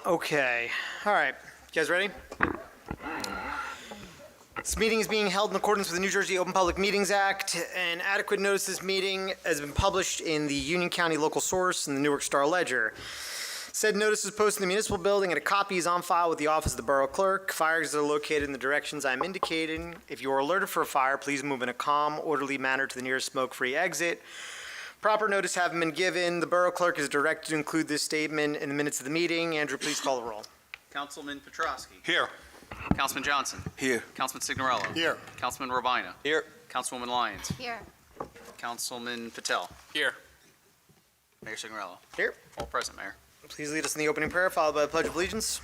Okay. All right. You guys ready? This meeting is being held in accordance with the New Jersey Open Public Meetings Act. An adequate notice of this meeting has been published in the Union County Local Source and the Newark Star Ledger. Said notice is posted in the municipal building and a copy is on file with the office of the borough clerk. Fire exits are located in the directions I'm indicating. If you are alerted for a fire, please move in a calm, orderly manner to the nearest smoke-free exit. Proper notice having been given, the borough clerk is directed to include this statement in the minutes of the meeting. Andrew, please call the roll. Councilman Petrosky. Here. Councilman Johnson. Here. Councilman Signorello. Here. Councilman Robina. Here. Councilwoman Lyons. Here. Councilman Patel. Here. Mayor Signorello. Here. All present, Mayor. Please lead us in the opening prayer, followed by the Pledge of Allegiance.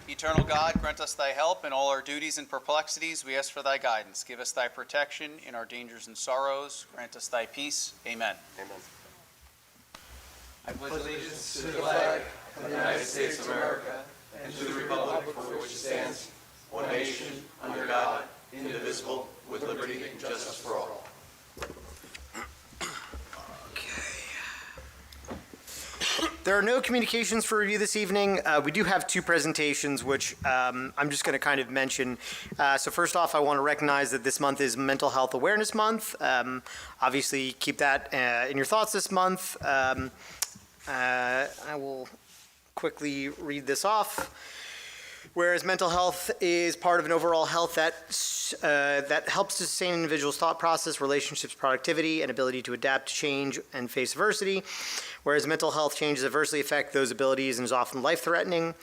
Eternal God, grant us thy help in all our duties and perplexities. We ask for thy guidance. Give us thy protection in our dangers and sorrows. Grant us thy peace. Amen. Amen. I pledge allegiance to the flag of the United States of America and to the republic for which it stands, one nation, under God, indivisible, with liberty and justice for all. There are no communications for review this evening. We do have two presentations, which I'm just going to kind of mention. So first off, I want to recognize that this month is Mental Health Awareness Month. Obviously, keep that in your thoughts this month. I will quickly read this off. Whereas mental health is part of an overall health that helps to sustain an individual's thought process, relationships, productivity, and ability to adapt to change and face adversity. Whereas mental health changes adversely affect those abilities and is often life-threatening.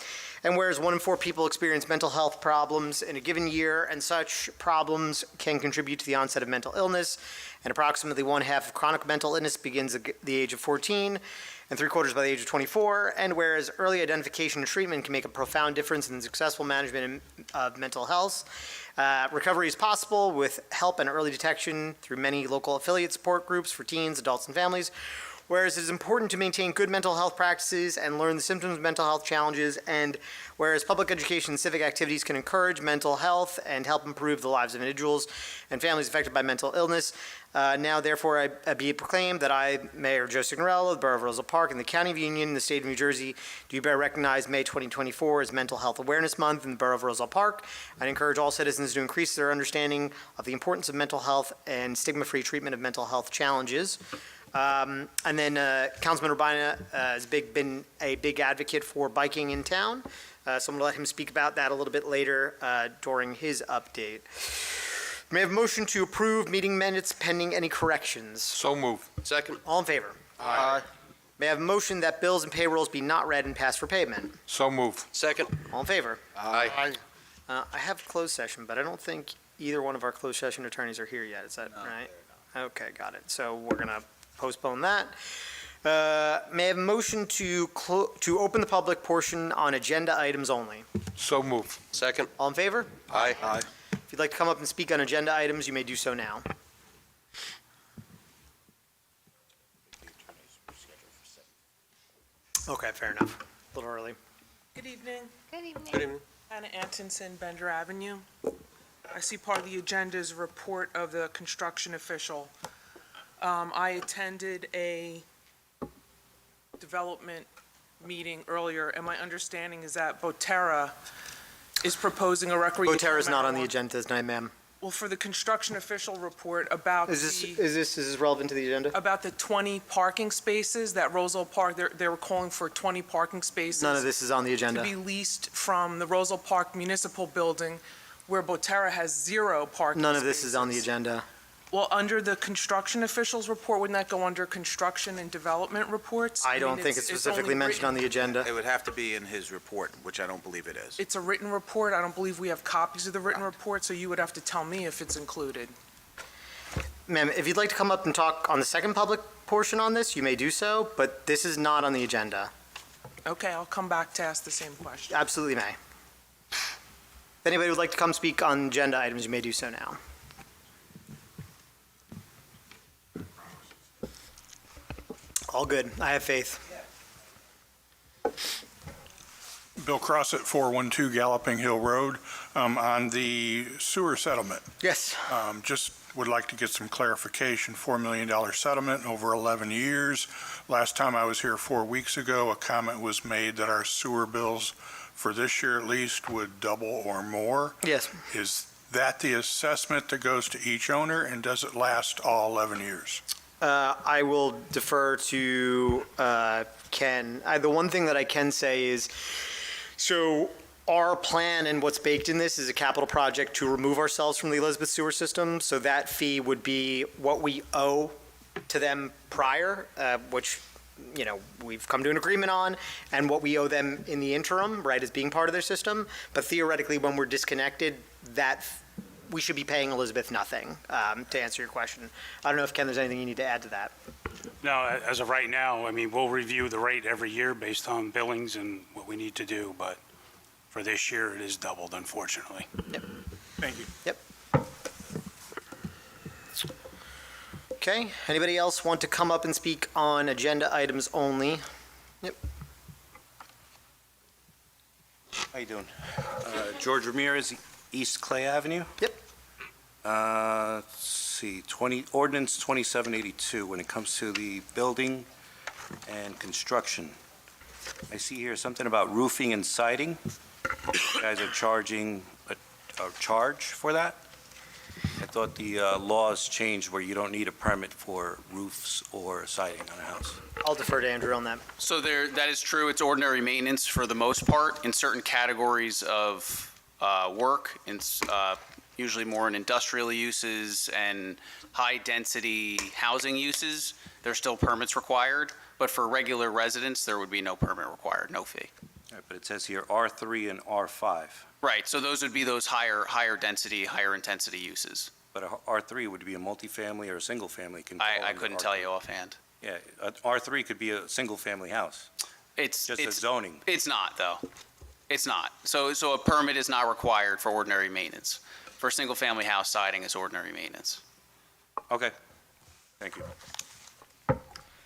And whereas 1 in 4 people experience mental health problems in a given year, and such problems can contribute to the onset of mental illness, and approximately 1/2 of chronic mental illness begins at the age of 14, and 3/4 by the age of 24, and whereas early identification and treatment can make a profound difference in the successful management of mental health. Recovery is possible with help and early detection through many local affiliate support groups for teens, adults, and families. Whereas it is important to maintain good mental health practices and learn the symptoms of mental health challenges, and whereas public education and civic activities can encourage mental health and help improve the lives of individuals and families affected by mental illness, now therefore I be it proclaimed that I, Mayor Joe Signorello, the Borough of Roselle Park, and the County of Union, the State of New Jersey, do bear recognize May 2024 as Mental Health Awareness Month in the Borough of Roselle Park. I encourage all citizens to increase their understanding of the importance of mental health and stigma-free treatment of mental health challenges. And then Councilman Urbina has been a big advocate for biking in town, so I'm going to let him speak about that a little bit later during his update. May I have a motion to approve meeting minutes pending any corrections? So move. Second. All in favor? Aye. May I have a motion that bills and payrolls be not read and passed for payment? So move. Second. All in favor? Aye. I have closed session, but I don't think either one of our closed session attorneys are here yet. Is that right? Okay, got it. So we're going to postpone that. May I have a motion to open the public portion on agenda items only? So move. Second. All in favor? Aye. Aye. If you'd like to come up and speak on agenda items, you may do so now. Okay, fair enough. A little early. Good evening. Good evening. Good evening. Anna Antonsen, Bender Avenue. I see part of the agenda is a report of the construction official. I attended a development meeting earlier, and my understanding is that Boterra is proposing a recreational Boterra is not on the marijuana- agenda tonight, ma'am. Well, for the construction official report about Is this relevant to the agenda? about the 20 parking spaces that Roselle Park, they were calling for 20 parking spaces. None of this is on the To agenda. be leased from the Roselle Park Municipal Building, where Boterra has 0 parking None of this is on the spaces. agenda. Well, under the construction officials report, wouldn't that go under construction and development reports? I don't mean, think it's specifically only mentioned on written- the agenda. It would have to be in his report, which I don't believe it is. It's a written report. I don't believe we have copies of the written report, so you would have to tell me if it's included. Ma'am, if you'd like to come up and talk on the second public portion on this, you may do so, but this is not on the agenda. Okay, I'll come back to ask the same question. Absolutely may. If anybody would like to come speak on agenda items, you may do so now. All good. I have faith. Bill Crossett, 412 Galloping Hill Road, on the sewer settlement. Yes. Just would like to get some clarification. $4 million settlement over 11 years. Last time I was here 4 weeks ago, a comment was made that our sewer bills for this year at least would double or more. Yes. Is that the assessment that goes to each owner, and does it last all 11 years? I will defer to Ken. The one thing that I can say is, so our plan and what's baked in this is a capital project to remove ourselves from the Elizabeth sewer system. So that fee would be what we owe to them prior, which, you know, we've come to an agreement on, and what we owe them in the interim, right, as being part of their system. But theoretically, when we're disconnected, that we should be paying Elizabeth nothing, to answer your question. I don't know if, Ken, there's anything you need to add to that. No, as of right now, I mean, we'll review the rate every year based on billings and what we need to do, but for this year, it is doubled, unfortunately. Thank you. Yep. Okay, anybody else want to come up and speak on agenda items only? Yep. How you doing? George Ramirez, East Clay Avenue. Yep. Let's see, ordinance 2782, when it comes to the building and construction. I see here something about roofing and siding. You guys are charging a charge for that? I thought the laws changed where you don't need a permit for roofs or siding on a house. I'll defer to Andrew on that. So that is true. It's ordinary maintenance for the most part. In certain categories of work, usually more in industrial uses and high-density housing uses, there's still permits required. But for regular residents, there would be no permit required, no fee. All right, but it says here R3 and R5. Right, so those would be those higher density, higher intensity uses. But a R3 would be a multifamily or a single-family. I couldn't tell you offhand. Yeah, R3 could be a single-family house, just as zoning. It's not, though. It's not. So a permit is not required for ordinary maintenance. For a single-family house, siding is ordinary maintenance. Okay, thank you.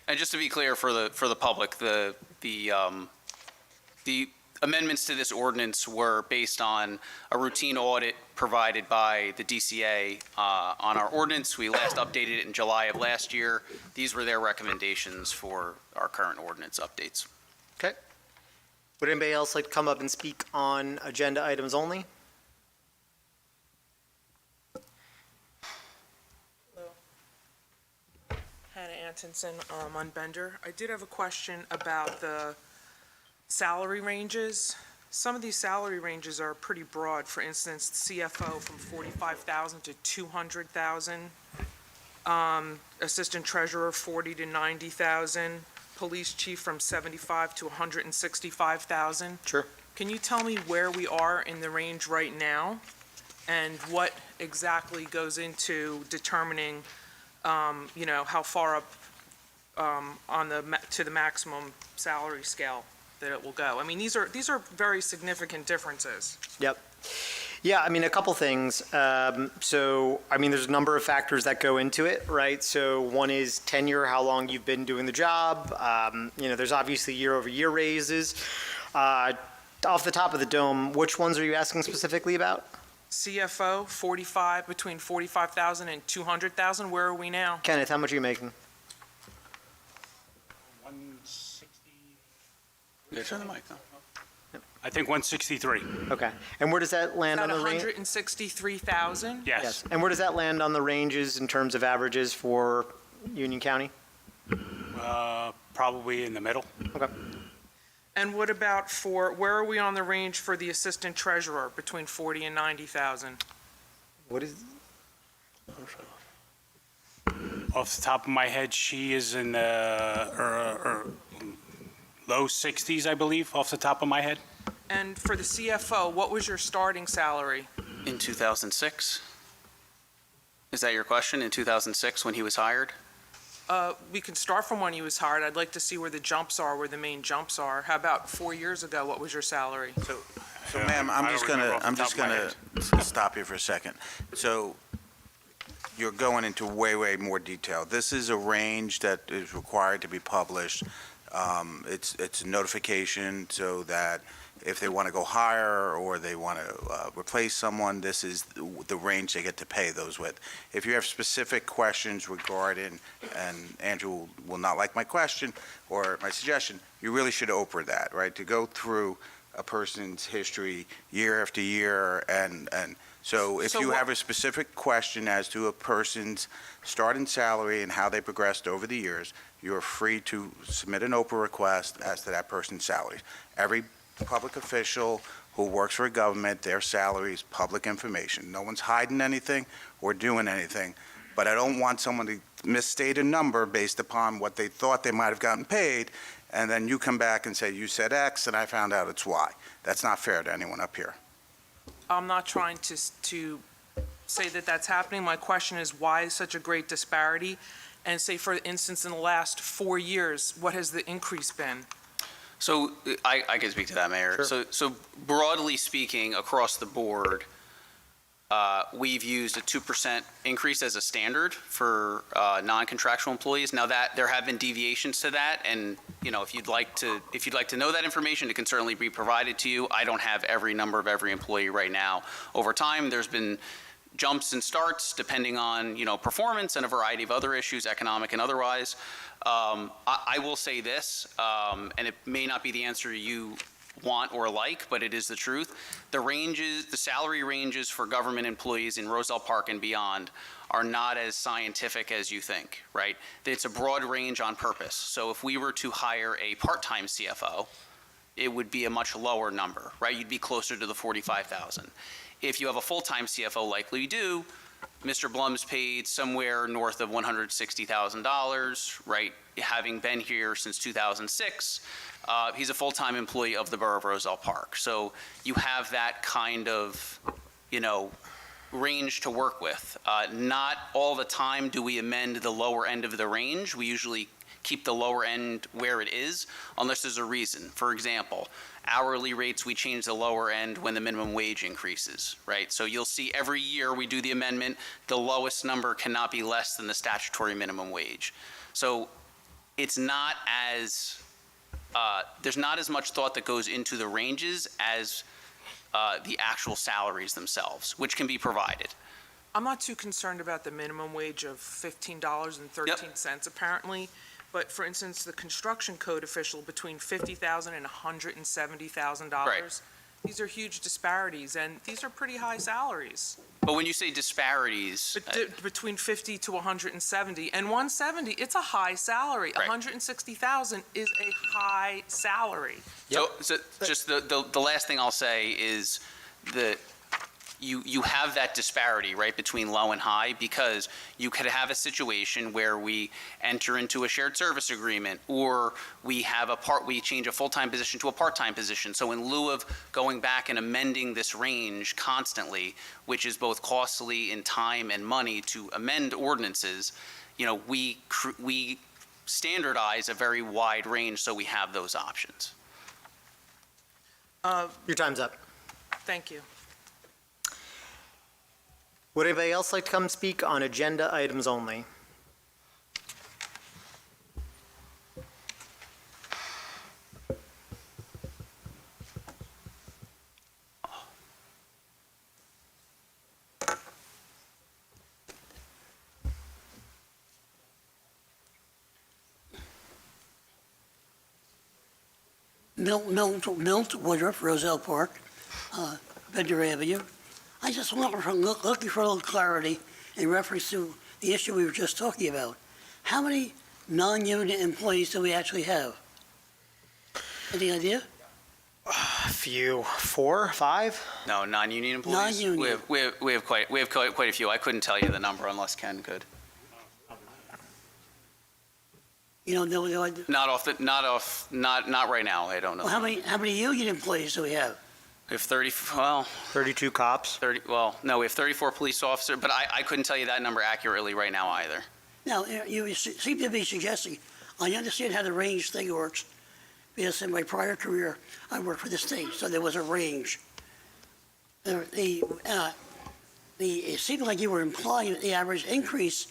And just to be clear for the public, the amendments to this ordinance were based on a routine audit provided by the DCA on our ordinance. We last updated it in July of last year. These were their recommendations for our current ordinance updates. Okay. Would anybody else like to come up and speak on agenda items only? Hannah Antonsen, on Bender. I did have a question about the salary ranges. Some of these salary ranges are pretty broad. For instance, CFO from $45,000 to $200,000. Assistant treasurer, $40,000 to $90,000. Police chief from $75,000 to $165,000. Sure. Can you tell me where we are in the range right now? And what exactly goes into determining how far up to the maximum salary scale that it will go? I mean, these are very significant differences. Yep. Yeah, I mean, a couple things. So, I mean, there's a number of factors that go into it, right? So one is tenure, how long you've been doing the job. There's obviously year-over-year raises. Off the top of the dome, which ones are you asking specifically about? CFO, between $45,000 and $200,000. Where are we now? Kenneth, how much are you making? 160. Turn the mic on. I think 163. Okay. And where does that land on About the range? $163,000? Yes. And where does that land on the ranges in terms of averages for Union County? Probably in the middle. Okay. And what about where are we on the range for the assistant treasurer, between $40,000 and $90,000? What is? Off the top of my head, she is in the low 60s, I believe, off the top of my head. And for the CFO, what was your starting salary? In 2006? Is that your question? In 2006, when he was hired? We can start from when he was hired. I'd like to see where the jumps are, where the main jumps are. How about 4 years ago? What was your salary? So ma'am, I'm I just don't remember gonna, off the top of my stop you for a second. So you're going into way more detail. This is a range that is required to be published. It's a notification so that if they want to go higher or they want to replace someone, this is the range they get to pay those with. If you have specific questions regarding, and Andrew will not like my question or my suggestion, you really should Oprah that, right? To go through a person's history year after year, and so if So you what- have a specific question as to a person's starting salary and how they progressed over the years, you're free to submit an Oprah request as to that person's salary. Every public official who works for a government, their salary is public information. No one's hiding anything or doing anything, but I don't want someone to misstate a number based upon what they thought they might have gotten paid, and then you come back and say, you said X, and I found out it's Y. That's not fair to anyone up here. I'm not trying to say that that's happening. My question is, why such a great disparity? And say, for instance, in the last 4 years, what has the increase been? So I can speak to that, Mayor. Sure. So broadly speaking, across the board, we've used a 2% increase as a standard for non-contractual employees. Now that there have been deviations to that, and if you'd like to know that information, it can certainly be provided to you. I don't have every number of every employee right now. Over time, there's been jumps and starts depending on performance and a variety of other issues, economic and otherwise. I will say this, and it may not be the answer you want or like, but it is the truth. The salary ranges for government employees in Roselle Park and beyond are not as scientific as you think, right? It's a broad range on purpose. So if we were to hire a part-time CFO, it would be a much lower number, right? You'd be closer to the 45,000. If you have a full-time CFO like we do, Mr. Blum's paid somewhere north of $160,000, right? Having been here since 2006, he's a full-time employee of the Borough of Roselle Park. So you have that kind of, range to work with. Not all the time do we amend the lower end of the range. We usually keep the lower end where it is, unless there's a reason. For example, hourly rates, we change the lower end when the minimum wage increases, right? So you'll see every year we do the amendment, the lowest number cannot be less than the statutory minimum wage. So it's not as, there's not as much thought that goes into the ranges as the actual salaries themselves, which can be provided. I'm not too concerned about the minimum wage of $15.13 apparently, but for instance, the construction code official between $50,000 and $170,000. Right. These are huge disparities, and these are pretty high salaries. But when you say disparities, Between 50 to 170, and 170, it's a high salary. Right. 160,000 is a high salary. so just the last thing I'll say is that you have that disparity, right, between low and high, because you could have a situation where we enter into a shared service agreement, or we change a full-time position to a part-time position. So in lieu of going back and amending this range constantly, which is both costly in time and money to amend ordinances, we standardize a very wide range so we have those options. Your time's up. Thank you. Would anybody else like to come speak on agenda items only? Milt Woodruff, Roselle Park, Bender Avenue. I just looking for a little clarity in reference to the issue we were just talking about. How many non-union employees do we actually have? Any idea? A few, 4, 5? No, non-union employees? Non-union. We have quite a few. I couldn't tell you the number unless Ken could. No idea. Not right now. I don't know. Well, how many union employees do we have? We have 32 cops? we have 34 police officers, but I couldn't tell you that number accurately right now either. Now, you seem to be suggesting, I understand how the range thing works, because in my prior career, I worked for the state, so there was a range. It seemed like you were implying that the average increase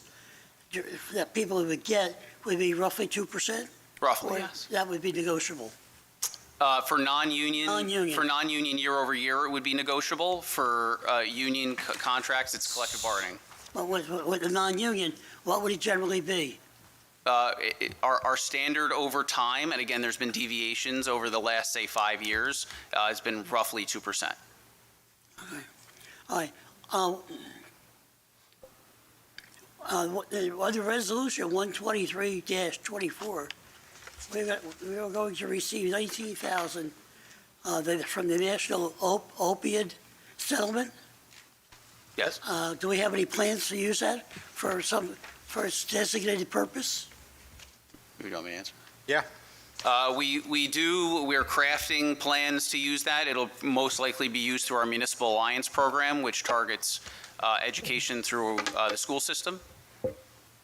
that people would get would be roughly 2%? Roughly, Or yes. that would be negotiable? For non-union, Non-union. for non-union year over year, it would be negotiable. For union contracts, it's collective bargaining. But with the non-union, what would it generally be? Our standard over time, and again, there's been deviations over the last, say, 5 years, has been roughly 2%. All right. Under Resolution 123-24, we are going to receive $19,000 from the National Opioid Settlement. Yes? Do we have any plans to use that for its designated purpose? You want me to answer? Yeah. We're crafting plans to use that. It'll most likely be used through our Municipal Alliance program, which targets education through the school system.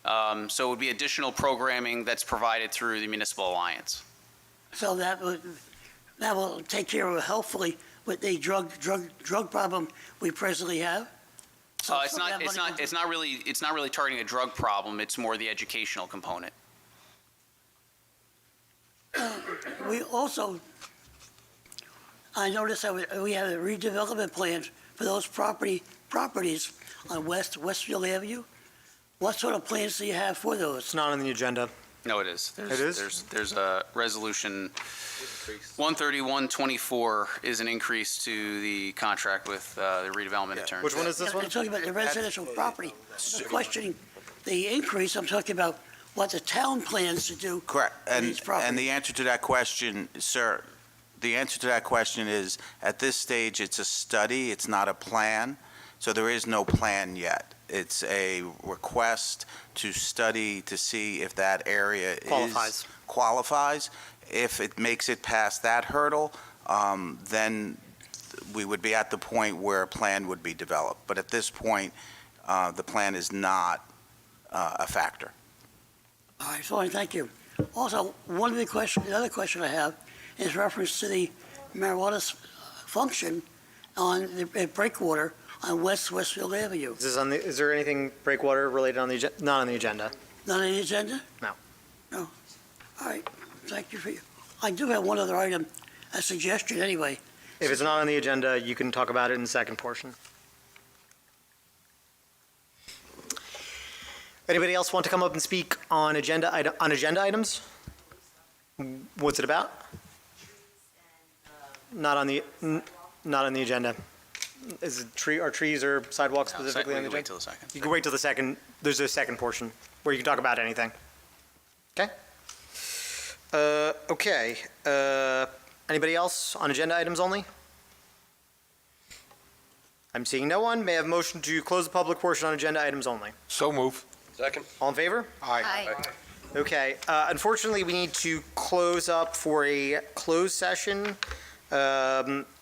So it would be additional programming that's provided through the Municipal Alliance. So that will take care of, hopefully, with the drug problem we presently have? So It's some of that money not really targeting a drug problem. It's more the educational component. We also, I noticed that we have a redevelopment plan for those properties on Westfield Avenue. What sort of plans do you have for those? It's not on the agenda. No, it is. It is? There's a resolution, 13124 is an increase to the contract with the redevelopment attorney. Which one is this one? I'm talking about the residential property. I'm not questioning the increase, I'm talking about what the town plans to do. Correct. for these properties. And the answer to that question, sir, the answer to that question is, at this stage, it's a study, it's not a plan, so there is no plan yet. It's a request to study to see if that area qualifies. If it makes it past that hurdle, then we would be at the point where a plan would be developed. But at this point, the plan is not a factor. All right, fine, thank you. Also, the other question I have is reference to the marijuana function on the breakwater on Westfield Avenue. Is there anything breakwater related on the agenda? Not on the agenda. Not on the agenda? No. No. All right, thank you for you. I do have one other item, a suggestion anyway. If it's not on the agenda, you can talk about it in the second portion. Anybody else want to come up and speak on agenda items? What's it about? Not on the agenda. Are trees or sidewalks No, specifically on the we can wait agenda? till the second. You can wait till the second. There's a second portion where you can talk about anything. Okay? Okay. Anybody else on agenda items only? I'm seeing no one. May I have a motion to close the public portion on agenda items only? So move. Second. All in favor? Aye. Okay. Unfortunately, we need to close up for a closed session.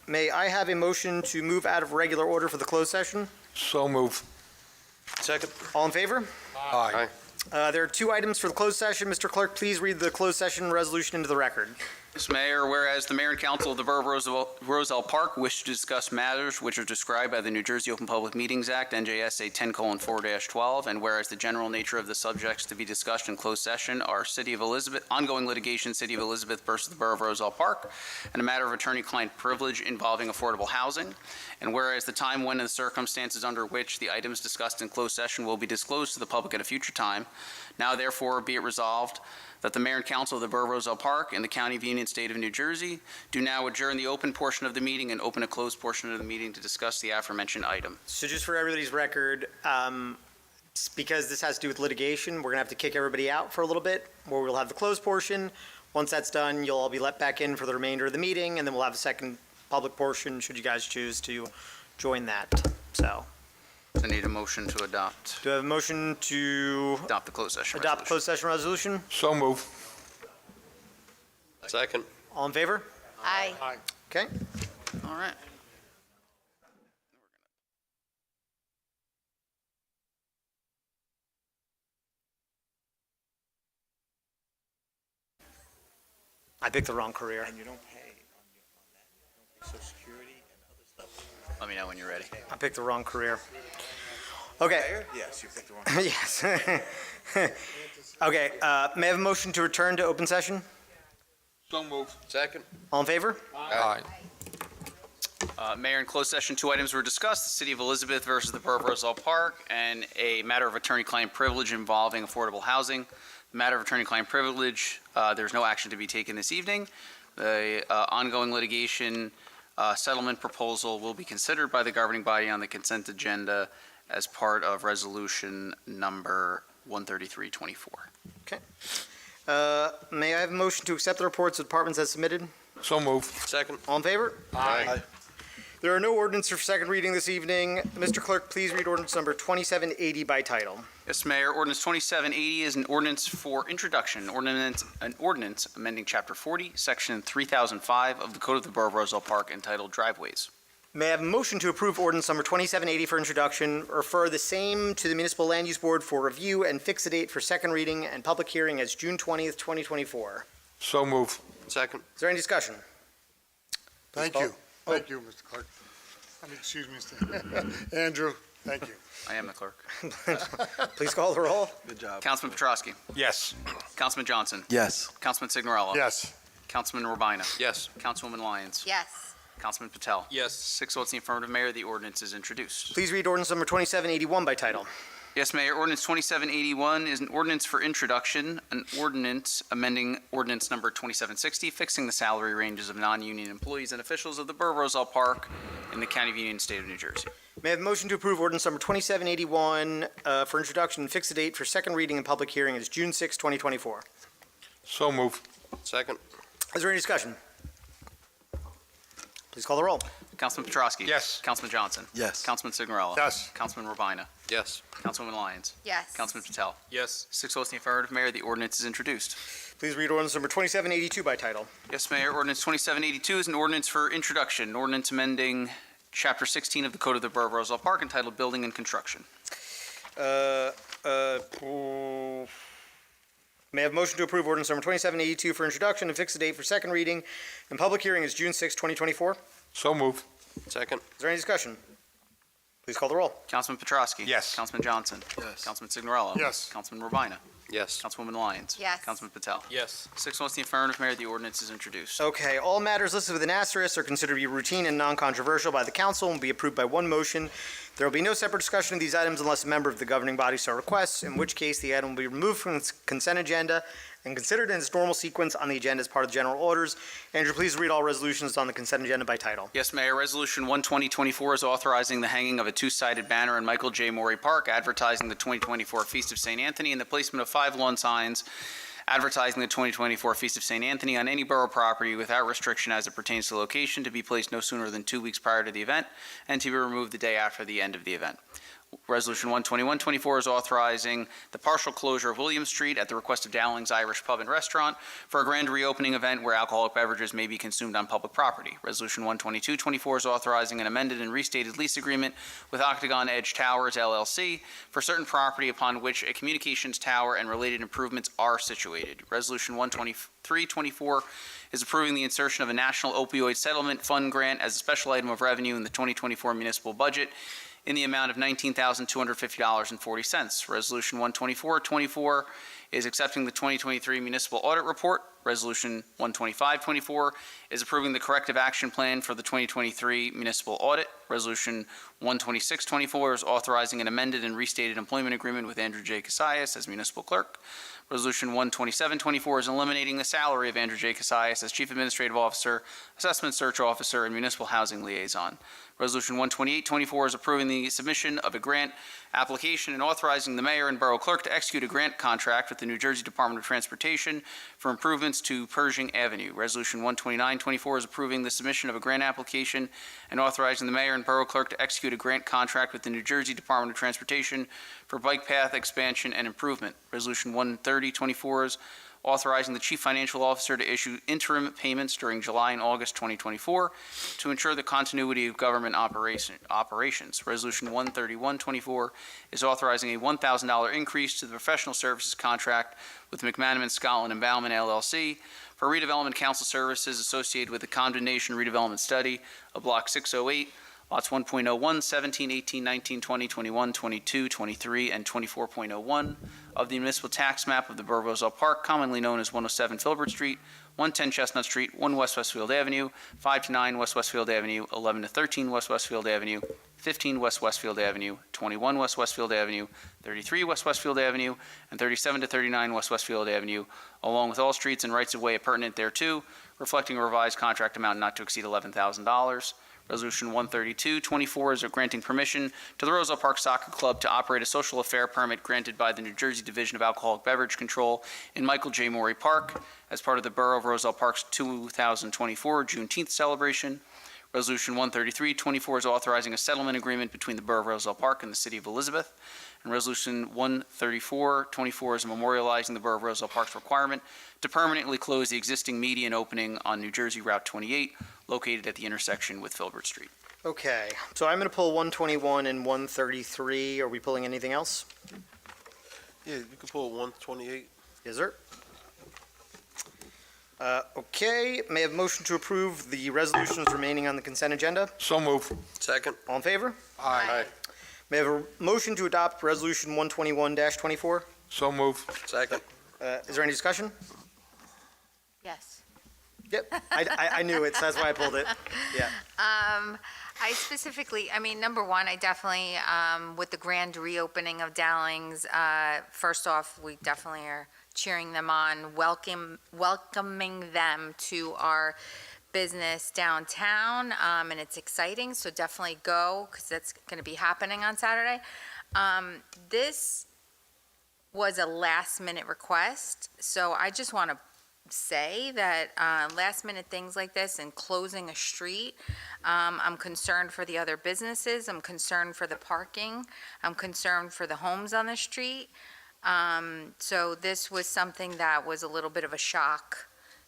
May I have a motion to move out of regular order for the closed session? So move. Second. All in favor? Aye. There are two items for the closed session. Mr. Clerk, please read the closed session resolution into the record. Mr. Mayor, whereas the Mayor and Council of the Borough of Roselle Park wish to discuss matters which are described by the New Jersey Open Public Meetings Act, NJSA 10:4-12, and whereas the general nature of the subjects to be discussed in closed session are ongoing litigation, City of Elizabeth versus the Borough of Roselle Park, and a matter of attorney-client privilege involving affordable housing, and whereas the time when and the circumstances under which the items discussed in closed session will be disclosed to the public at a future time, now therefore be it resolved that the Mayor and Council of the Borough of Roselle Park and the County of Union, State of New Jersey do now adjourn the open portion of the meeting and open a closed portion of the meeting to discuss the aforementioned item. So just for everybody's record, because this has to do with litigation, we're going to have to kick everybody out for a little bit, where we'll have the closed portion. Once that's done, you'll all be let back in for the remainder of the meeting, and then we'll have a second public portion, should you guys choose to join that. So, I need a motion to adopt do I have a motion to the closed session adopt the resolution. closed session resolution? So move. Second. All in favor? Aye. Okay. All right. I picked the wrong career. And you don't pay on that. Social Security and other stuff. Let me know when you're ready. I picked the wrong career. Okay. Yes, you picked the wrong. Yes. Okay, may I have a motion to return to open session? So moved. Second. All in favor? Aye. Mayor, in closed session, two items were discussed: the City of Elizabeth versus the Borough of Roselle Park, and a matter of attorney-client privilege involving affordable housing. The matter of attorney-client privilege, there's no action to be taken this evening. The ongoing litigation settlement proposal will be considered by the governing body on the consent agenda as part of resolution number 13324. May I have a motion to accept the reports of departments as submitted? So moved. Second. All in favor? Aye. There are no ordinance for second reading this evening. Mr. Clerk, please read ordinance number 2780 by title. Yes, Mayor. Ordinance 2780 is an ordinance for introduction, an ordinance amending Chapter 40, Section 3005 of the Code of the Borough of Roselle Park entitled Driveways. May I have a motion to approve ordinance number 2780 for introduction, refer the same to the Municipal Land Use Board for review, and fix a date for second reading and public hearing as June 20th, 2024? So moved. Second. Is there any discussion? Thank you. Thank you, Mr. Clerk. Excuse me, Mr. Andrew, thank you. I am the clerk. Please call the roll. Good job. Councilman Petrosky. Yes. Councilman Johnson. Yes. Councilman Signorella. Yes. Councilman Urbina. Yes. Councilwoman Lyons. Yes. Councilman Patel. Yes. 6 votes in the affirmative, Mayor. The ordinance is introduced. Please read ordinance number 2781 by title. Yes, Mayor. Ordinance 2781 is an ordinance for introduction, an ordinance amending ordinance number 2760, fixing the salary ranges of non-union employees and officials of the Borough of Roselle Park in the County of Union, State of New Jersey. May I have a motion to approve ordinance number 2781 for introduction and fix the date for second reading and public hearing as June 6, 2024? So moved. Second. Is there any discussion? Please call the roll. Councilman Petrosky. Yes. Councilman Johnson. Yes. Councilman Signorella. Yes. Councilman Urbina. Yes. Councilwoman Lyons. Yes. Councilman Patel. Yes. 6 votes in the affirmative, Mayor. The ordinance is introduced. Please read ordinance number 2782 by title. Yes, Mayor. Ordinance 2782 is an ordinance for introduction, an ordinance amending Chapter 16 of the Code of the Borough of Roselle Park entitled Building and Construction. May I have a motion to approve ordinance number 2782 for introduction and fix the date for second reading and public hearing is June 6, 2024? So moved. Second. Is there any discussion? Please call the roll. Councilman Petrosky. Yes. Councilman Johnson. Yes. Councilman Signorella. Yes. Councilman Urbina. Yes. Councilwoman Lyons. Yes. Councilman Patel. Yes. 6 votes in the affirmative, Mayor. The ordinance is introduced. Okay, all matters listed with an asterisk are considered to be routine and non-controversial by the council and will be approved by one motion. There will be no separate discussion of these items unless a member of the governing body so requests, in which case the item will be removed from the consent agenda and considered in its normal sequence on the agenda as part of the general orders. Andrew, please read all resolutions on the consent agenda by title. Yes, Mayor. Resolution 12024 is authorizing the hanging of a two-sided banner in Michael J. Morey Park advertising the 2024 Feast of St. Anthony and the placement of 5 lawn signs advertising the 2024 Feast of St. Anthony on any borough property without restriction as it pertains to location, to be placed no sooner than 2 weeks prior to the event and to be removed the day after the end of the event. Resolution 12124 is authorizing the partial closure of William Street at the request of Dowling's Irish Pub and Restaurant for a grand reopening event where alcoholic beverages may be consumed on public property. Resolution 12224 is authorizing an amended and restated lease agreement with Octagon Edge Towers LLC for certain property upon which a communications tower and related improvements are situated. Resolution 12324 is approving the insertion of a national opioid settlement fund grant as a special item of revenue in the 2024 municipal budget in the amount of $19,250.40. Resolution 12424 is accepting the 2023 municipal audit report. Resolution 12524 is approving the corrective action plan for the 2023 municipal audit. Resolution 12624 is authorizing an amended and restated employment agreement with Andrew J. Casillas as municipal clerk. Resolution 12724 is eliminating the salary of Andrew J. Casillas as Chief Administrative Officer, Assessment Search Officer, and Municipal Housing Liaison. Resolution 12824 is approving the submission of a grant application and authorizing the mayor and borough clerk to execute a grant contract with the New Jersey Department of Transportation for improvements to Pershing Avenue. Resolution 12924 is approving the submission of a grant application and authorizing the mayor and borough clerk to execute a grant contract with the New Jersey Department of Transportation for bike path expansion and improvement. Resolution 13024 is authorizing the chief financial officer to issue interim payments during July and August 2024 to ensure the continuity of government operations. Resolution 13124 is authorizing a $1,000 increase to the professional services contract with McManaman, Scotland and Bauman LLC for redevelopment council services associated with the condemnation redevelopment study of Block 608 Lots 1.01, 17, 18, 19, 20, 21, 22, 23, and 24.01 of the municipal tax map of the Borough of Roselle Park, commonly known as 107 Filbert Street, 110 Chestnut Street, 1 West Westfield Avenue, 5 to 9 West Westfield Avenue, 11 to 13 West Westfield Avenue, 15 West Westfield Avenue, 21 West Westfield Avenue, 33 West Westfield Avenue, and 37 to 39 West Westfield Avenue, along with all streets and rights-of-way appurtenant thereto, reflecting a revised contract amount not to exceed $11,000. Resolution 13224 is granting permission to the Roselle Park Soccer Club to operate a social affair permit granted by the New Jersey Division of Alcoholic Beverage Control in Michael J. Morey Park as part of the Borough of Roselle Park's 2024 Juneteenth celebration. Resolution 13324 is authorizing a settlement agreement between the Borough of Roselle Park and the City of Elizabeth. And Resolution 13424 is memorializing the Borough of Roselle Park's requirement to permanently close the existing median opening on New Jersey Route 28, located at the intersection with Filbert Street. Okay, so I'm going to pull 121 and 133. Are we pulling anything else? Yeah, you can pull 128. Yes, sir. Okay, may I have a motion to approve the resolutions remaining on the consent agenda? So move. Second. All in favor? Aye. May I have a motion to adopt Resolution 121-24? So move. Second. Is there any discussion? Yes. Yep, I knew it, so that's why I pulled it. Yeah. I specifically, I mean, number one, I definitely, with the grand reopening of Dowlings, first off, we definitely are cheering them on, welcoming them to our business downtown, and it's exciting, so definitely go, because that's going to be happening on Saturday. This was a last-minute request, so I just want to say that last-minute things like this and closing a street, I'm concerned for the other businesses, I'm concerned for the parking, I'm concerned for the homes on the street. So this was something that was a little bit of a shock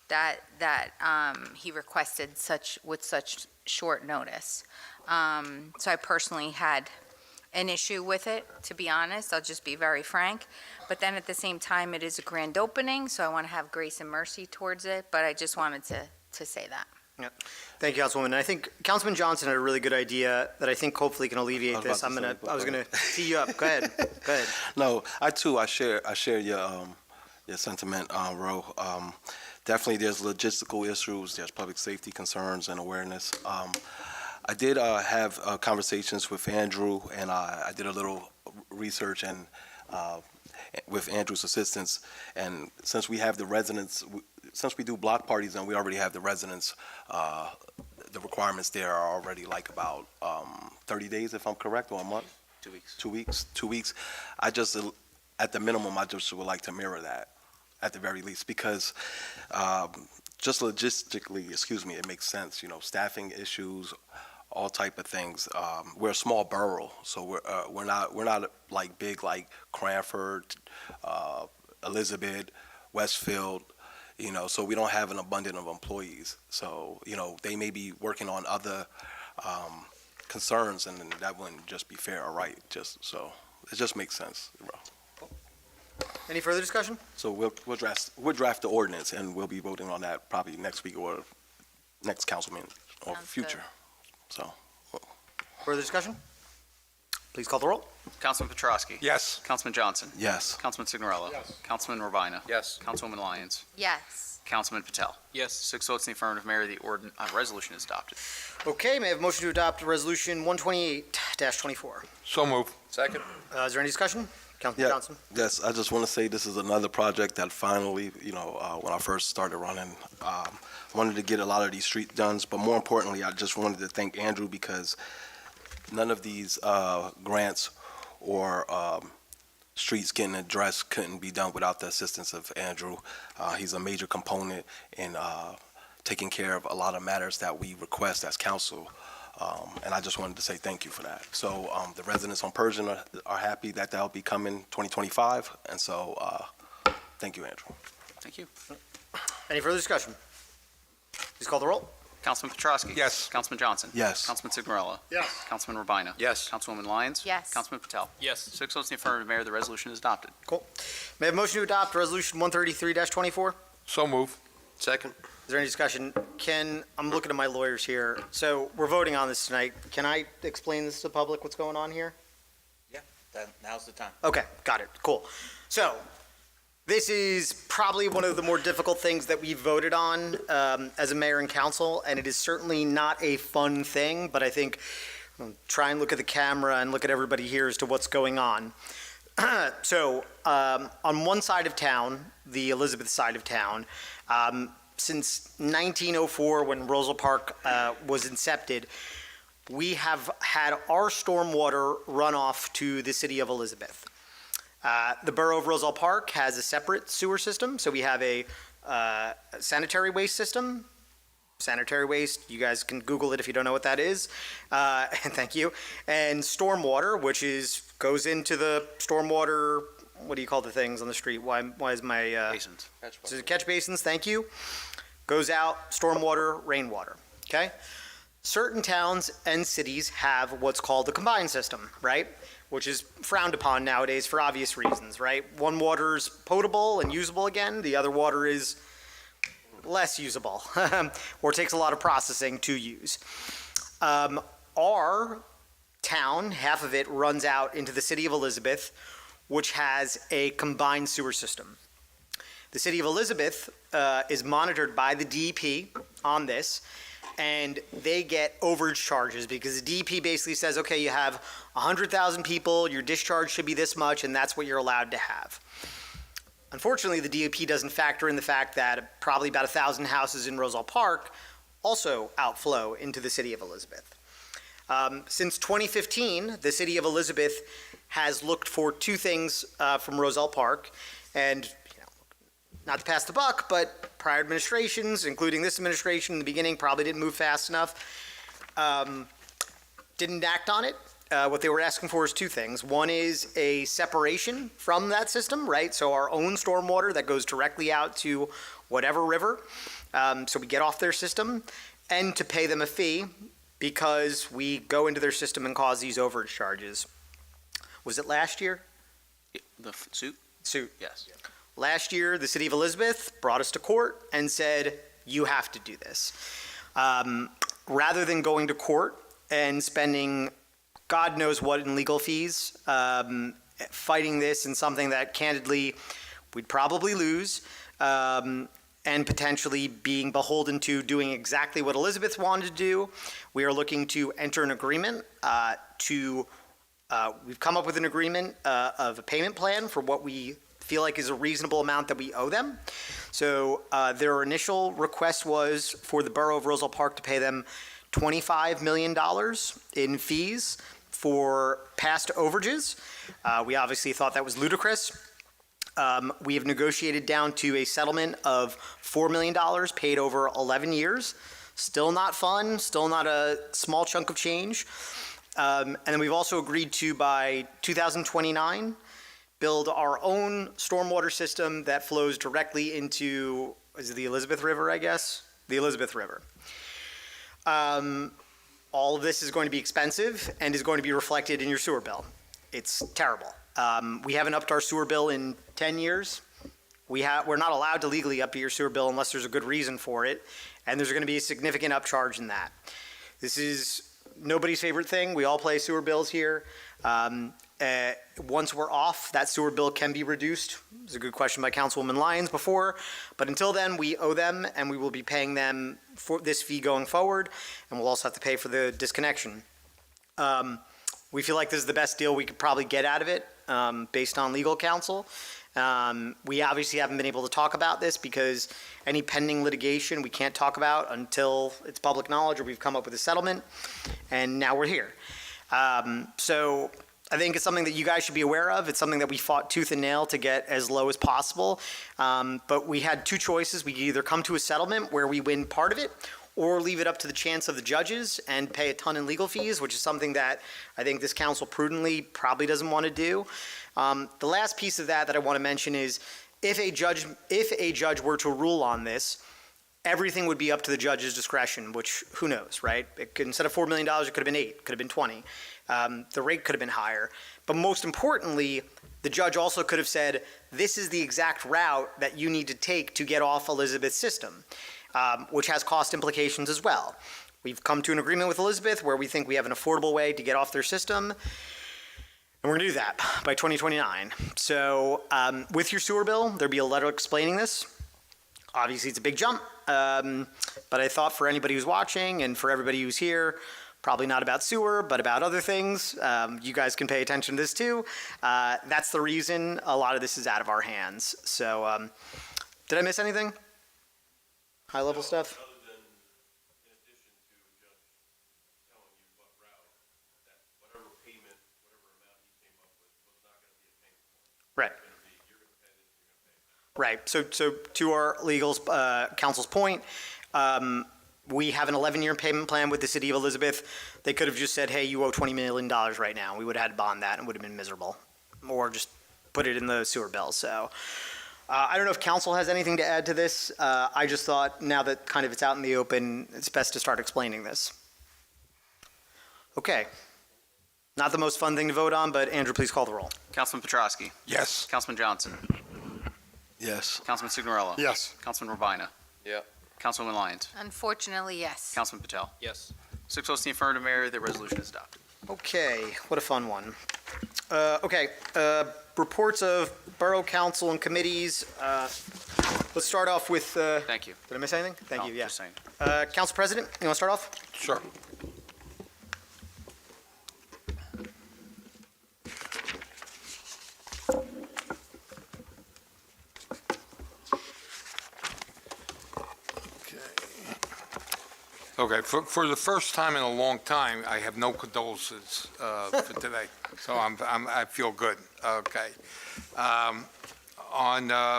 that he requested with such short notice. So I personally had an issue with it, to be honest. I'll just be very frank. But then at the same time, it is a grand opening, so I want to have grace and mercy towards it. But I just wanted to say that. Thank you, Councilwoman. I think Councilman Johnson had a really good idea that I think hopefully can alleviate this. I was gonna tee you up. Go ahead. Go ahead. No, I share your sentiment, Ro. Definitely, there's logistical issues, there's public safety concerns and awareness. I did have conversations with Andrew, and I did a little research and with Andrew's assistance. And since we have the residents, since we do block parties and we already have the residents, the requirements there are already like about 30 days, if I'm correct, or a month? 2 weeks. 2 weeks. 2 weeks. I just, at the minimum, I just would like to mirror that at the very least, because just logistically, it makes sense, staffing issues, all type of things. We're a small borough, so we're not like big like Cranford, Elizabeth, Westfield, so we don't have an abundance of employees. So, they may be working on other concerns, and that wouldn't just be fair or right. So it just makes sense. Any further discussion? So we'll draft the ordinance, and we'll be voting on that probably next week or next council meeting or Sounds future. good. So, Further discussion? Please call the roll. Councilman Petrosky. Yes. Councilman Johnson. yes. Councilman Signorello. Yes. Councilman Ravina. Yes. Councilwoman Lyons. Yes. Councilman Patel. Yes. 6 votes in the affirmative, Mayor. The resolution is adopted. Okay, may I have a motion to adopt Resolution 128-24? So move. Second. Is there any discussion? Councilman Yeah. Johnson? Yes, I just want to say this is another project that finally, when I first started running, wanted to get a lot of these streets done. But more importantly, I just wanted to thank Andrew, because none of these grants or streets getting addressed couldn't be done without the assistance of Andrew. He's a major component in taking care of a lot of matters that we request as council. And I just wanted to say thank you for that. So the residents on Persian are happy that that'll be coming 2025. And so thank you, Andrew. Thank you. Any further discussion? Please call the roll. Councilman Petrosky. Yes. Councilman Johnson. Yes. Councilman Signorello. Yes. Councilman Ravina. Yes. Councilwoman Lyons. Yes. Councilman Patel. Yes. 6 votes in the affirmative, Mayor. The resolution is adopted. Cool. May I have a motion to adopt Resolution 133-24? So move. Second. Is there any discussion? I'm looking at my lawyers here. So we're voting on this tonight. Can I explain this to the public, what's going on here? Now's the time. Okay, got it. Cool. So this is probably one of the more difficult things that we voted on as a mayor and council, and it is certainly not a fun thing, but I think try and look at the camera and look at everybody here as to what's going on. So on one side of town, the Elizabeth side of town, since 1904 when Roselle Park was incepted, we have had our stormwater run off to the city of Elizabeth. The borough of Roselle Park has a separate sewer system, so we have a sanitary waste system. Sanitary waste, you guys can Google it if you don't know what that is. And thank you. And stormwater, which goes into the stormwater, what do you call the things on the street? Why is my... Basins. So catch basins, thank you. Goes out, stormwater, rainwater, okay? Certain towns and cities have what's called the combined system, right? Which is frowned upon nowadays for obvious reasons, right? One water's potable and usable again, the other water is less usable or takes a lot of processing to use. Our town, half of it runs out into the city of Elizabeth, which has a combined sewer system. The city of Elizabeth is monitored by the DEP on this, and they get overage charges because the DEP basically says, okay, you have 100,000 people, your discharge should be this much, and that's what you're allowed to have. Unfortunately, the DEP doesn't factor in the fact that probably about 1,000 houses in Roselle Park also outflow into the city of Elizabeth. Since 2015, the city of Elizabeth has looked for two things from Roselle Park, and not to pass the buck, but prior administrations, including this administration in the beginning, probably didn't move fast enough, didn't act on it. What they were asking for is two things. One is a separation from that system, right? So our own stormwater that goes directly out to whatever river, so we get off their system, and to pay them a fee because we go into their system and cause these overage charges. Was it last year? The suit? Suit. Yes. Last year, the city of Elizabeth brought us to court and said, you have to do this. Rather than going to court and spending God knows what in legal fees, fighting this in something that candidly we'd probably lose, and potentially being beholden to doing exactly what Elizabeth wanted to do, we are looking to enter an agreement we've come up with an agreement of a payment plan for what we feel like is a reasonable amount that we owe them. So their initial request was for the borough of Roselle Park to pay them $25 million in fees for past overages. We obviously thought that was ludicrous. We have negotiated down to a settlement of $4 million paid over 11 years. Still not fun, still not a small chunk of change. And then we've also agreed to, by 2029, build our own stormwater system that flows directly into, is it the Elizabeth River, I guess? The Elizabeth River. All of this is going to be expensive and is going to be reflected in your sewer bill. It's terrible. We haven't upped our sewer bill in 10 years. We're not allowed to legally up your sewer bill unless there's a good reason for it, and there's going to be a significant upcharge in that. This is nobody's favorite thing. We all pay sewer bills here. Once we're off, that sewer bill can be reduced. It was a good question by Councilwoman Lyons before, but until then, we owe them, and we will be paying them for this fee going forward, and we'll also have to pay for the disconnection. We feel like this is the best deal we could probably get out of it, based on legal counsel. We obviously haven't been able to talk about this because any pending litigation we can't talk about until it's public knowledge or we've come up with a settlement, and now we're here. So I think it's something that you guys should be aware of. It's something that we fought tooth and nail to get as low as possible. But we had two choices. We could either come to a settlement where we win part of it, or leave it up to the chance of the judges and pay a ton in legal fees, which is something that I think this council prudently probably doesn't want to do. The last piece of that I want to mention is if a judge were to rule on this, everything would be up to the judge's discretion, which who knows, right? Instead of $4 million, it could have been $8, it could have been 20. The rate could have been higher. But most importantly, the judge also could have said, this is the exact route that you need to take to get off Elizabeth's system. which has cost implications as well. We've come to an agreement with Elizabeth where we think we have an affordable way to get off their system, and we're going to do that by 2029. So with your sewer bill, there'll be a letter explaining this. Obviously, it's a big jump, but I thought for anybody who's watching and for everybody who's here, probably not about sewer, but about other things, you guys can pay attention to this too. That's the reason a lot of this is out of our hands. So did I miss anything? High-level stuff? Right. Right. So to our legal counsel's point, we have an 11-year payment plan with the city of Elizabeth. They could have just said, hey, you owe $20 million right now. We would have had to bond that and it would have been miserable. Or just put it in the sewer bill. So I don't know if council has anything to add to this. I just thought now that kind of it's out in the open, it's best to start explaining this. Okay. Not the most fun thing to vote on, but Andrew, please call the roll. Councilman Petrosky. Yes. Councilman Johnson. Yes. Councilman Signorello. Yes. Councilman Urbina. Yeah. Councilwoman Lyons. Unfortunately, yes. Councilman Patel. Yes. 6 votes in the affirmative, Mayor. The resolution is adopted. Okay, what a fun one. Reports of borough council and committees. Let's start off with, Thank you. did I miss anything? Thank No, you, yeah. just saying. Council President, you want to start off? Sure. Okay, for the first time in a long time, I have no condolences for today, so I feel good. Okay. On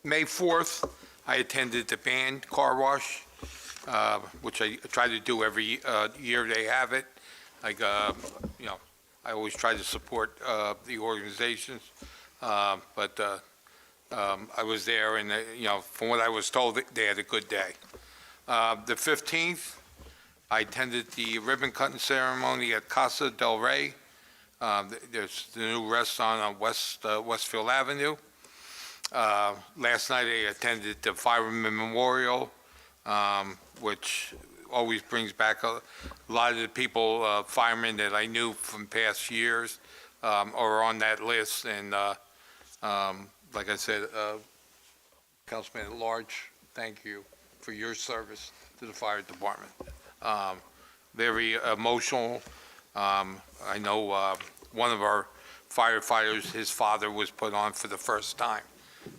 May 4th, I attended the band car wash, which I try to do every year they have it. Like, I always try to support the organizations, but I was there, and from what I was told, they had a good day. The 15th, I attended the ribbon cutting ceremony at Casa del Rey. There's the new restaurant on Westfield Avenue. Last night, I attended the Fireman Memorial, which always brings back a lot of the people, firemen that I knew from past years, are on that list. And like I said, Councilman at Large, thank you for your service to the fire department. Very emotional. I know one of our firefighters, his father was put on for the first time,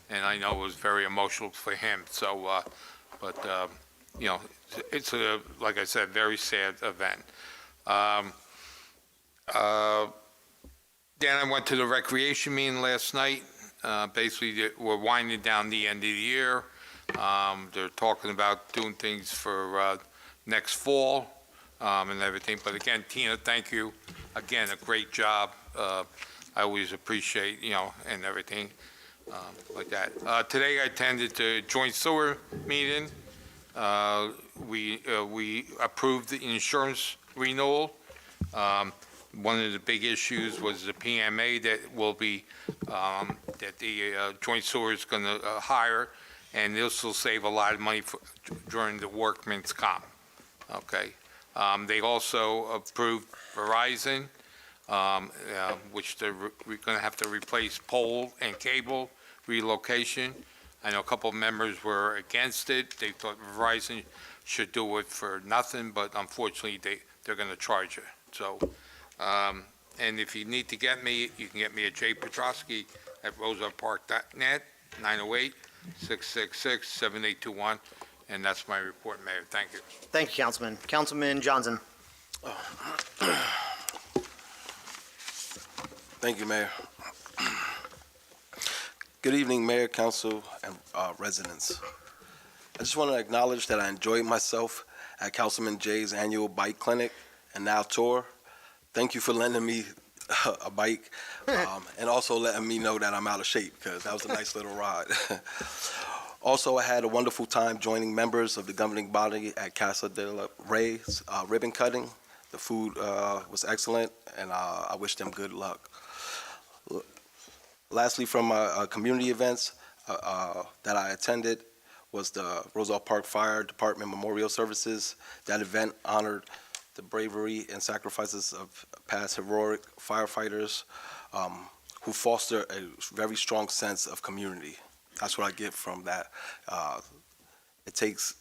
and I know it was very emotional for him. So, it's a, like I said, very sad event. Then I went to the recreation meeting last night. Basically, we're winding down the end of the year. They're talking about doing things for next fall and everything. But again, Tina, thank you. Again, a great job. I always appreciate, and everything like that. Today I attended the joint sewer meeting. We approved the insurance renewal. One of the big issues was the PMA that will be, that the joint sewer is going to hire, and this will save a lot of money during the workman's comp. Okay. They also approved Verizon, which we're going to have to replace pole and cable relocation. I know a couple of members were against it. They thought Verizon should do it for nothing, but unfortunately, they're going to charge it. So, and if you need to get me, you can get me at jpetrosky at rosepark.net, 908-666-7821, and that's my report, Mayor. Thank you. Thank you, Councilman. Councilman Johnson. Thank you, Mayor. Good evening, Mayor, Council, and residents. I just want to acknowledge that I enjoyed myself at Councilman Jay's annual bike clinic and now tour. Thank you for lending me a bike and also letting me know that I'm out of shape, because that was a nice little ride. Also, I had a wonderful time joining members of the governing body at Casa del Rey's ribbon cutting. The food was excellent, and I wish them good luck. Lastly, from community events that I attended, was the Roselle Park Fire Department Memorial Services. That event honored the bravery and sacrifices of past heroic firefighters who foster a very strong sense of community. That's what I get from that. It takes,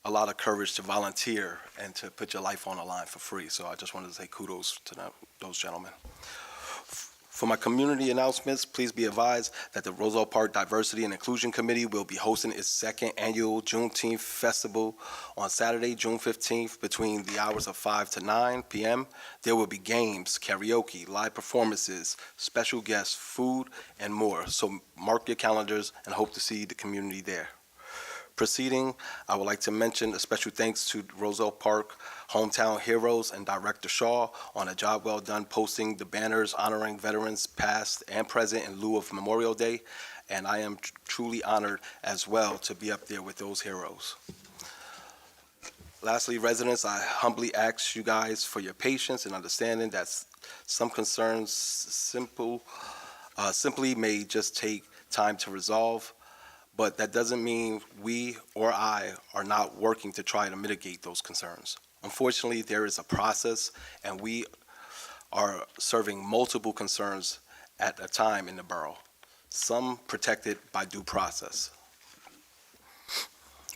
a lot of courage to volunteer and to put your life on the line for free. So I just wanted to say kudos to those gentlemen. For my community announcements, please be advised that the Roselle Park Diversity and Inclusion Committee will be hosting its second annual Juneteenth Festival on Saturday, June 15th, between the hours of 5 to 9 p.m. There will be games, karaoke, live performances, special guests, food, and more. So mark your calendars and hope to see the community there. Proceeding, I would like to mention a special thanks to Roselle Park Hometown Heroes and Director Shaw on a job well done posting the banners honoring veterans past and present in lieu of Memorial Day, and I am truly honored as well to be up there with those heroes. Lastly, residents, I humbly ask you guys for your patience and understanding that some concerns simply may just take time to resolve. But that doesn't mean we or I are not working to try to mitigate those concerns. Unfortunately, there is a process, and we are serving multiple concerns at a time in the borough, some protected by due process.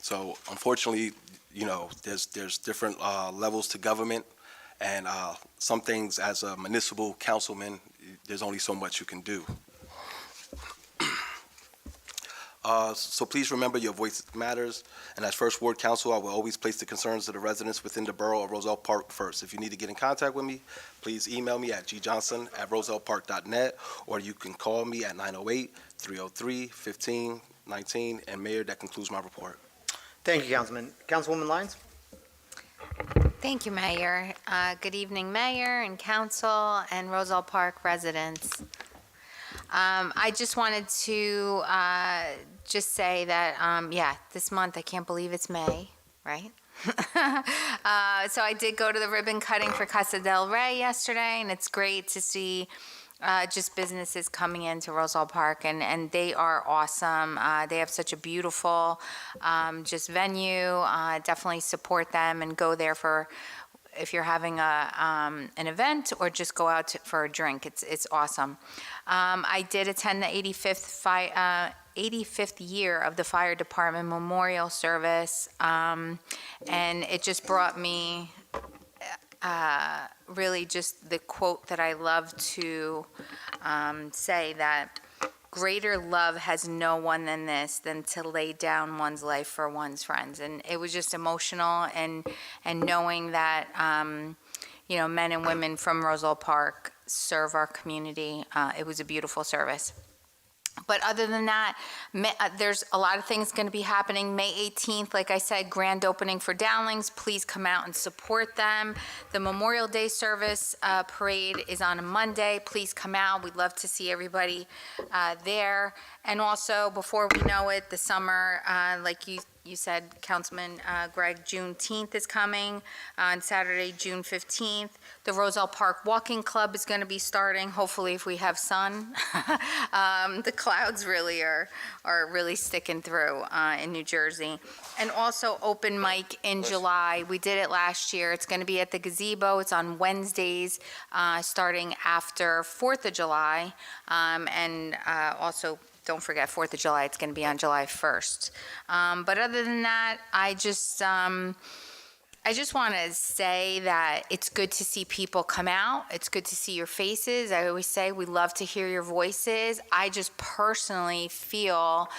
So unfortunately, there's different levels to government, and some things as a municipal councilman, there's only so much you can do. So please remember your voice matters, and as First Ward Council, I will always place the concerns of the residents within the borough of Roselle Park first. If you need to get in contact with me, please email me at gjohnson@rosellepark.net, or you can call me at 908-303-1519. And Mayor, that concludes my report. Thank you, Councilman. Councilwoman Lyons? Thank you, Mayor. Good evening, Mayor and Council and Roselle Park residents. I just wanted to just say that, this month, I can't believe it's May, right? So I did go to the ribbon cutting for Casa del Rey yesterday, and it's great to see just businesses coming into Roselle Park, and they are awesome. They have such a beautiful just venue. Definitely support them and go there for if you're having an event, or just go out for a drink. It's awesome. I did attend the 85th year of the Fire Department Memorial Service, and it just brought me really just the quote that I love to say, that greater love has no one than this, than to lay down one's life for one's friends. And it was just emotional, and knowing that, men and women from Roselle Park serve our community. It was a beautiful service. But other than that, there's a lot of things going to be happening. May 18th, like I said, grand opening for Dowlings. Please come out and support them. The Memorial Day service parade is on a Monday. Please come out. We'd love to see everybody there. And also, before we know it, the summer, like you said, Councilman Greg, Juneteenth is coming on Saturday, June 15th. The Roselle Park Walking Club is going to be starting, hopefully if we have sun. The clouds really are really sticking through in New Jersey. And also open mic in July. We did it last year. It's going to be at the gazebo. It's on Wednesdays, starting after 4th of July. And also, don't forget 4th of July, it's going to be on July 1st. But other than that, I just want to say that it's good to see people come out. It's good to see your faces. I always say we love to hear your voices. I just personally feel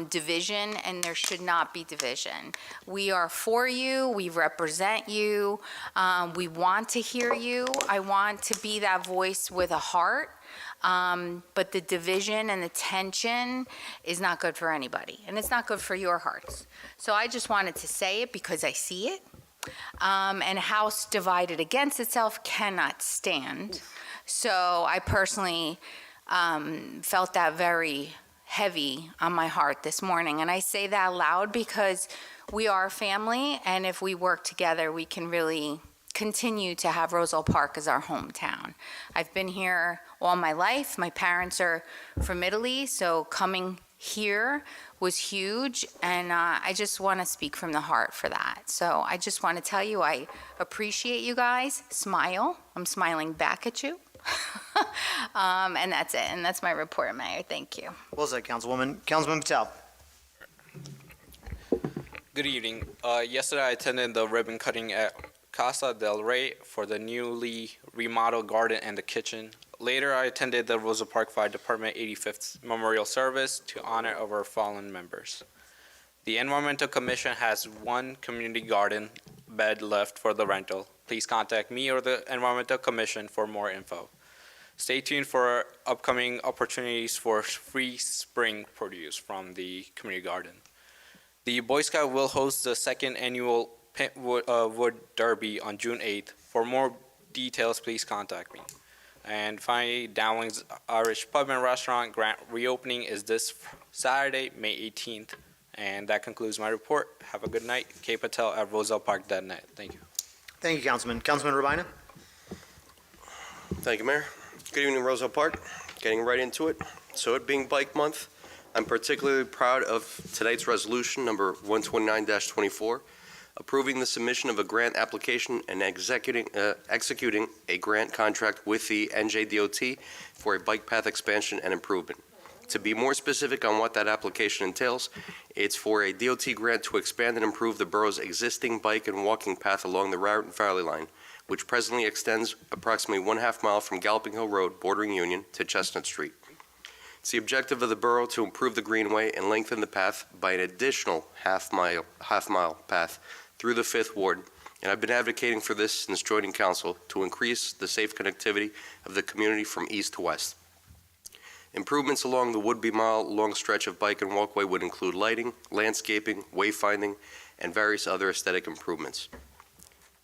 division, and there should not be division. We are for you. We represent you. We want to hear you. I want to be that voice with a heart. But the division and the tension is not good for anybody, and it's not good for your hearts. So I just wanted to say it because I see it. And a house divided against itself cannot stand. So I personally felt that very heavy on my heart this morning. And I say that loud because we are a family, and if we work together, we can really continue to have Roselle Park as our hometown. I've been here all my life. My parents are from Italy, so coming here was huge, and I just want to speak from the heart for that. So I just want to tell you, I appreciate you guys. Smile. I'm smiling back at you. And that's it, and that's my report, Mayor. Thank you. Well said, Councilwoman. Councilman Patel. Good evening. Yesterday I attended the ribbon cutting at Casa del Rey for the newly remodeled garden and the kitchen. Later, I attended the Roselle Park Fire Department 85th Memorial Service to honor our fallen members. The Environmental Commission has one community garden bed left for the rental. Please contact me or the Environmental Commission for more info. Stay tuned for upcoming opportunities for free spring produce from the community garden. The Boy Scout will host the second annual Wood Derby on June 8th. For more details, please contact me. And finally, Dowling's Irish Pub and Restaurant grand reopening is this Saturday, May 18th. And that concludes my report. Have a good night. K. Patel at rosellepark.net. Thank you. Thank you, Councilman. Councilman Rabina. Thank you, Mayor. Good evening, Roselle Park. Getting right into it. So it being Bike Month, I'm particularly proud of tonight's resolution, number 129-24, approving the submission of a grant application and executing a grant contract with the NJDOT for a bike path expansion and improvement. To be more specific on what that application entails, it's for a DOT grant to expand and improve the borough's existing bike and walking path along the Raritan Valley Line, which presently extends approximately 1/2 mile from Galloping Hill Road, bordering Union, to Chestnut Street. It's the objective of the borough to improve the greenway and lengthen the path by an additional half mile path through the 5th Ward, and I've been advocating for this since joining council to increase the safe connectivity of the community from east to west. Improvements along the would-be mile-long stretch of bike and walkway would include lighting, landscaping, wayfinding, and various other aesthetic improvements.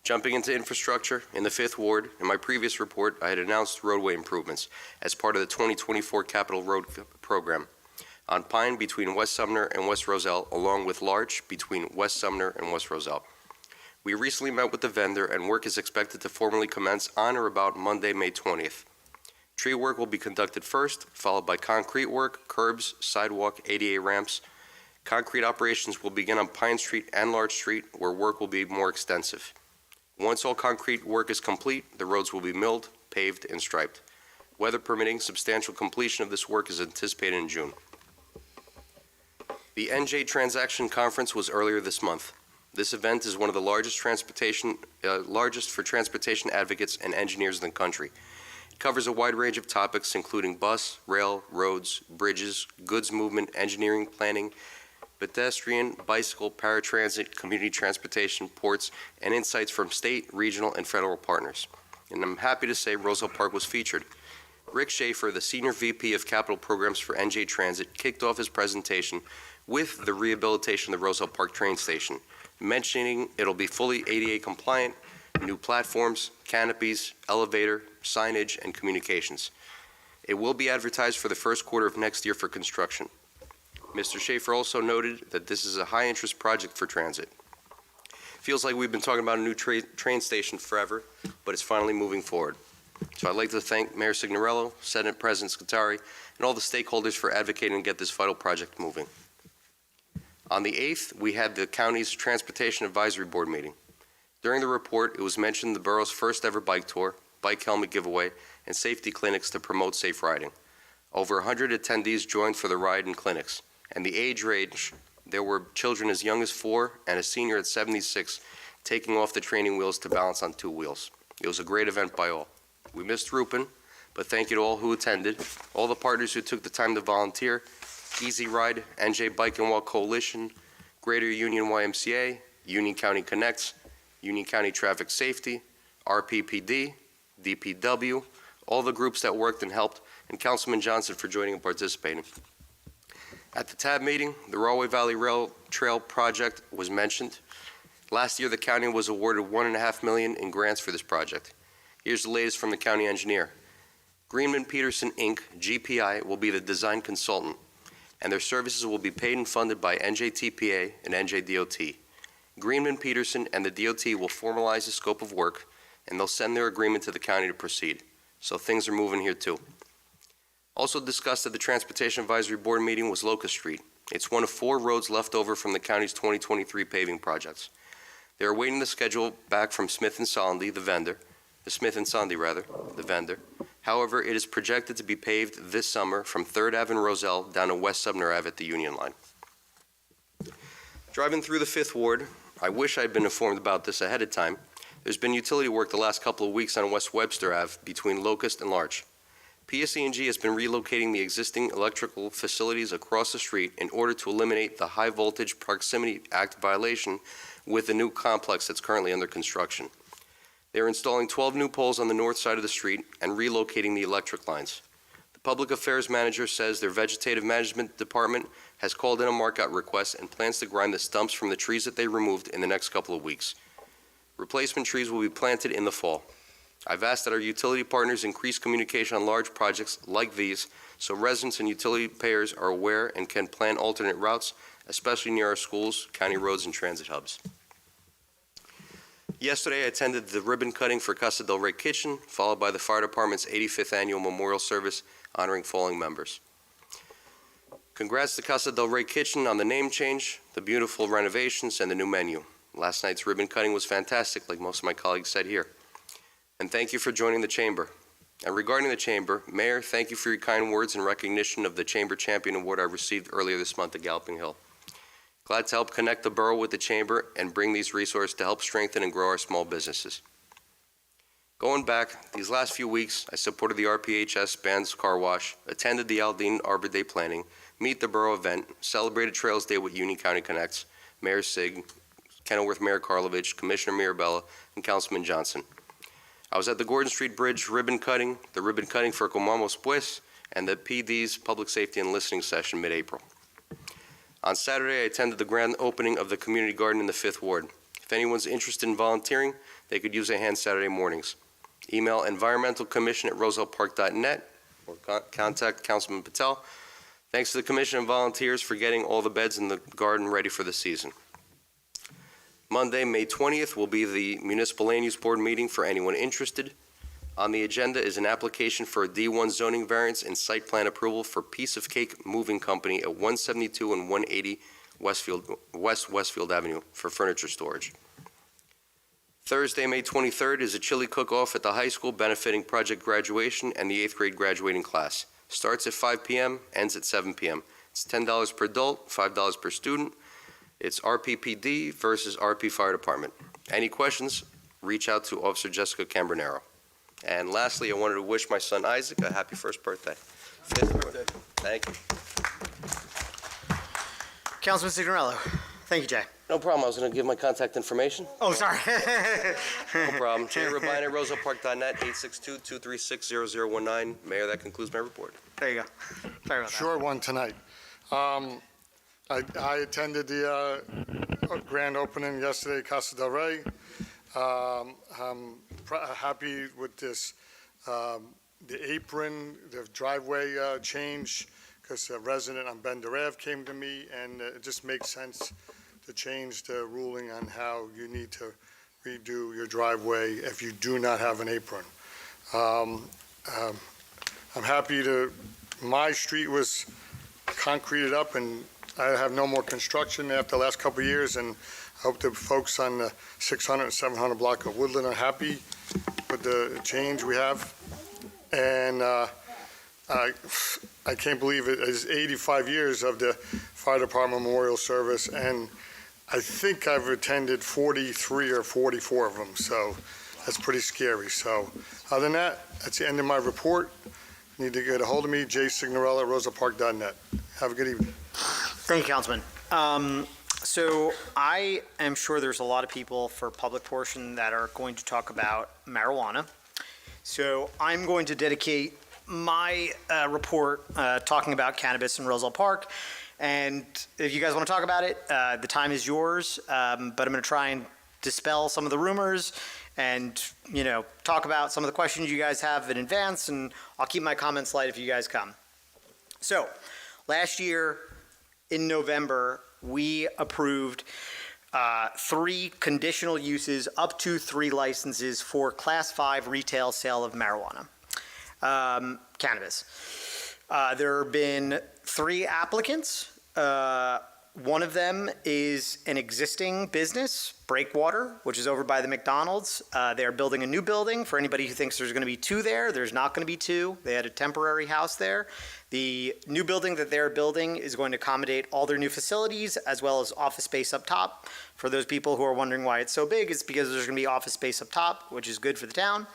Jumping into infrastructure, in the 5th Ward, in my previous report, I had announced roadway improvements as part of the 2024 Capital Road Program on Pine between West Sumner and West Roselle, along with Larch between West Sumner and West Roselle. We recently met with the vendor, and work is expected to formally commence on or about Monday, May 20th. Tree work will be conducted first, followed by concrete work, curbs, sidewalk, ADA ramps. Concrete operations will begin on Pine Street and Larch Street, where work will be more extensive. Once all concrete work is complete, the roads will be milled, paved, and striped. Weather permitting, substantial completion of this work is anticipated in June. The NJ Transaction Conference was earlier this month. This event is one of the largest for transportation advocates and engineers in the country. It covers a wide range of topics, including bus, rail, roads, bridges, goods movement, engineering, planning, pedestrian, bicycle, paratransit, community transportation, ports, and insights from state, regional, and federal partners. And I'm happy to say Roselle Park was featured. Rick Schaefer, the Senior VP of Capital Programs for NJ Transit, kicked off his presentation with the rehabilitation of the Roselle Park train station, mentioning it'll be fully ADA compliant, new platforms, canopies, elevator, signage, and communications. It will be advertised for the first quarter of next year for construction. Mr. Schaefer also noted that this is a high-interest project for transit. Feels like we've been talking about a new train station forever, but it's finally moving forward. So I'd like to thank Mayor Signorello, Senate President Scutari, and all the stakeholders for advocating to get this vital project moving. On the 8th, we had the county's Transportation Advisory Board meeting. During the report, it was mentioned the borough's first ever bike tour, bike helmet giveaway, and safety clinics to promote safe riding. Over 100 attendees joined for the ride and clinics. And the age range, there were children as young as 4 and a senior at 76 taking off the training wheels to balance on 2 wheels. It was a great event by all. We missed Rupin, but thank you to all who attended, all the partners who took the time to volunteer, Easy Ride, NJ Bike and Walk Coalition, Greater Union YMCA, Union County Connects, Union County Traffic Safety, RPPD, DPW, all the groups that worked and helped, and Councilman Johnson for joining and participating. At the TAB meeting, the Rahway Valley Rail Trail project was mentioned. Last year, the county was awarded $1.5 million in grants for this project. Here's the latest from the county engineer. Greenman Peterson, Inc., GPI, will be the design consultant, and their services will be paid and funded by NJTPA and NJDOT. Greenman Peterson and the DOT will formalize the scope of work, and they'll send their agreement to the county to proceed. So things are moving here too. Also discussed at the Transportation Advisory Board meeting was Locust Street. It's one of 4 roads left over from the county's 2023 paving projects. They are awaiting the schedule back from Smith & Sondy, the vendor. However, it is projected to be paved this summer from 3rd Ave and Roselle down to West Sumner Ave at the Union Line. Driving through the 5th Ward, I wish I had been informed about this ahead of time. There's been utility work the last couple of weeks on West Webster Ave between Locust and Larch. PSE&G has been relocating the existing electrical facilities across the street in order to eliminate the High Voltage Proximity Act violation with the new complex that's currently under construction. They are installing 12 new poles on the north side of the street and relocating the electric lines. The Public Affairs Manager says their Vegetative Management Department has called in a markout request and plans to grind the stumps from the trees that they removed in the next couple of weeks. Replacement trees will be planted in the fall. I've asked that our utility partners increase communication on large projects like these so residents and utility payers are aware and can plan alternate routes, especially near our schools, county roads, and transit hubs. Yesterday, I attended the ribbon cutting for Casa del Rey Kitchen, followed by the Fire Department's 85th Annual Memorial Service honoring fallen members. Congrats to Casa del Rey Kitchen on the name change, the beautiful renovations, and the new menu. Last night's ribbon cutting was fantastic, like most of my colleagues said here. And thank you for joining the Chamber. And regarding the Chamber, Mayor, thank you for your kind words in recognition of the Chamber Champion Award I received earlier this month at Galloping Hill. Glad to help connect the borough with the Chamber and bring these resources to help strengthen and grow our small businesses. Going back, these last few weeks, I supported the RPHS Band's Car Wash, attended the Aldine Arbor Day Planning, Meet the Borough event, celebrated Trails Day with Union County Connects, Mayor Sig, Kenilworth Mayor Karlovich, Commissioner Mirabella, and Councilman Johnson. I was at the Gordon Street Bridge ribbon cutting, the ribbon cutting for Comamos Pues, and the PD's Public Safety and Listening Session mid-April. On Saturday, I attended the grand opening of the community garden in the 5th Ward. If anyone's interested in volunteering, they could use a hand Saturday mornings. Email environmentalcommission@rosellepark.net or contact Councilman Patel. Thanks to the commission and volunteers for getting all the beds in the garden ready for the season. Monday, May 20th, will be the Municipal Land Use Board meeting for anyone interested. On the agenda is an application for a D1 zoning variance and site plan approval for Piece of Cake Moving Company at 172 and 180 West Westfield Avenue for furniture storage. Thursday, May 23rd, is a chili cook-off at the high school benefiting project graduation and the 8th grade graduating class. Starts at 5 p.m., ends at 7 p.m. It's $10 per adult, $5 per student. It's RPPD versus RP Fire Department. Any questions, reach out to Officer Jessica Cambronero. And lastly, I wanted to wish my son Isaac a happy first birthday. 5th birthday. Thank you. Councilman Signorello. Thank you, Jay. No problem. I was going to give my contact information. Oh, sorry. No problem. Jay Rabine at rosellepark.net, 862-236-0019. Mayor, that concludes my report. There you go. Sorry about that. Short one tonight. I attended the grand opening yesterday, Casa del Rey. I'm happy with this, the apron, the driveway change, because a resident on Bender Ave came to me, and it just makes sense to change the ruling on how you need to redo your driveway if you do not have an apron. I'm happy my street was concreted up, and I have no more construction after the last couple of years, and I hope the folks on the 600 and 700 block of Woodland are happy with the change we have. And I can't believe it is 85 years of the Fire Department Memorial Service, and I think I've attended 43 or 44 of them, so that's pretty scary. So other than that, that's the end of my report. Need to get a hold of me, jsignorella at rosellepark.net. Have a good evening. Thank you, Councilman. So I am sure there's a lot of people for public portion that are going to talk about marijuana. So I'm going to dedicate my report talking about cannabis in Roselle Park. And if you guys want to talk about it, the time is yours. But I'm going to try and dispel some of the rumors and, talk about some of the questions you guys have in advance. And I'll keep my comments light if you guys come. So last year in November, we approved 3 conditional uses, up to 3 licenses for Class 5 retail sale of marijuana, cannabis. There have been 3 applicants. One of them is an existing business, Breakwater, which is over by the McDonald's. They are building a new building. For anybody who thinks there's going to be 2 there, there's not going to be 2. They had a temporary house there. The new building that they're building is going to accommodate all their new facilities as well as office space up top. For those people who are wondering why it's so big, it's because there's going to be office space up top, which is good for the town.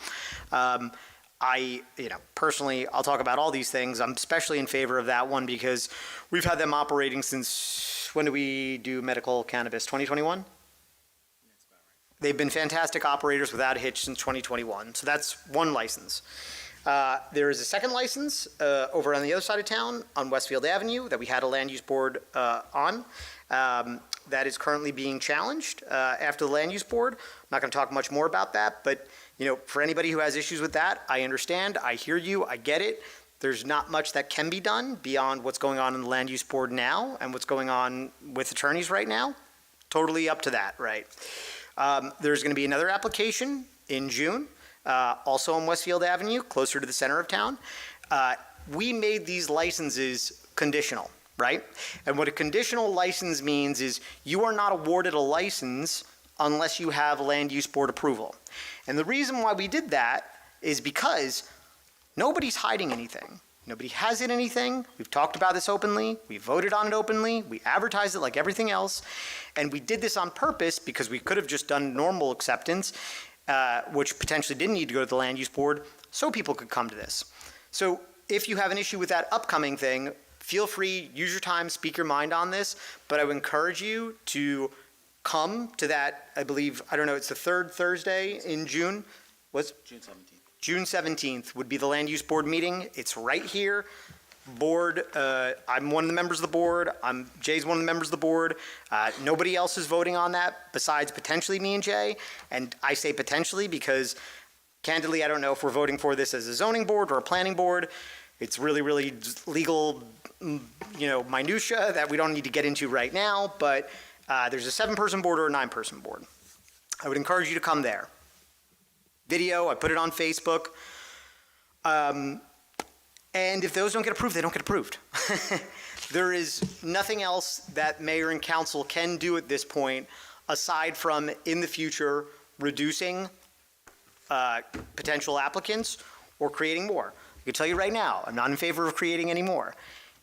Personally, I'll talk about all these things. I'm especially in favor of that one because we've had them operating since, when do we do medical cannabis? 2021? They've been fantastic operators without a hitch since 2021. So that's one license. There is a second license over on the other side of town on Westfield Avenue that we had a land use board on. That is currently being challenged after the land use board. I'm not going to talk much more about that, but for anybody who has issues with that, I understand, I hear you, I get it. There's not much that can be done beyond what's going on in the land use board now and what's going on with attorneys right now. Totally up to that, right? There's going to be another application in June, also on Westfield Avenue, closer to the center of town. We made these licenses conditional, right? And what a conditional license means is you are not awarded a license unless you have land use board approval. And the reason why we did that is because nobody's hiding anything. Nobody has hid anything. We've talked about this openly. We voted on it openly. We advertised it like everything else. And we did this on purpose because we could have just done normal acceptance, which potentially didn't need to go to the land use board, so people could come to this. So if you have an issue with that upcoming thing, feel free, use your time, speak your mind on this. But I would encourage you to come to that, I believe, I don't know, it's the 3rd Thursday in June. What's June 17th? June 17th would be the land use board meeting. It's right here. Board, I'm one of the members of the board. Jay's one of the members of the board. Nobody else is voting on that besides potentially me and Jay. And I say potentially because candidly, I don't know if we're voting for this as a zoning board or a planning board. It's really, really legal, minutia that we don't need to get into right now. But there's a 7-person board or a 9-person board. I would encourage you to come there. Video, I put it on Facebook. And if those don't get approved, they don't get approved. There is nothing else that mayor and council can do at this point aside from, in the future, reducing potential applicants or creating more. I can tell you right now, I'm not in favor of creating any more.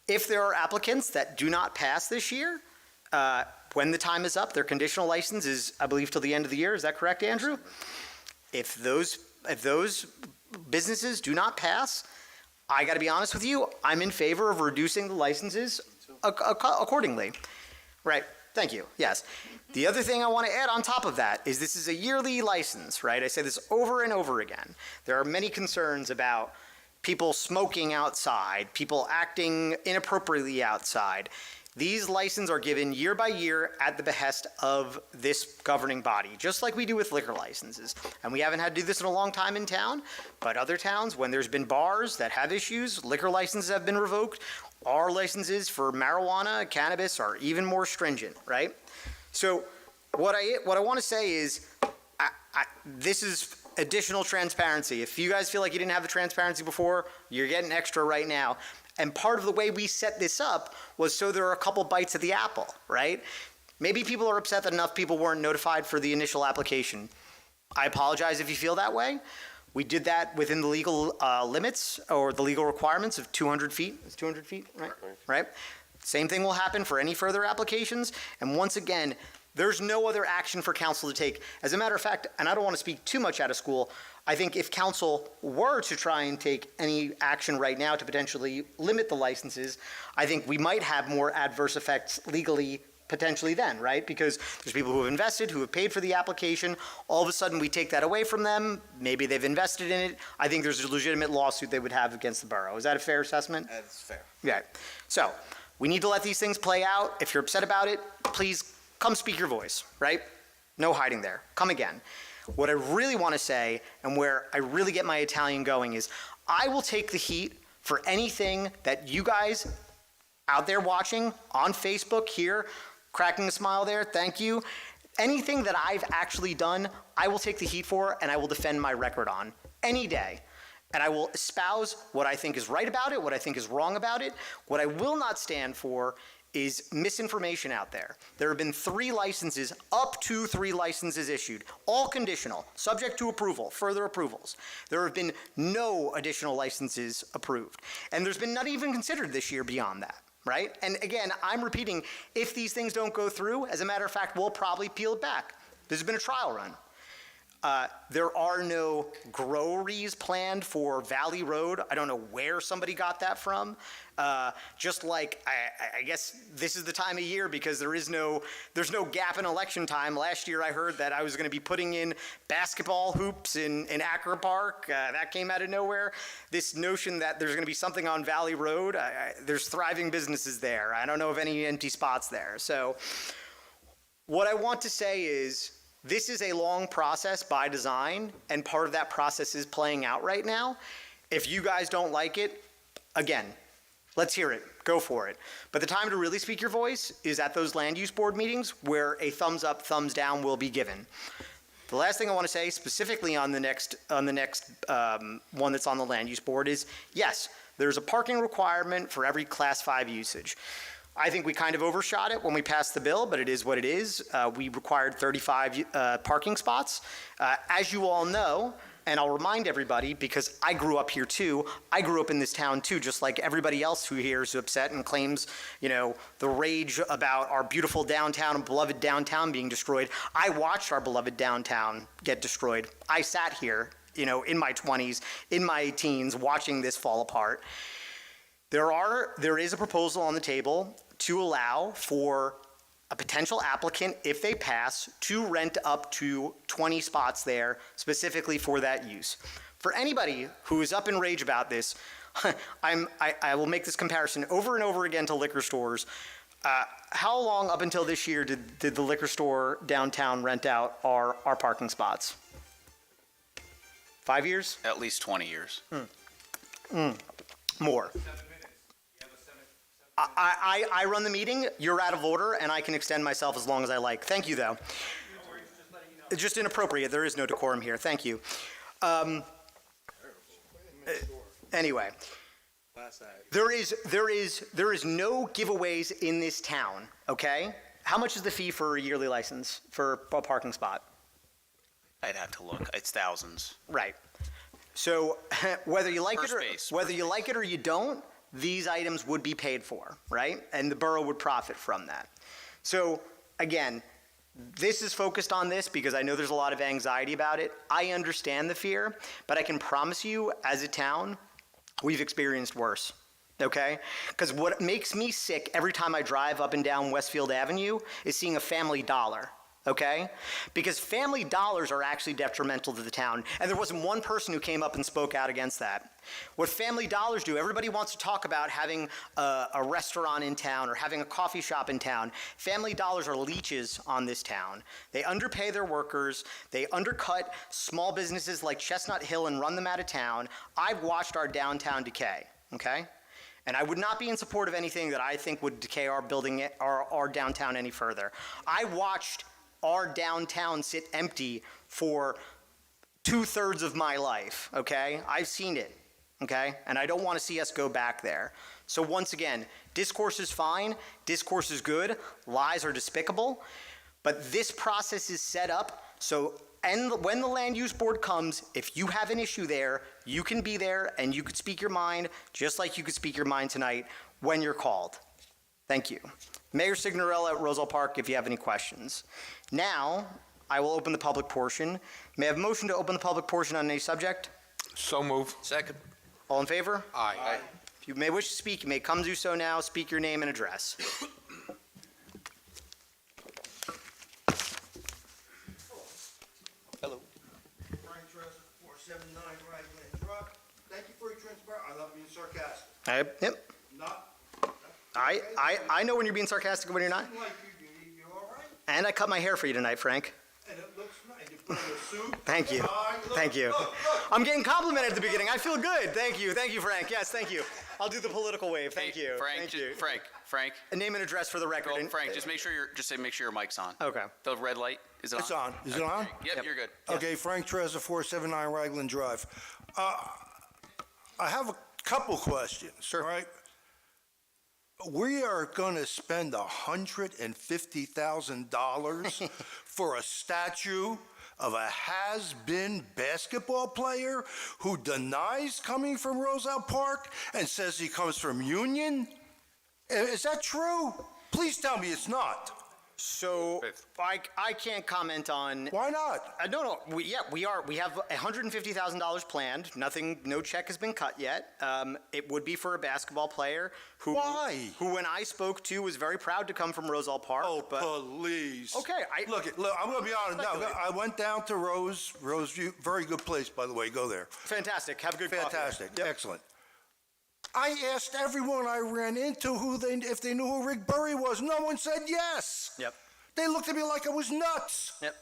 If there are applicants that do not pass this year, when the time is up, their conditional license is, I believe, till the end of the year. Is that correct, Andrew? If those businesses do not pass, I got to be honest with you, I'm in favor of reducing the licenses accordingly. Right. Thank you. Yes. The other thing I want to add on top of that is this is a yearly license, right? I say this over and over again. There are many concerns about people smoking outside, people acting inappropriately outside. These licenses are given year by year at the behest of this governing body, just like we do with liquor licenses. And we haven't had to do this in a long time in town, but other towns, when there's been bars that have issues, liquor licenses have been revoked. Our licenses for marijuana, cannabis are even more stringent, right? So what I want to say is this is additional transparency. If you guys feel like you didn't have the transparency before, you're getting extra right now. And part of the way we set this up was so there are a couple bites at the apple, right? Maybe people are upset that enough people weren't notified for the initial application. I apologize if you feel that way. We did that within the legal limits or the legal requirements of 200 feet. It's 200 feet, right? Right. Same thing will happen for any further applications. And once again, there's no other action for council to take. As a matter of fact, and I don't want to speak too much out of school, I think if council were to try and take any action right now to potentially limit the licenses, I think we might have more adverse effects legally potentially then, right? Because there's people who have invested, who have paid for the application. All of a sudden we take that away from them. Maybe they've invested in it. I think there's a legitimate lawsuit they would have against the borough. Is that a fair assessment? That's fair. Yeah. So we need to let these things play out. If you're upset about it, please come speak your voice, right? No hiding there. Come again. What I really want to say, and where I really get my Italian going, is I will take the heat for anything that you guys out there watching on Facebook here, cracking a smile there, thank you. Anything that I've actually done, I will take the heat for, and I will defend my record on any day. and I will espouse what I think is right about it, what I think is wrong about it. What I will not stand for is misinformation out there. There have been 3 licenses, up to 3 licenses issued, all conditional, subject to approval, further approvals. There have been no additional licenses approved. And there's been none even considered this year beyond that, right? And again, I'm repeating, if these things don't go through, as a matter of fact, we'll probably peel it back. This has been a trial run. There are no groweries planned for Valley Road. I don't know where somebody got that from. Just like, I guess this is the time of year because there's no gap in election time. Last year I heard that I was going to be putting in basketball hoops in Acker Park. That came out of nowhere. This notion that there's going to be something on Valley Road, there's thriving businesses there. I don't know of any empty spots there. So what I want to say is, this is a long process by design, and part of that process is playing out right now. If you guys don't like it, again, let's hear it. Go for it. But the time to really speak your voice is at those land use board meetings where a thumbs up, thumbs down will be given. The last thing I want to say specifically on the next one that's on the land use board is, yes, there's a parking requirement for every class 5 usage. I think we kind of overshot it when we passed the bill, but it is what it is. We required 35 parking spots. As you all know, and I'll remind everybody, because I grew up here too, I grew up in this town too, just like everybody else who here is upset and claims, the rage about our beautiful downtown and beloved downtown being destroyed. I watched our beloved downtown get destroyed. I sat here, in my 20s, in my teens, watching this fall apart. There is a proposal on the table to allow for a potential applicant, if they pass, to rent up to 20 spots there specifically for that use. For anybody who is up in rage about this, I will make this comparison over and over again to liquor stores. How long up until this year did the liquor store downtown rent out our parking spots? 5 years? At least 20 years. More. I run the meeting, you're out of order, and I can extend myself as long as I like. Thank you, though. It's just inappropriate. There is no decorum here. Thank you. Anyway, there is no giveaways in this town, okay? How much is the fee for a yearly license for a parking spot? I'd have to look. It's thousands. Right. So whether you like Per it or space. whether you like it or you don't, these items would be paid for, right? And the borough would profit from that. So again, this is focused on this because I know there's a lot of anxiety about it. I understand the fear, but I can promise you, as a town, we've experienced worse, okay? Because what makes me sick every time I drive up and down Westfield Avenue is seeing a Family Dollar, okay? Because Family Dollars are actually detrimental to the town, and there wasn't one person who came up and spoke out against that. What Family Dollars do, everybody wants to talk about having a restaurant in town or having a coffee shop in town. Family Dollars are leeches on this town. They underpay their workers. They undercut small businesses like Chestnut Hill and run them out of town. I've watched our downtown decay, okay? And I would not be in support of anything that I think would decay our building, our downtown any further. I watched our downtown sit empty for 2/3 of my life, okay? I've seen it, okay? And I don't want to see us go back there. So once again, discourse is fine, discourse is good, lies are despicable, but this process is set up so when the land use board comes, if you have an issue there, you can be there and you could speak your mind just like you could speak your mind tonight when you're called. Thank you. Mayor Signorella at Roselle Park, if you have any questions. Now, I will open the public portion. May I have a motion to open the public portion on any subject? So move. Second. All in favor? Aye. If you may wish to speak, you may come do so now. Speak your name and address. Hello. Frank Trust, 479 Ragland Drive. Thank you for your transparency. I love being sarcastic. Yep. Not. I know when you're being sarcastic and when you're not. Like you're all right, And I cut my hair for you tonight, Frank. and it looks nice. You put on a suit. Thank you. tie, look, Thank you. Look. I'm getting complimented at the beginning. I feel good. Thank you, Frank. Yes, thank you. I'll do the political wave. Thank you. Frank, Thank you. Frank. A name and address for the record. Well, Frank, just make sure your mic's on. Okay. The red light, is it on? It's on. Is it on? Yep, you're good. Okay, Frank Trezor, 479 Ragland Drive. I have a couple questions. Sure. All right. We are going to spend $150,000 for a statue of a has-been basketball player who denies coming from Roselle Park and says he comes from Union? Is that true? Please tell me it's not. So I can't comment on. Why not? No. We have $150,000 planned. No check has been cut yet. It would be for a basketball player who. Why? Who, when I spoke to, was very proud to come from Roselle Park. Oh, but, please. Okay. Look, I'm going to be honest. No, I went down to Roseview. Very good place, by the way. Go there. Fantastic. Have a good coffee. Fantastic. Yep. Excellent. I asked everyone I ran into if they knew who Rick Burry was. No one said yes. Yep. They looked at me like I was nuts. Yep.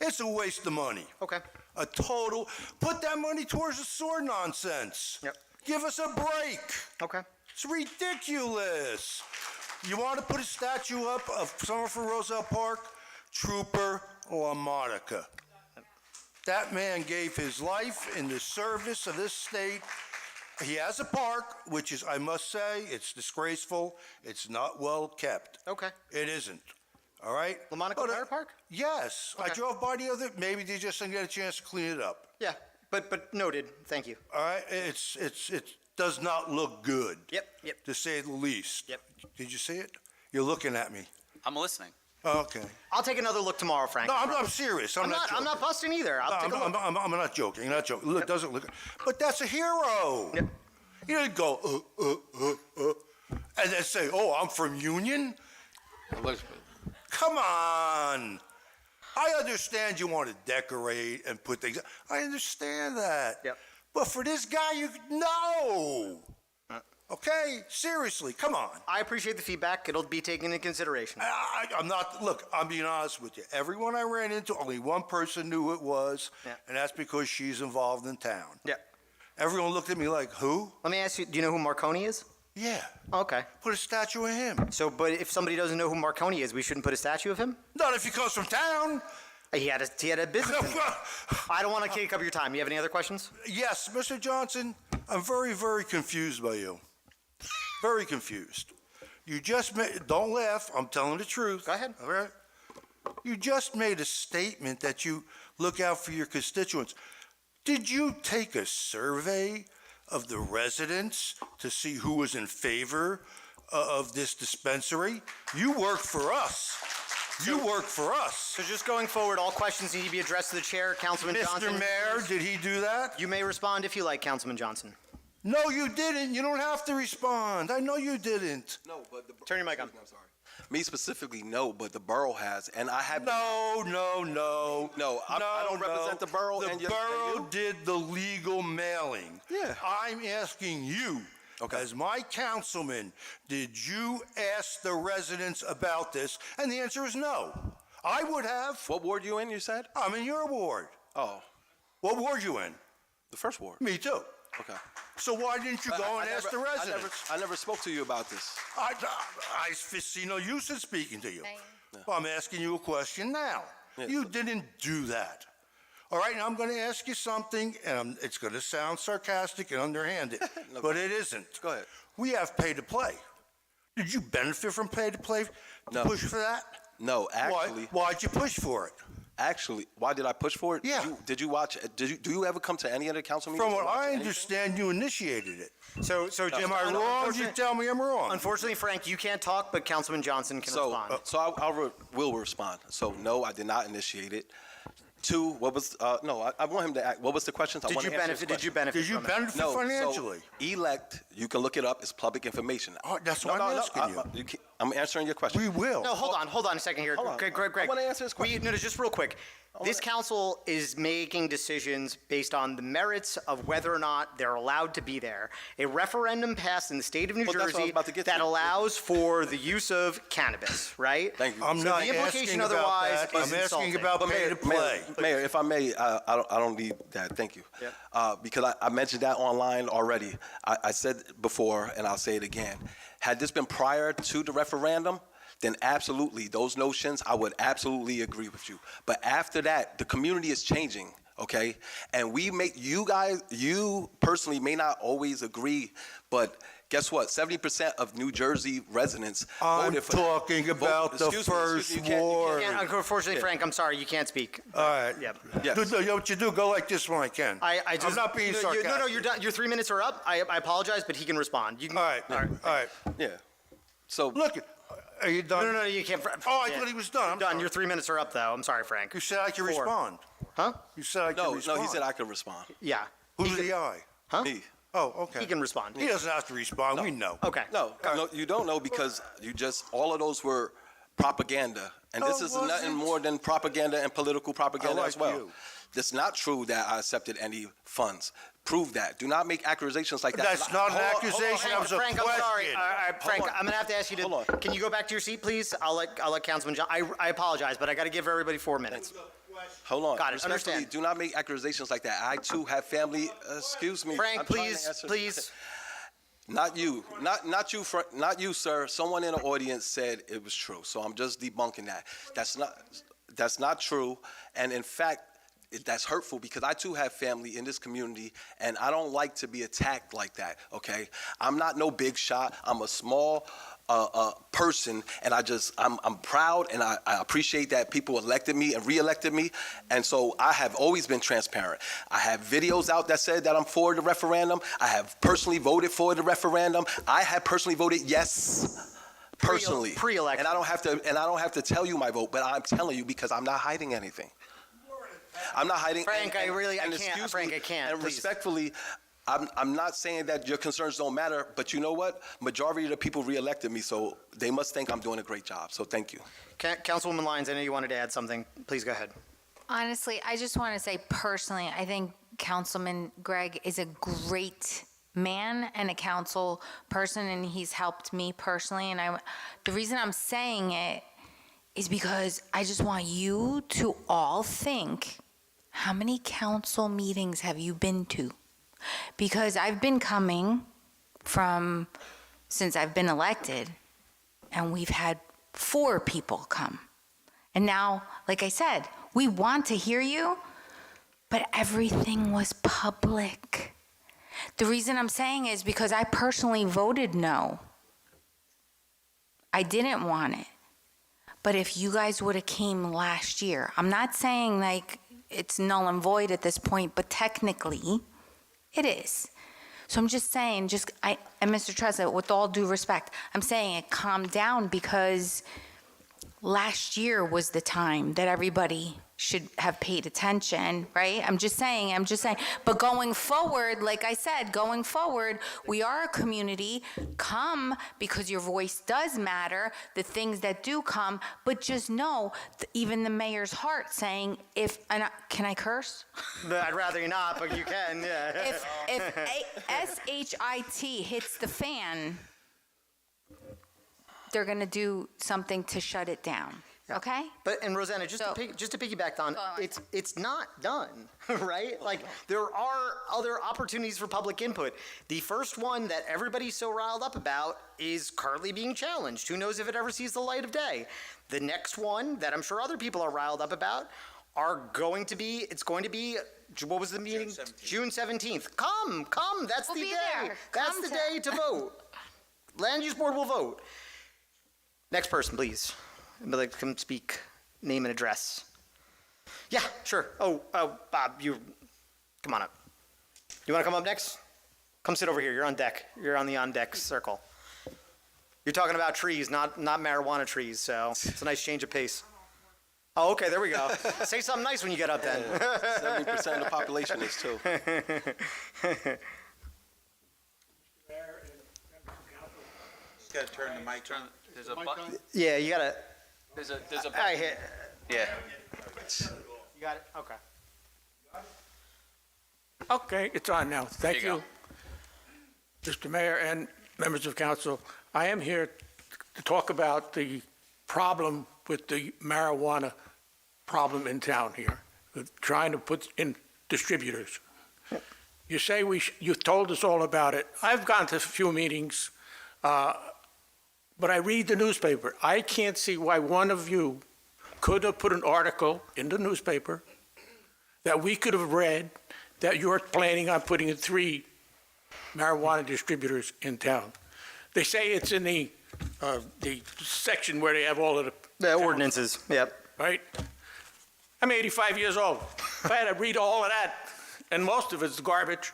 It's a waste of money. Okay. A total. Put that money towards the sewer nonsense. Yep. Give us a break. Okay. It's ridiculous. You want to put a statue up of someone from Roselle Park? Trooper LaMonica. That man gave his life in the service of this state. He has a park, which is, I must say, it's disgraceful. It's not well kept. Okay. It isn't. All right? LaMonica Fire Park? Yes. Okay. I drove by the other, maybe they just didn't get a chance to clean it up. Yeah. But noted. Thank you. All right? It does not look good. Yep. To say the least. Yep. Did you see it? You're looking at me. I'm listening. Okay. I'll take another look tomorrow, Frank. No, I'm serious. I'm not joking. I'm not busting either. I'll take a look. I'm not joking. Look, doesn't look. But that's a hero. Yep. You didn't go, and then say, oh, I'm from Union? Come on. I understand you want to decorate and put things. I understand that. Yep. But for this guy, no. Okay? Seriously, come on. I appreciate the feedback. It'll be taken into consideration. I'm not, look, I'm being honest with you. Everyone I ran into, only one person knew who it was, and that's because she's involved in town. Yeah. Everyone looked at me like, who? Let me ask you, do you know who Marconi is? Yeah. Okay. Put a statue of him. So, but if somebody doesn't know who Marconi is, we shouldn't put a statue of him? Not if he comes from town. He had a business. I don't want to take up your time. You have any other questions? Yes, Mr. Johnson, I'm very, very confused by you. Very confused. You just made, don't laugh, I'm telling the truth. Go ahead. All right? You just made a statement that you look out for your constituents. Did you take a survey of the residents to see who was in favor of this dispensary? You work for us. You work for us. So just going forward, all questions need to be addressed to the chair, Councilman Johnson. Mr. Mayor, did he do that? You may respond if you like, Councilman Johnson. No, you didn't. You don't have to respond. I know you didn't. No, but turn your mic on. I'm sorry. Me specifically, no, but the borough has, and I have. No. I don't represent the borough. The borough did the legal mailing. Yeah. I'm asking you, as my councilman, did you ask the residents about this? And the answer is no. I would have. What ward you in, you said? I'm in your ward. Oh. What ward you in? The first ward. Me too. Okay. So why didn't you go and ask the residents? I never spoke to you about this. I see no use in speaking to you. Yeah. Well, I'm asking you a question now. Yeah. You didn't do that. All right, now I'm going to ask you something, and it's going to sound sarcastic and underhanded, but it isn't. Go ahead. We have pay to play. Did you benefit from pay to play to push for that? No, actually. Why'd you push for it? Actually, why did I push for it? Yeah. Did you watch? Do you ever come to any other council meetings? From what I understand, you initiated it. So am I wrong? You tell me I'm wrong. Unfortunately, Frank, you can't talk, but Councilman Johnson can respond. So I will respond. So no, I did not initiate it. Two, what was, I want him to act, what was the question? Did you benefit No, financially? So elect, you can look it up, it's public information. Oh, that's what I'm asking you. I'm answering your question. We will. No, hold on a second here. Greg. I want to answer this question. No, just real quick. This council is making decisions based on the merits of whether or not they're allowed to be there. A referendum passed in the state of New Well, that's what I was Jersey about to get that to. allows for the use of cannabis, right? Thank you. I'm So not the implication asking about otherwise that. is I'm asking insulting. about pay to play. Mayor, if I may, I don't need that. Thank you. Because I mentioned that online already. I said before, and I'll say it again. Had this been prior to the referendum, then absolutely, those notions, I would absolutely agree with you. But after that, the community is changing. okay? And you personally may not always agree, but guess what? 70% of New Jersey residents I'm voted for. talking about the Excuse me, first you can't- ward. Unfortunately, Yeah. Frank, I'm sorry, you can't speak. All right. Yeah. Yes. Do what you do, go like this when I can. I just, I'm not being sarcastic. No, you're done. Your 3 minutes are up. I apologize, but he can respond. You can, All right, all right. Yeah. So Look, are you done? No, you can't. Oh, I Yeah. thought he was done. I'm Done. sorry. Your 3 minutes are up, though. I'm sorry, Frank. You said I could 4. respond. Huh? You said I could no, respond. he said I could respond. Yeah. Who's the I? Huh? Me. Oh, okay. He can respond. He doesn't have to respond, we know. Okay. No, you don't know because all of those were propaganda. And this Oh, is was nothing it? more than propaganda and political propaganda I as like well. you. It's not true that I accepted any funds. Prove that. Do not make accusations like that. That's not an Hold on, accusation, that was a Frank, I'm sorry. question. Frank, Hold on. I'm gonna have to ask you to. Hold on. Can you go back to your seat, please? I'll let Councilman John. I apologize, but I got to give everybody 4 minutes. Hold on. Got it. Respectfully, Understand. do not make accusations like that. I too have family. Excuse me. Frank, I'm trying to please, answer- please. Not you, not you, sir. Someone in the audience said it was true, so I'm just debunking that. That's not true, and in fact, that's hurtful because I too have family in this community, and I don't like to be attacked like that. Okay, I'm not no big shot. I'm a small person, and I'm proud, and I appreciate that people elected me and re-elected me, and so I have always been transparent. I have videos out that said that I'm for the referendum. I have personally voted for the referendum. I have personally voted yes, personally, Pre-election. and I don't have to tell you my vote, but I'm telling you because I'm not hiding anything. I'm not hiding. Frank, I can't. excuse Frank, me, I can't. And Please. respectfully, I'm not saying that your concerns don't matter, but you know what? Majority of the people reelected me, so they must think I'm doing a great job. So thank you. Councilwoman Lyons, I know you wanted to add something. Please go ahead. Honestly, I just want to say personally, I think Councilman Gregg is a great man and a council person, and he's helped me personally. And the reason I'm saying it is because I just want you to all think, how many council meetings have you been to? Because I've been coming since I've been elected, and we've had 4 people come. And now, like I said, we want to hear you, but everything was public. The reason I'm saying is because I personally voted no. I didn't want it. But if you guys would have came last year, I'm not saying like it's null and void at this point, but technically it is. So I'm just saying, and Mr. Trezza, with all due respect, I'm saying it calmed down because last year was the time that everybody should have paid attention, right? I'm just saying. But going forward, like I said, we are a community. Come, because your voice does matter, the things that do come, but just know, even the mayor's heart saying, can I curse? I'd rather you not, but you can, yeah. If SHIT hits the fan, they're gonna do something to shut it down. Okay? And Rosanna, just to piggyback on, it's not done, right? Like, there are other opportunities for public input. The first one that everybody's so riled up about is currently being challenged. Who knows if it ever sees the light of day? The next one that I'm sure other people are riled up about it's going to be, what was the meeting? June 17th. Come, that's We'll the be day. there. That's Come the to- day to vote. Land Use Board will vote. Next person, please. I'd like to come speak, name and address. Yeah, sure. Oh, Bob, come on up. You want to come up next? Come sit over here. You're on deck. You're on the on-deck circle. You're talking about trees, not marijuana trees, so it's a nice change of pace. Oh, okay, there we go. Say something nice when you get up then. 70% of the population is too. Just gotta turn the mic on. There's a button. Yeah, you gotta. There's a I button. hit. Yeah. You got it. Okay. Okay, it's on now. Thank There you you, Mr. Mayor and members of council. I am here to talk about the problem with the marijuana problem in town here, with trying to put in distributors. You say you've told us all about it. I've gone to a few meetings, but I read the newspaper. I can't see why one of you could have put an article in the newspaper that we could have read that you're planning on putting in 3 marijuana distributors in town. They say it's in the section where they have all of The ordinances, yep. right? I'm 85 years old. If I had to read all of that, and most of it's garbage,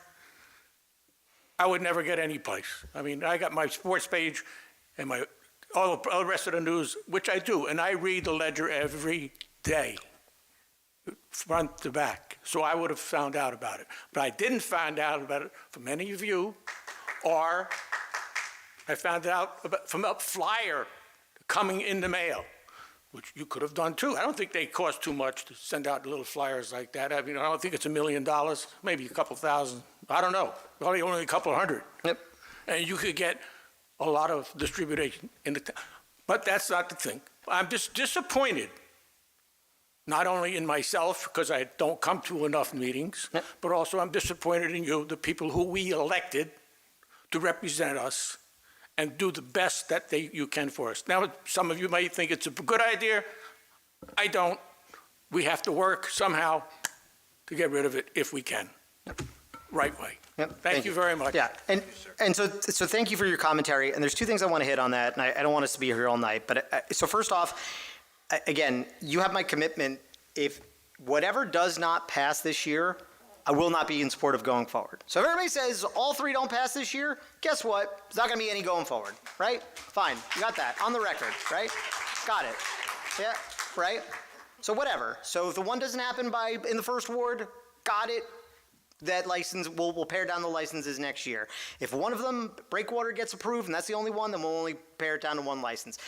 I would never get any place. I mean, I got my sports page and all the rest of the news, which I do, and I read the Ledger every day, front to back. So I would have found out about it. But I didn't find out about it from any of you, or I found out from a flyer coming in the mail, which you could have done too. I don't think they cost too much to send out little flyers like that. I mean, I don't think it's $1 million, maybe a couple thousand. I don't know. Probably only a couple hundred. Yep. And you could get a lot of distribution in the town. But that's not the thing. I'm just disappointed, not only in myself, because I don't come to enough meetings, but also I'm disappointed in you, the people who we elected to represent us and do the best that you can for us. Now, some of you may think it's a good idea. I don't. We have to work somehow to get rid of it if we can. Right way. Yep. Thank you very much. Yeah, and so thank you for your commentary. And there's 2 things I want to hit on that, and I don't want us to be here all night. But so first off, again, you have my commitment. If whatever does not pass this year, I will not be in support of going forward. So if everybody says all 3 don't pass this year, guess what? There's not going to be any going forward, right? Fine, you got that on the record, right? Got it. Yeah, right? So whatever. So if the one doesn't happen in the first ward, got it. That license, we'll pare down the licenses next year. If one of them, Breakwater, gets approved, and that's the only one, then we'll only pare it down to 1 license.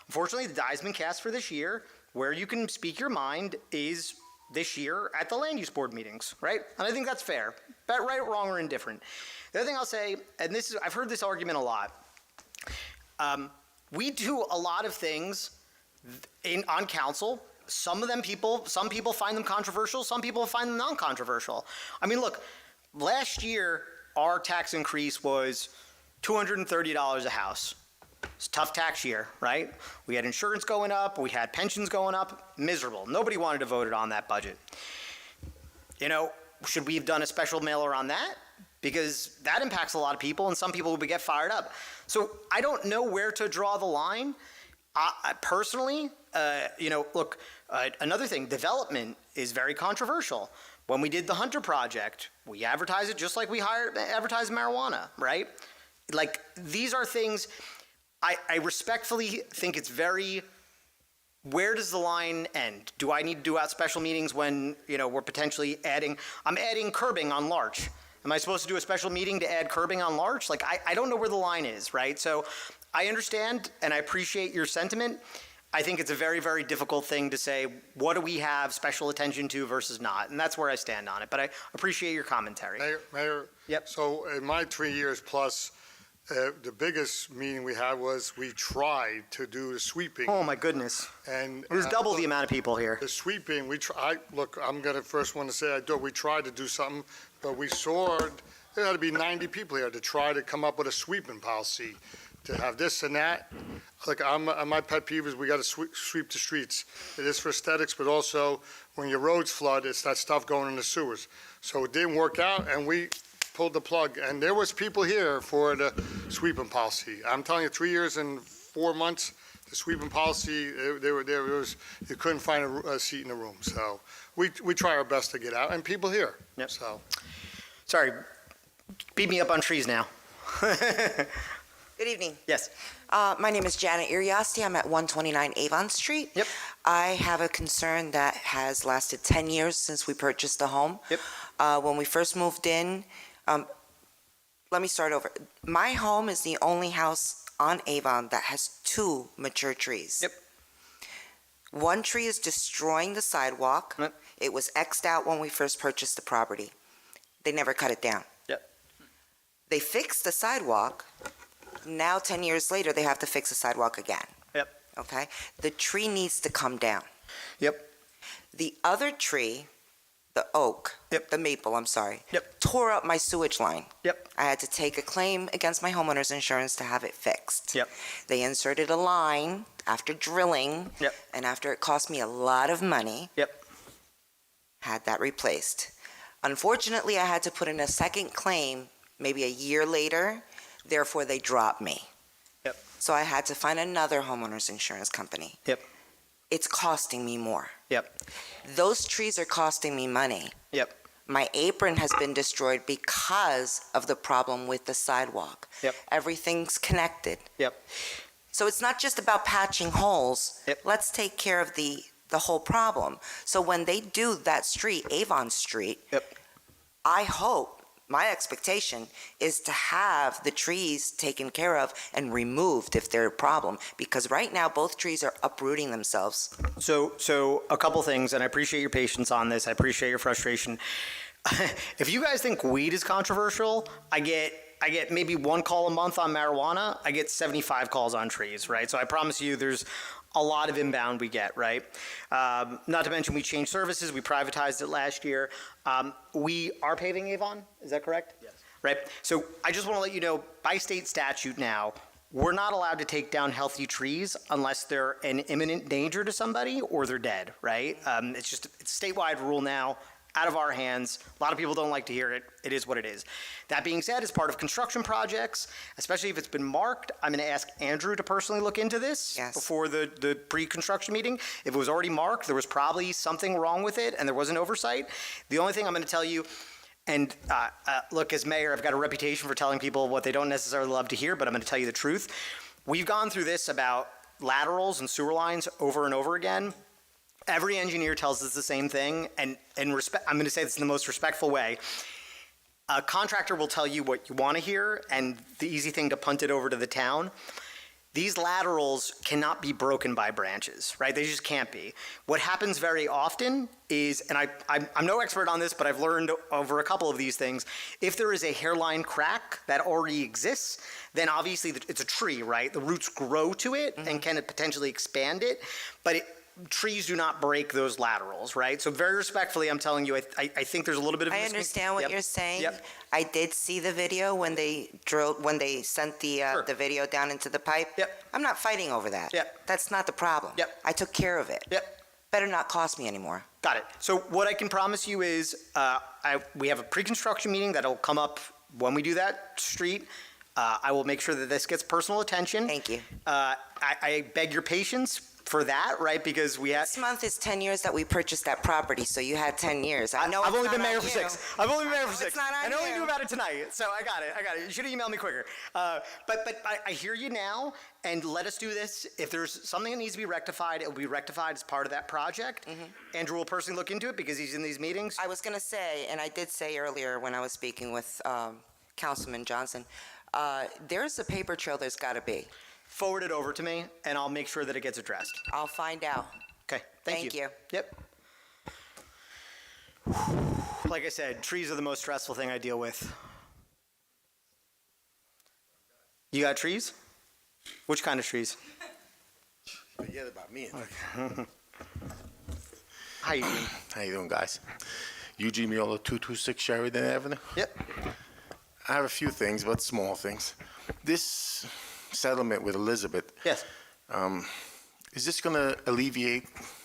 Unfortunately, the die's been cast for this year. Where you can speak your mind is this year at the land use board meetings, right? And I think that's fair. Right, wrong, or indifferent. The other thing I'll say, and I've heard this argument a lot. We do a lot of things on council. Some people find them controversial. Some people find them non-controversial. I mean, look, last year, our tax increase was $230 a house. It's a tough tax year, right? We had insurance going up. We had pensions going up. Miserable. Nobody wanted to vote on that budget. You know, should we have done a special mailer on that? Because that impacts a lot of people, and some people will get fired up. So I don't know where to draw the line. Personally, look, another thing, development is very controversial. When we did the Hunter Project, we advertised it just like we advertise marijuana, right? Like, these are things, I respectfully think it's very, where does the line end? Do I need to do out special meetings when, we're potentially I'm adding curbing on Larch. Am I supposed to do a special meeting to add curbing on Larch? Like, I don't know where the line is, right? So I understand and I appreciate your sentiment. I think it's a very, very difficult thing to say, what do we have special attention to versus not? And that's where I stand on it. But I appreciate your commentary. Mayor? Yep. So in my 3 years plus, the biggest meeting we had was we tried to do the sweeping. Oh, my goodness. And it was double the amount of people here. The sweeping, look, I'm going to first one to say we tried to do something, but we saw there had to be 90 people here to try to come up with a sweeping policy, to have this and that. Like, my pet peeve is we got to sweep the streets. It is for aesthetics, but also when your roads flood, it's that stuff going in the sewers. So it didn't work out, and we pulled the plug. And there was people here for the sweeping policy. I'm telling you, 3 years and 4 months, the sweeping policy, you couldn't find a seat in the room. So we try our best to get out, and people here. Yep. So. Sorry, beat me up on trees now. Good evening. Yes. My name is Janet Iriasti. I'm at 129 Avon Street. Yep. I have a concern that has lasted 10 years since we purchased the home. Yep. When we first moved in, let me start over. My home is the only house on Avon that has 2 mature trees. Yep. One tree is destroying the sidewalk. Yep. It was X'd out when we first purchased the property. They never cut it down. Yep. They fixed the sidewalk. Now, 10 years later, they have to fix the sidewalk again. Yep. Okay? The tree needs to come down. Yep. The other tree, the oak, the maple, I'm sorry, tore up my sewage line. Yep. I had to take a claim against my homeowner's insurance to have it fixed. Yep. They inserted a line after drilling, Yep. and after it cost me a lot of money. Yep. had that replaced. Unfortunately, I had to put in a second claim maybe a year later, therefore they dropped me. Yep. So I had to find another homeowner's insurance company. Yep. It's costing me more. Yep. Those trees are costing me money. Yep. My apron has been destroyed because of the problem with the sidewalk. Yep. Everything's connected. Yep. So it's not just about patching holes. Yep. Let's take care of the whole problem. So when they do that street, Avon Street, Yep. I hope, my expectation is to have the trees taken care of and removed if they're a problem, because right now both trees are uprooting themselves. So a couple things, and I appreciate your patience on this. I appreciate your frustration. If you guys think weed is controversial, I get maybe one call a month on marijuana. I get 75 calls on trees, right? So I promise you there's a lot of inbound we get, right? Not to mention we changed services. We privatized it last year. We are paving Avon. Is that correct? Yes. Right. So I just want to let you know, by state statute now, we're not allowed to take down healthy trees unless they're an imminent danger to somebody or they're dead, right? It's a statewide rule now. Out of our hands. A lot of people don't like to hear it. It is what it is. That being said, as part of construction projects, especially if it's been marked, I'm going to ask Andrew to personally look into this before the pre-construction meeting. If it was already marked, there was probably something wrong with it and there was an oversight. The only thing I'm going to tell you, and look, as mayor, I've got a reputation for telling people what they don't necessarily love to hear, but I'm going to tell you the truth. We've gone through this about laterals and sewer lines over and over again. Every engineer tells us the same thing, and I'm going to say this in the most respectful way. A contractor will tell you what you want to hear, and the easy thing to punt it over to the town. These laterals cannot be broken by branches, right? They just can't be. What happens very often is, and I'm no expert on this, but I've learned over a couple of these things, if there is a hairline crack that already exists, then obviously it's a tree, right? The roots grow to it and can potentially expand it, but trees do not break those laterals, right? So very respectfully, I'm telling you, I think there's a little bit of. I understand what you're saying. Yep. I did see the video when they sent the video down into the pipe. Yep. I'm not fighting over that. Yep. That's not the problem. Yep. I took care of it. Yep. Better not cost me anymore. Got it. So what I can promise you is we have a pre-construction meeting that'll come up when we do that street. I will make sure that this gets personal attention. Thank you. I beg your patience for that, right? Because we had. This month is 10 years that we purchased that property, so you had 10 years. I know I've only been mayor mayor for 6. I've only been mayor for 6. It's not on I only you. knew about it tonight, so I got it. You should have emailed me quicker. But I hear you now, and let us do this. If there's something that needs to be rectified, it will be rectified as part of that project. Andrew will personally look into it because he's in these meetings. I was going to say, and I did say earlier when I was speaking with Councilman Johnson, there's a paper trail there's got to be. Forward it over to me, and I'll make sure that it gets addressed. I'll find out. Okay, thank you. Yep. Like I said, trees are the most stressful thing I deal with. You got trees? Which kind of trees? Forget about me. How you doing? How you doing, guys? Eugene Miola, 226 Sheridan Avenue. Yep. I have a few things, but small things. This settlement with Elizabeth. Yes. Is this going to alleviate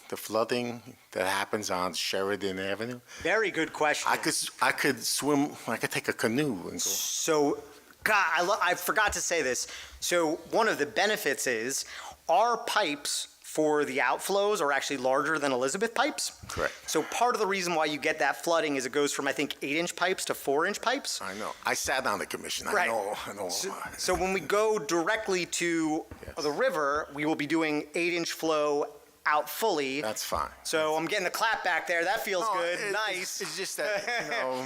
the flooding that happens on Sheridan Avenue? Very good question. I could swim. I could take a canoe and go. So, God, I forgot to say this. So one of the benefits is our pipes for the outflows are actually larger than Elizabeth pipes. Correct. So part of the reason why you get that flooding is it goes from, I think, 8-inch pipes to 4-inch pipes. I know. I sat on the commission. Right. I know. So when we go directly to the river, we will be doing 8-inch flow out fully. That's fine. So I'm getting the clap back there. That feels good. Nice. It's just that,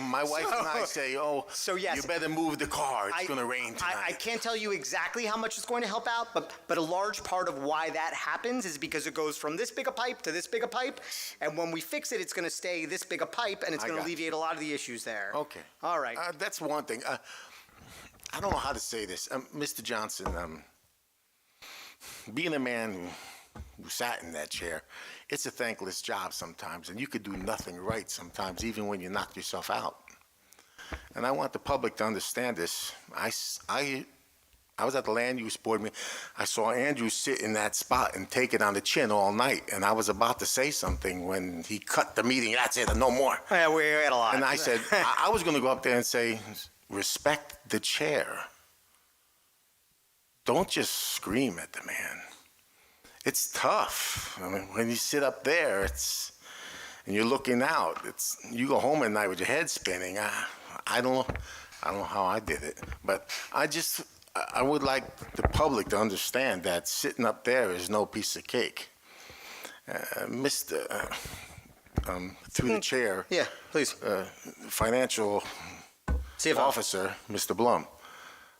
my wife and I say, yes, you better move the car. It's going to rain tonight. I can't tell you exactly how much it's going to help out, but a large part of why that happens is because it goes from this big a pipe to this big a pipe, and when we fix it, it's going to stay this big a pipe, and it's going to alleviate a lot of the issues there. Okay. All right. That's one thing. I don't know how to say this. Mr. Johnson, being a man who sat in that chair, it's a thankless job sometimes, and you could do nothing right sometimes, even when you knock yourself out. And I want the public to understand this. I I was at the land use board meeting. I saw Andrew sit in that spot and take it on the chin all night, and I was about to say something when he cut the meeting. That's it, and no more. Yeah, we had a lot. And I said, I was going to go up there and say, respect the chair. Don't just scream at the man. It's tough. I mean, when you sit up there, and you're looking out. You go home at night with your head spinning. I don't know how I did it, but I would like the public to understand that sitting up there is no piece of cake. Mr. Through the chair. Yeah, please. Financial CFO. officer, Mr. Blum.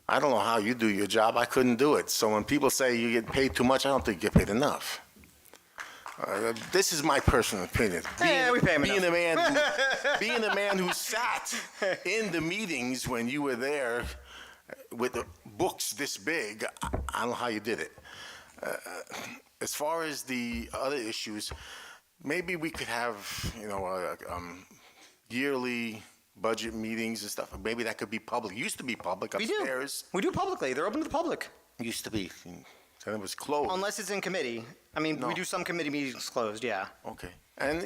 I don't know how you do your job. I couldn't do it. So when people say you get paid too much, I don't think you get paid enough. This is my personal opinion. We pay him being enough. being the man who sat in the meetings when you were there with the books this big, I don't know how you did it. As far as the other issues, maybe we could have, yearly budget meetings and stuff. Maybe that could be public. It used to be public upstairs. We do publicly. They're open to the public. Used to be. Then it was closed. Unless it's in committee. I mean, No. we do some committee meetings closed, yeah. Okay. And,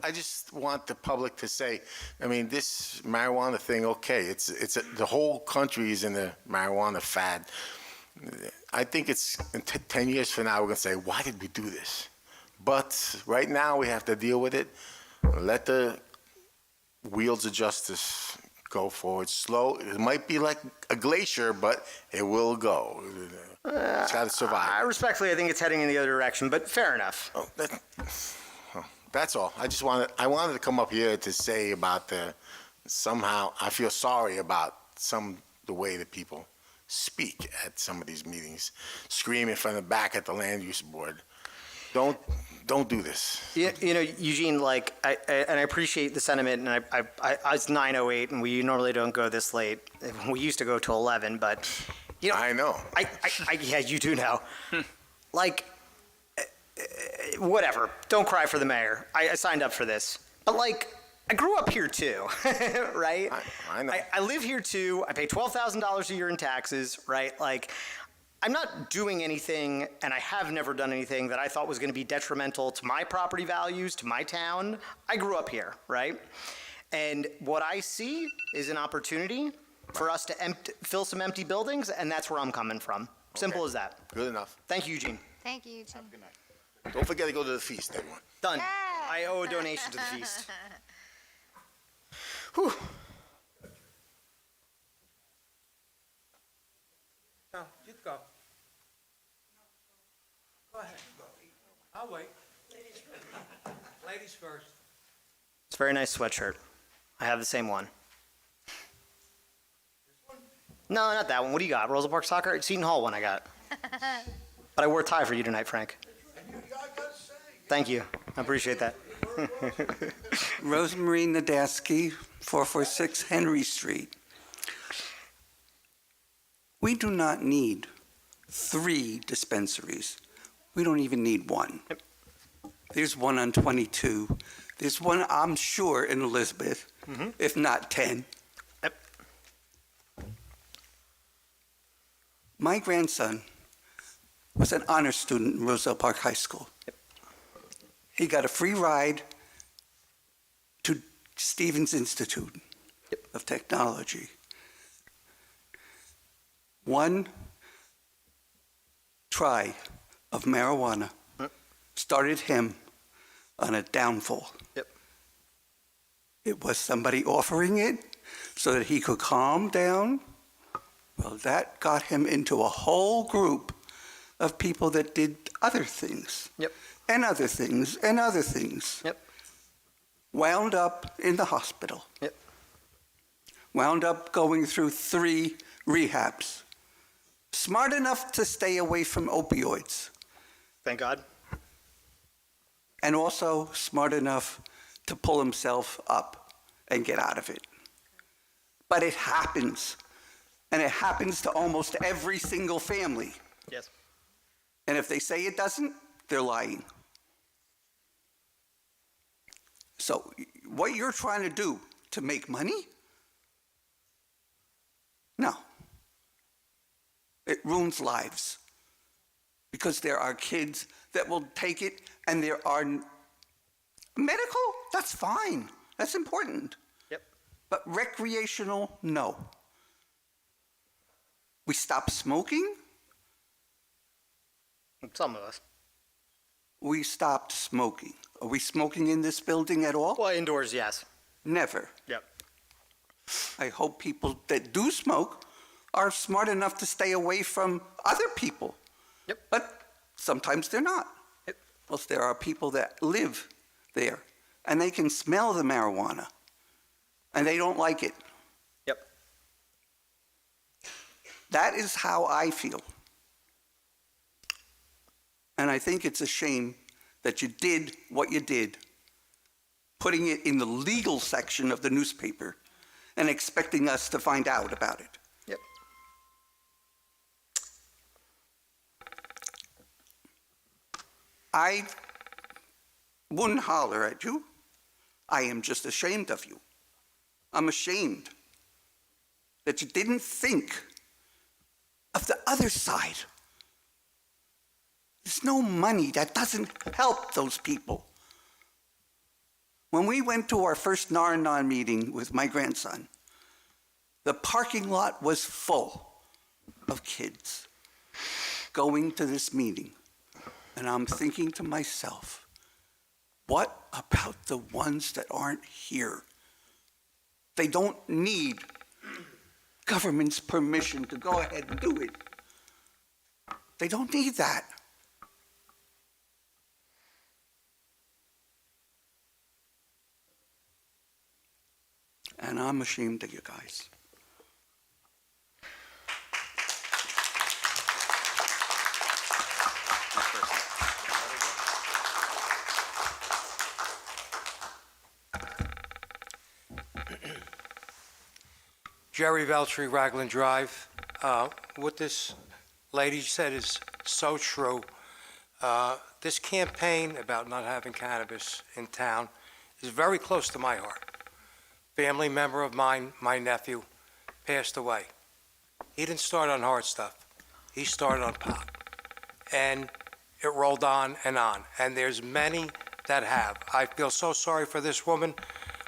I just want the public to say, this marijuana thing, okay, the whole country is in the marijuana fad. I think it's 10 years from now, we're going to say, why did we do this? But right now, we have to deal with it. Let the wheels of justice go forward slow. It might be like a glacier, but it will go. It's got to survive. Respectfully, I think it's heading in the other direction, but fair enough. That's all. I wanted to come up here to say about somehow I feel sorry about the way that people speak at some of these meetings, screaming from the back at the land use board. Don't do this. Eugene, and I appreciate the sentiment, and it's 9:08, and we normally don't go this late. We used to go to 11, but, I know. Yeah, you do know. Whatever. Don't cry for the mayor. I signed up for this. But, I grew up here too, right? I know. I live here too. I pay $12,000 a year in taxes, right? I'm not doing anything, and I have never done anything that I thought was going to be detrimental to my property values, to my town. I grew up here, right? And what I see is an opportunity for us to fill some empty buildings, and that's where I'm coming from. Simple as that. Good enough. Thank you, Eugene. Thank you, Eugene. Don't forget to go to the feast, everyone. Done. I owe a donation to the feast. Whew. No, you go. Go ahead. I'll wait. Ladies first. It's a very nice sweatshirt. I have the same one. No, not that one. What do you got? Roselle Park Soccer? It's Seton Hall one I got. But I wore a tie for you tonight, Frank. Thank you. I appreciate that. Rosemarie Nadasky, 446 Henry Street. We do not need 3 dispensaries. We don't even need one. There's one on 22. There's one, I'm sure, in Elizabeth, if not 10. My grandson was an honor student in Roselle Park High School. He got a free ride to Stevens Institute of Technology. One try of marijuana started him on a downfall. It was somebody offering it so that he could calm down. Well, that got him into a whole group of people that did other things. And other things, and other things. Wound up in the hospital. Wound up going through 3 rehabs. Smart enough to stay away from opioids. Thank God. And also smart enough to pull himself up and get out of it. But it happens. And it happens to almost every single family. Yes. And if they say it doesn't, they're lying. So what you're trying to do to make money? No. It ruins lives. Because there are kids that will take it, and there are medical, that's fine. That's important. Yep. But recreational, no. We stopped smoking. Some of us. We stopped smoking. Are we smoking in this building at all? Well, indoors, yes. Never. Yep. I hope people that do smoke are smart enough to stay away from other people. Yep. But sometimes they're not. Yep. Well, there are people that live there, and they can smell the marijuana, and they don't like it. Yep. That is how I feel. And I think it's a shame that you did what you did, putting it in the legal section of the newspaper and expecting us to find out about it. Yep. I wouldn't holler at you. I am just ashamed of you. I'm ashamed that you didn't think of the other side. There's no money. That doesn't help those people. When we went to our first Nar-Anon meeting with my grandson, the parking lot was full of kids going to this meeting. And I'm thinking to myself, what about the ones that aren't here? They don't need government's permission to go ahead and do it. They don't need that. And I'm ashamed of you guys. Jerry Veltri, Raglan Drive. What this lady said is so true. This campaign about not having cannabis in town is very close to my heart. Family member of mine, my nephew, passed away. He didn't start on hard stuff. He started on pot. And it rolled on. And there's many that have. I feel so sorry for this woman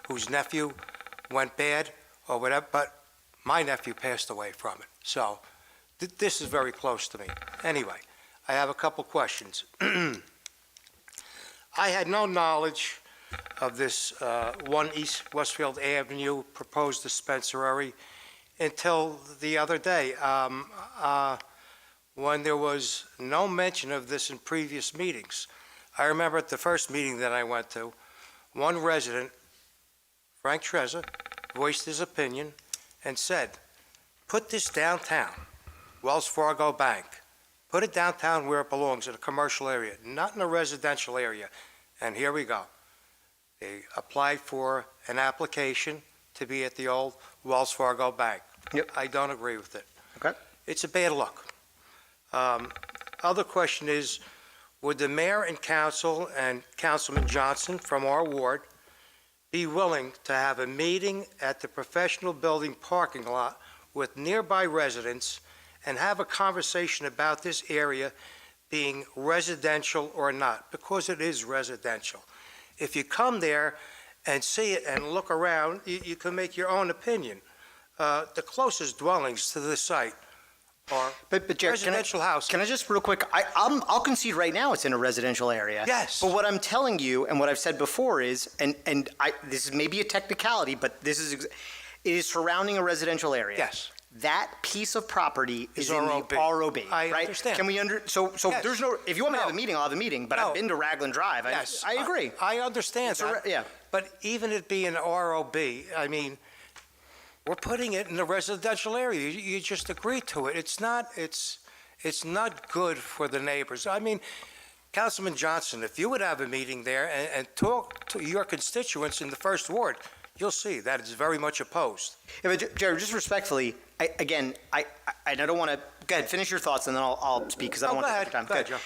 whose nephew went bad or whatever, but my nephew passed away from it. So this is very close to me. Anyway, I have a couple questions. I had no knowledge of this 1 East Westfield Avenue proposed dispensary until the other day, when there was no mention of this in previous meetings. I remember at the first meeting that I went to, one resident, Frank Trezza, voiced his opinion and said, put this downtown, Wells Fargo Bank. Put it downtown where it belongs, in a commercial area, not in a residential area. And here we go. They applied for an application to be at the old Wells Fargo Bank. Yep. I don't agree with it. Okay. It's a bad look. Other question is, would the mayor and council and Councilman Johnson from our ward be willing to have a meeting at the professional building parking lot with nearby residents and have a conversation about this area being residential or not? Because it is residential. If you come there and see it and look around, you can make your own opinion. The closest dwellings to this site are But Jared, residential houses. Can I just real quick? I'll concede right now it's in a residential area. Yes. But what I'm telling you and what I've said before is, this is maybe a technicality, but it is surrounding a residential area. Yes. That piece of property is in ROB. the ROB. I right? understand. Can we so Yes. there's no, if you want me to have a No. meeting, I'll have a meeting, but No. I've been to Raglan Drive. Yes. I agree. I understand It's that. yeah. But even it being ROB, I mean, we're putting it in the residential area. You just agree to it. It's not good for the neighbors. I mean, Councilman Johnson, if you would have a meeting there and talk to your constituents in the first ward, you'll see that it's very much opposed. Yeah, but Jared, just respectfully, I don't want to, go ahead, finish your thoughts and then I'll speak because I don't want to take your time. Go ahead, Joe.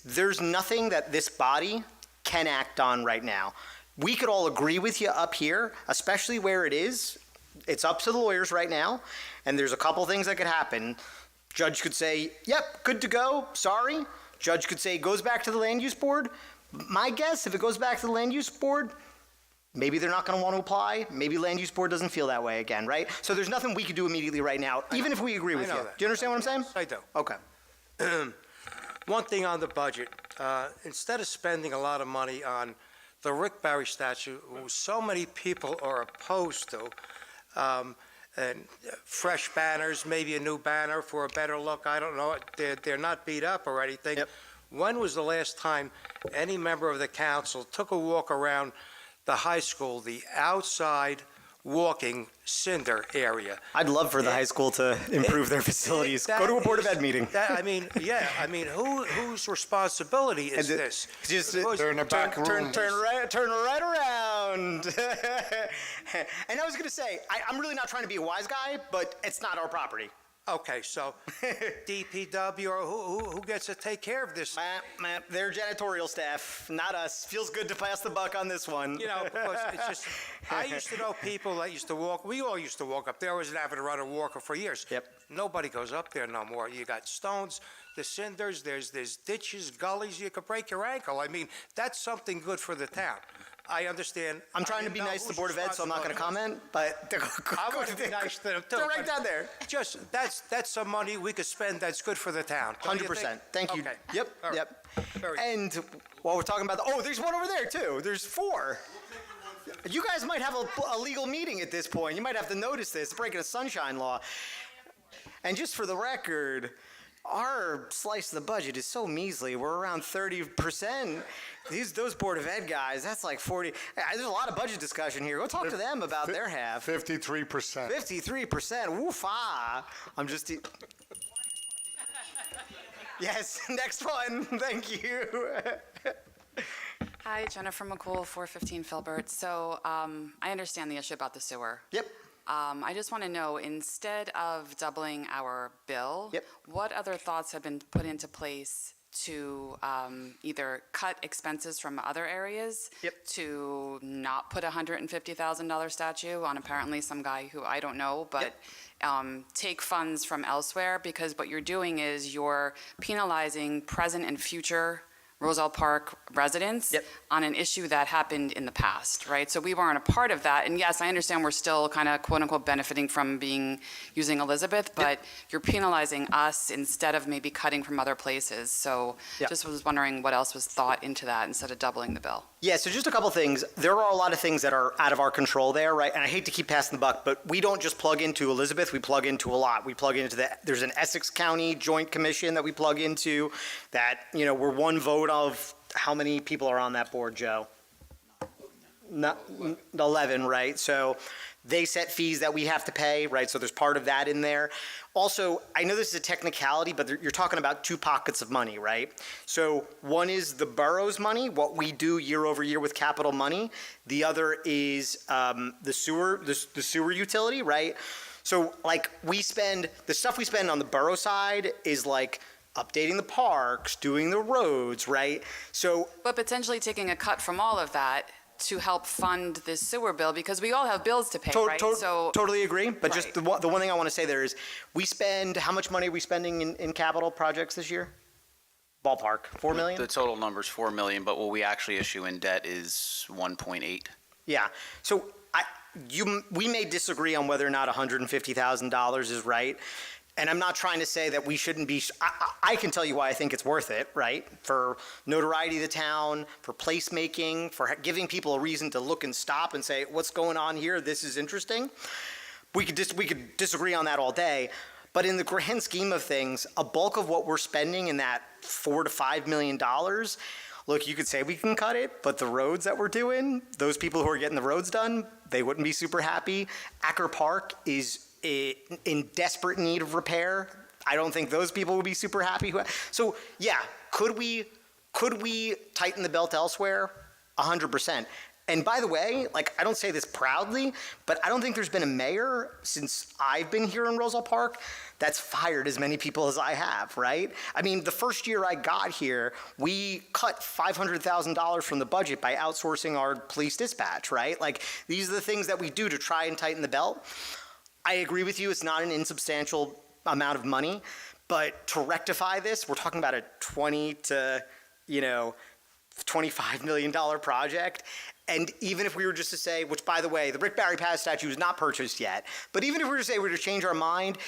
There's nothing that this body can act on right now. We could all agree with you up here, especially where it is, it's up to the lawyers right now, and there's a couple things that could happen. Judge could say, yep, good to go, sorry. Judge could say, goes back to the land use board. My guess, if it goes back to the land use board, maybe they're not going to want to apply. Maybe land use board doesn't feel that way again, right? So there's nothing we could do immediately right now, even if we agree with you. that. Do you understand what I'm saying? I do. Okay. One thing on the budget, instead of spending a lot of money on the Rick Barry statue, who so many people are opposed to, and fresh banners, maybe a new banner for a better look, I don't know, they're not beat up or anything. Yep. When was the last time any member of the council took a walk around the high school, the outside walking cinder area? I'd love for the high school to improve their facilities. Go to a Board of Ed meeting. Whose responsibility is this? Just They're in the back room. turn right around. And I was going to say, I'm really not trying to be a wise guy, but it's not our property. Okay, so DPW or who gets to take care of this? They're janitorial staff, not us. Feels good to pass the buck on this one. You know, because it's just, I used to know people that used to walk, we all used to walk up there. I was an avid runner walker for years. Yep. Nobody goes up there no more. You got stones, the cinders, there's ditches, gullies, you could break your ankle. I mean, that's something good for the town. I understand. I'm trying to be nice to the Board of Ed, so I'm not going to comment, but I want to be nice to them too. they're right down there. Just, that's some money we could spend that's good for the town. Don't you 100%. think? Thank you. Okay. Yep, All right. yep. Very- And while we're talking about there's one over there too. There's 4. You guys might have a legal meeting at this point. You might have to notice this, breaking a sunshine law. And just for the record, our slice of the budget is so measly. We're around 30%. Those Board of Ed guys, that's like 40. There's a lot of budget discussion here. Go talk to them about their half. 53%. 53%. Woof-ah. I'm just... Yes, next one. Thank you. Hi, Jennifer McCool, 415 Filbert. So I understand the issue about the sewer. Yep. I just want to know, instead of doubling our bill, what other thoughts have been put into place to either cut expenses from other areas, to not put a $150,000 statue on apparently some guy who I don't know, but take funds from elsewhere? Because what you're doing is you're penalizing present and future Roselle Park residents on an issue that happened in the past, right? So we weren't a part of that. And yes, I understand we're still kind of quote unquote benefiting from using Elizabeth, but you're penalizing us instead of maybe cutting from other places. So just was wondering what else was thought into that instead of doubling the bill. Yeah, so just a couple things. There are a lot of things that are out of our control there, right? And I hate to keep passing the buck, but we don't just plug into Elizabeth, we plug into a lot. We plug into there's an Essex County Joint Commission that we plug into that, we're one vote of how many people are on that board, Joe? 11, right? So they set fees that we have to pay, right? So there's part of that in there. Also, I know this is a technicality, but you're talking about 2 pockets of money, right? So one is the borough's money, what we do year over year with capital money. The other is the sewer utility, right? So like the stuff we spend on the borough side is like updating the parks, doing the roads, right? So, but potentially taking a cut from all of that to help fund this sewer bill, because we all have bills to pay, right? So totally agree. But just the one thing I want to say there is, how much money are we spending in capital projects this year? Ballpark, 4 million? The total number's 4 million, but what we actually issue in debt is 1.8. Yeah. So we may disagree on whether or not $150,000 is right. And I'm not trying to say that we shouldn't be, I can tell you why I think it's worth it, right? For notoriety of the town, for placemaking, for giving people a reason to look and stop and say, what's going on here? This is interesting. We could disagree on that all day. But in the grand scheme of things, a bulk of what we're spending in that $4 to $5 million, look, you could say we can cut it, but the roads that we're doing, those people who are getting the roads done, they wouldn't be super happy. Acker Park is in desperate need of repair. I don't think those people would be super happy. So yeah, could we tighten the belt elsewhere? 100%. And by the way, like, I don't say this proudly, but I don't think there's been a mayor since I've been here in Roselle Park that's fired as many people as I have, right? I mean, the first year I got here, we cut $500,000 from the budget by outsourcing our police dispatch, right? Like, these are the things that we do to try and tighten the belt. I agree with you, it's not an insubstantial amount of money, but to rectify this, we're talking about a $20 to, $25 million project. And even if we were just to say, which by the way, the Rick Barry Paz statue is not purchased yet, but even if we were to say we were to change our mind,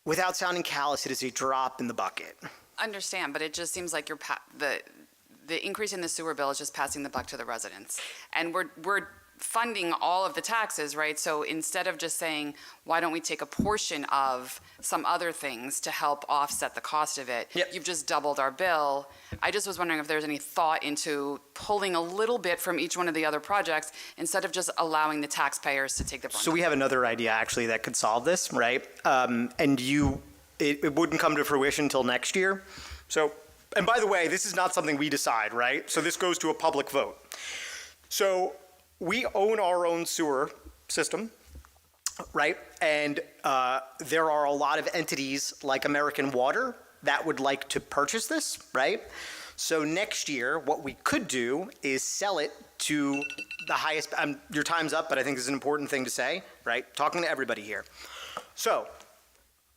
without sounding callous, it is a drop in the bucket. Understand, but it just seems like the increase in the sewer bill is just passing the buck to the residents. And we're funding all of the taxes, right? So instead of just saying, why don't we take a portion of some other things to help offset the cost of it? Yep. You've just doubled our bill. I just was wondering if there's any thought into pulling a little bit from each one of the other projects instead of just allowing the taxpayers to take the brunt. So we have another idea actually that could solve this, right? And it wouldn't come to fruition until next year. So, and by the way, this is not something we decide, right? So this goes to a public vote. So we own our own sewer system, right? And there are a lot of entities like American Water that would like to purchase this, right? So next year, what we could do is sell it to the highest, your time's up, but I think this is an important thing to say, right? Talking to everybody here. So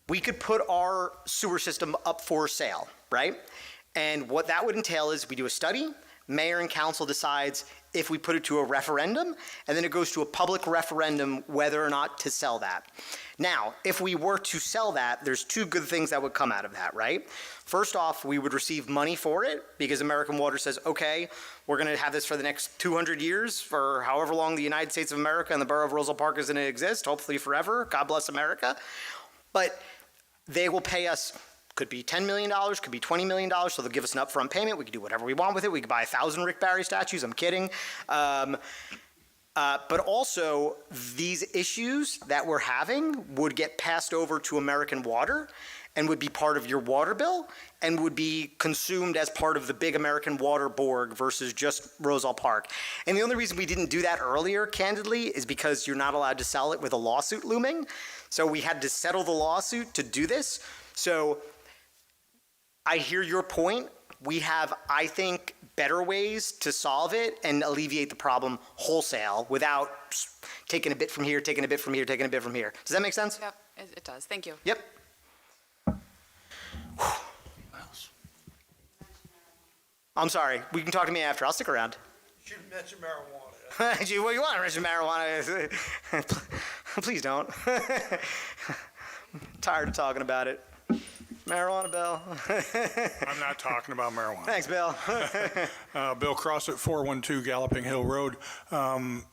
we could put our sewer system up for sale, right? And what that would entail is we do a study, mayor and council decides if we put it to a referendum, and then it goes to a public referendum whether or not to sell that. Now, if we were to sell that, there's two good things that would come out of that, right? First off, we would receive money for it because American Water says, okay, we're going to have this for the next 200 years, for however long the United States of America and the borough of Roselle Park is going to exist, hopefully forever. God bless America. But they will pay us, could be $10 million, could be $20 million, so they'll give us an upfront payment. We can do whatever we want with it. We could buy 1,000 Rick Barry statues. I'm kidding. But also, these issues that we're having would get passed over to American Water and would be part of your water bill and would be consumed as part of the big American Water Board versus just Roselle Park. And the only reason we didn't do that earlier, candidly, is because you're not allowed to sell it with a lawsuit looming. So we had to settle the lawsuit to do this. So I hear your point. We have, I think, better ways to solve it and alleviate the problem wholesale without taking a bit from here, taking a bit from here, taking a bit from here. Does that make sense? Yep, it does. Thank you. Yep. I'm sorry. We can talk to me after. I'll stick around. You should mention marijuana. Gee, well, you want to mention marijuana? Please don't. Tired of talking about it. Marijuana, Bill. I'm not talking about marijuana. Thanks, Bill. Bill Cross at 412 Galloping Hill Road.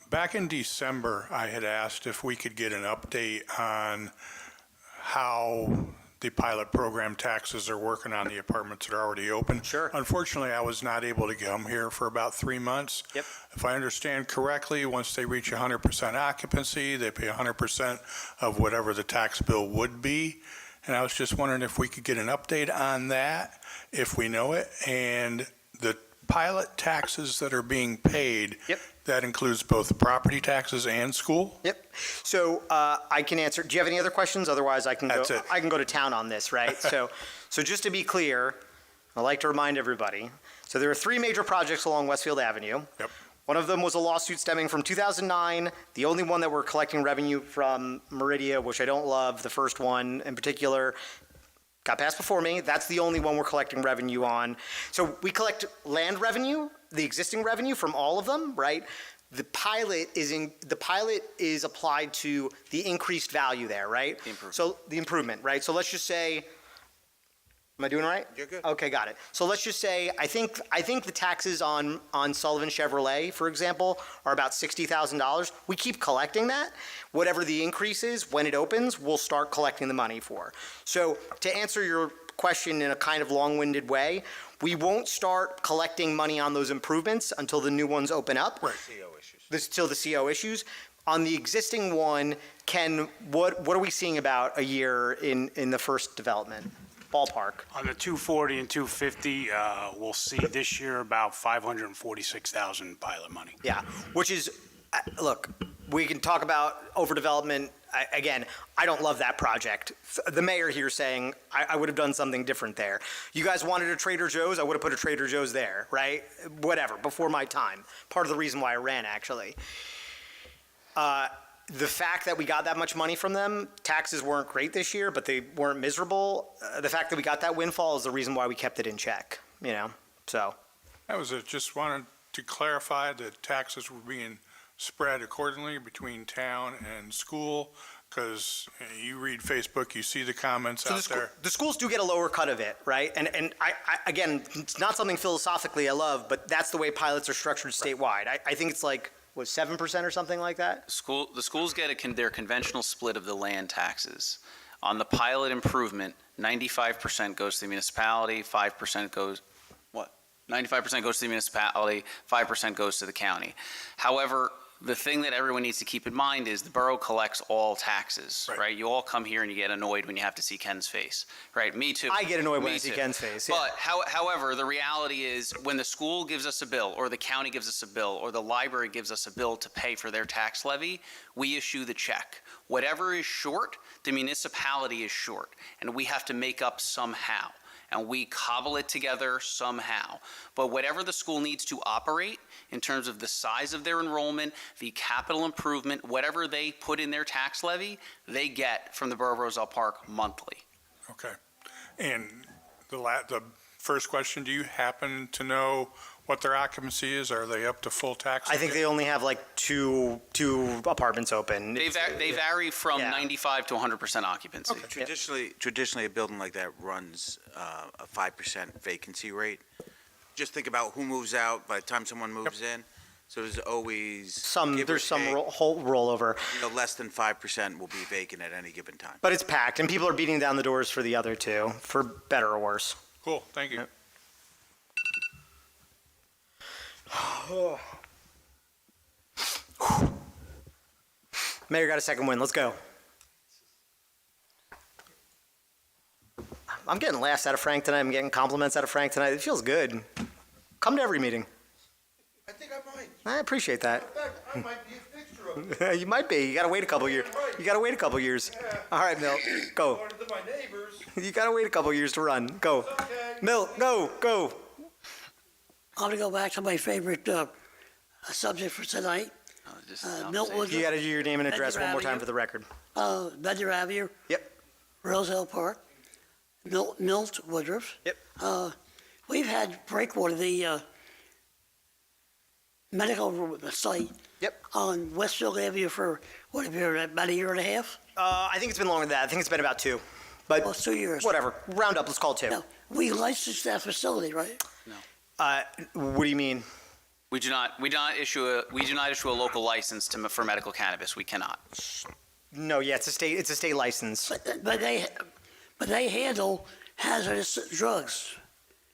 Back in December, I had asked if we could get an update on how the pilot program taxes are working on the apartments that are already open. Sure. Unfortunately, I was not able to come here for about 3 months. Yep. If I understand correctly, once they reach 100% occupancy, they pay 100% of whatever the tax bill would be. And I was just wondering if we could get an update on that, if we know it, and the pilot taxes that are being paid. Yep. That includes both the property taxes and school? Yep. So I can answer. Do you have any other questions? Otherwise, I can That's go. it. I can go to town on this, right? So just to be clear, I'd like to remind everybody. So there are 3 major projects along Westfield Avenue. Yep. One of them was a lawsuit stemming from 2009. The only one that we're collecting revenue from, Meridia, which I don't love, the first one in particular, got passed before me. That's the only one we're collecting revenue on. So we collect land revenue, the existing revenue from all of them, right? The pilot is applied to the increased value there, right? So the improvement, right? So let's just say, am I doing all right? You're good. Okay, got it. So let's just say, I think the taxes on Sullivan Chevrolet, for example, are about $60,000. We keep collecting that. Whatever the increase is, when it opens, we'll start collecting the money for. So to answer your question in a kind of long-winded way, we won't start collecting money on those improvements until the new ones open up. Right. Till the CO issues. On the existing one, Ken, what are we seeing about a year in the first development? ballpark. On the 240 and 250, we'll see this year about 546,000 pilot money. Yeah, which is, look, we can talk about overdevelopment. Again, I don't love that project. The mayor here saying, I would have done something different there. You guys wanted a Trader Joe's, I would have put a Trader Joe's there, right? Whatever, before my time. Part of the reason why I ran, actually. The fact that we got that much money from them, taxes weren't great this year, but they weren't miserable. The fact that we got that windfall is the reason why we kept it in check, you know, so. That was it. Just wanted to clarify that taxes were being spread accordingly between town and school, because you read Facebook, you see the comments out there. The schools do get a lower cut of it, right? And I again, it's not something philosophically I love, but that's the way pilots are structured statewide. I think it's like, what, 7% or something like that? The schools get their conventional split of the land taxes. On the pilot improvement, 95% goes to the municipality, 5% goes, 95% goes to the municipality, 5% goes to the county. However, the thing that everyone needs to keep in mind is the borough collects all taxes, right? You all come here and you get annoyed when you have to see Ken's face, right? Me too. I get annoyed when Me I see too. Ken's face, yeah. But however, the reality is when the school gives us a bill, or the county gives us a bill, or the library gives us a bill to pay for their tax levy, we issue the check. Whatever is short, the municipality is short, and we have to make up somehow. And we cobble it together somehow. But whatever the school needs to operate in terms of the size of their enrollment, the capital improvement, whatever they put in their tax levy, they get from the Borough of Roselle Park monthly. Okay. And the first question, do you happen to know what their occupancy is? Are they up to full tax? I think they only have like two apartments open. They vary from 95 to 100% occupancy. Traditionally, a building like that runs a 5% vacancy rate. Just think about who moves out by the time someone moves in. So there's always There's some whole rollover. Less than 5% will be vacant at any given time. But it's packed, and people are beating down the doors for the other two, for better or worse. Cool, thank you. Mayor got a second win. Let's go. I'm getting laughs out of Frank tonight. I'm getting compliments out of Frank tonight. It feels good. Come to every meeting. I think I might. I appreciate that. In fact, I might be a fixture of it. You might be. You got to wait a couple years. You got to wait a couple years. All right, Milt, go. According to my neighbors. You got to wait a couple years to run. Go. Okay. Milt, go. I'm going to go back to my favorite subject for tonight. Milt Woodruff. You got to do your name and address Bender one more time Avenue. for the record. Bender Avenue. Yep. Roselle Park. Milt Woodruff. Yep. We've had Breakwater, the medical site. Yep. On Westfield Avenue for, what, about a year and a half? I think it's been longer than that. I think it's been about 2. But Well, 2 years. whatever. Round up. Let's call it 2. No, we licensed that facility, right? What do you mean? We do not issue a local license for medical cannabis. We cannot. No, yeah, it's a state license. But they handle hazardous drugs.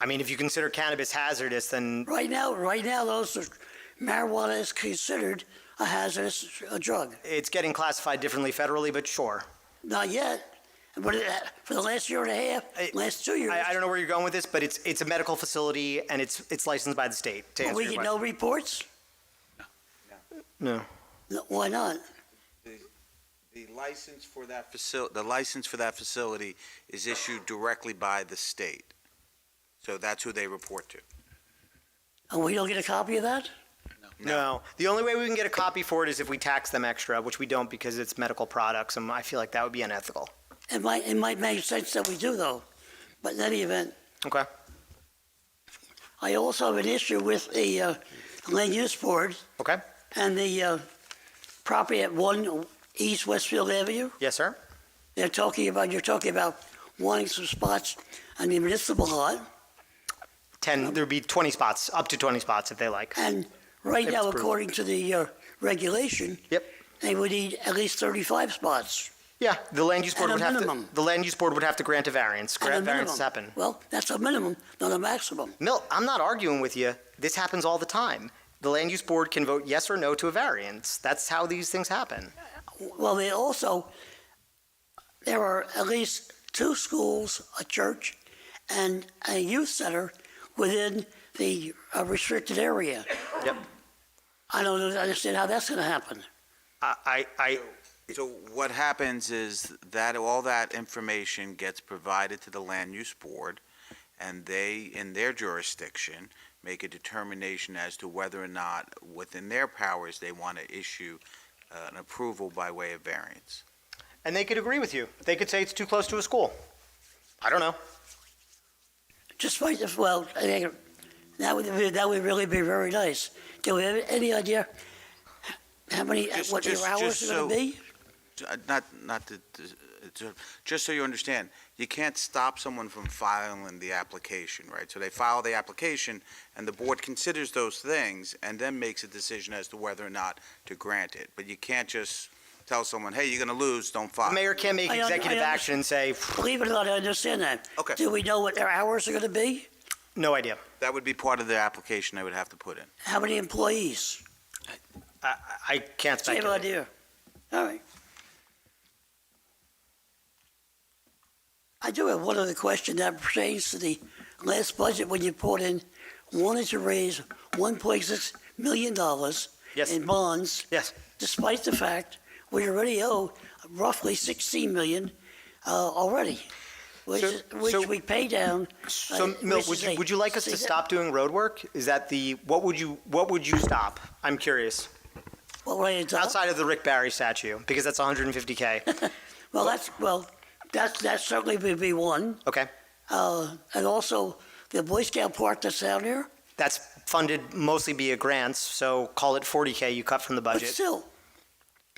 I mean, if you consider cannabis hazardous, then Right now, marijuana is considered a hazardous drug. it's getting classified differently federally, but sure. Not yet. But for the last year and a half, last 2 years. I don't know where you're going with this, but it's a medical facility and it's licensed by the state. To answer we your get question. no reports? No. No, why not? The license for that facility is issued directly by the state. So that's who they report to. And we don't get a copy of that? No. The only way we can get a copy for it is if we tax them extra, which we don't because it's medical products, and I feel like that would be unethical. It might make sense that we do, though. But in any event, Okay. I also have an issue with the land use board. Okay. And the property at 1 East Westfield Avenue. Yes, sir. You're talking about wanting some spots on the municipal lot. 10, there'd be 20 spots, up to 20 spots if they like. And right If now, it's approved. according to the regulation. Yep. They would need at least 35 spots. Yeah, the land use board And would a have minimum. to, the land use board would have to grant a variance. And a Variances minimum. happen. Well, that's a minimum, not a maximum. Milt, I'm not arguing with you. This happens all the time. The land use board can vote yes or no to a variance. That's how these things happen. Well, there are at least 2 schools, a church, and a youth center within the restricted area. Yep. I don't understand how that's going to happen. So what happens is that all that information gets provided to the Land Use Board, and they, in their jurisdiction, make a determination as to whether or not, within their powers, they want to issue an approval by way of variance. And they could agree with you. They could say it's too close to a school. I don't know. Just like, well, I think that would really be very nice. Do we have any idea how many, what your hours are going to be? Just so you understand, you can't stop someone from filing the application, right? So they file the application, and the board considers those things, and then makes a decision as to whether or not to grant it. But you can't just tell someone, hey, you're going to lose, don't file. The mayor can't make executive action and say, Believe it or not, I understand that. Okay. Do we know what their hours are going to be? no idea. That would be part of the application they would have to put in. How many employees? I can't Same speculate. idea. All right. I do have one other question that pertains to the last budget when you put in, wanted to raise $1.6 million in bonds. Yes. Despite the fact we already owe roughly $16 million already, which we pay down. So, Milt, would you like us to stop doing road work? Is that what would you stop? I'm curious. What would I stop? Outside of the Rick Barry statue, because that's $150K. That certainly would be one. Okay. And also the Boy Scout park that's down there. That's funded mostly via grants, so call it $40K you cut from the But budget. still.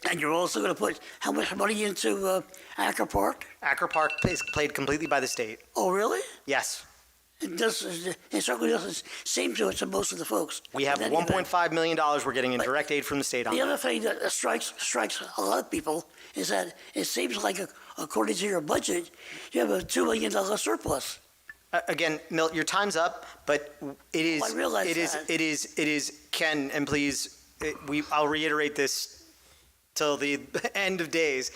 And you're also going to put how much money into Acker Park? Acker Park is played completely by the state. Oh, really? Yes. It certainly doesn't seem to most of the folks. We have In any event. $1.5 million we're getting in direct aid from the state on The that. other thing that strikes a lot of people is that it seems like, according to your budget, you have a $2 million surplus. Again, Milt, your time's up, but it is. I realize that. It is. Ken, and please, I'll reiterate this till the end of days.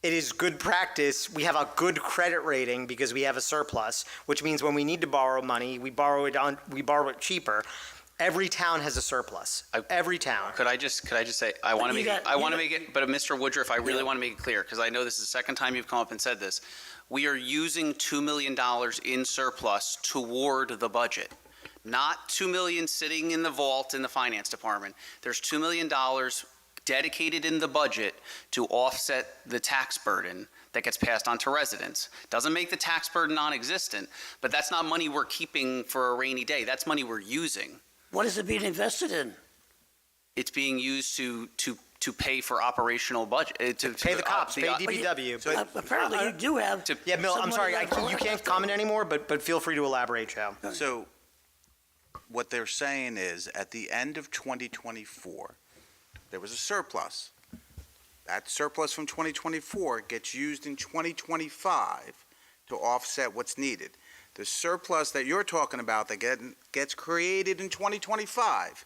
It is good practice. We have a good credit rating because we have a surplus, which means when we need to borrow money, we borrow it cheaper. Every town has a surplus. Every town. Could I just say, I want to make it, but Mr. Woodruff, I really want to make it clear, because I know this is the second time you've come up and said this. We are using $2 million in surplus toward the budget, not $2 million sitting in the vault in the finance department. There's $2 million dedicated in the budget to offset the tax burden that gets passed on to residents. Doesn't make the tax burden non-existent, but that's not money we're keeping for a rainy day. That's money we're using. What is it being invested in? It's being used to pay for operational budget. To Pay the cops, pay DPW. Apparently you do have. Yeah, Milt, I'm some sorry, money left you can't comment anymore, but feel free to elaborate, Joe. So what they're saying is, at the end of 2024, there was a surplus. That surplus from 2024 gets used in 2025 to offset what's needed. The surplus that you're talking about that gets created in 2025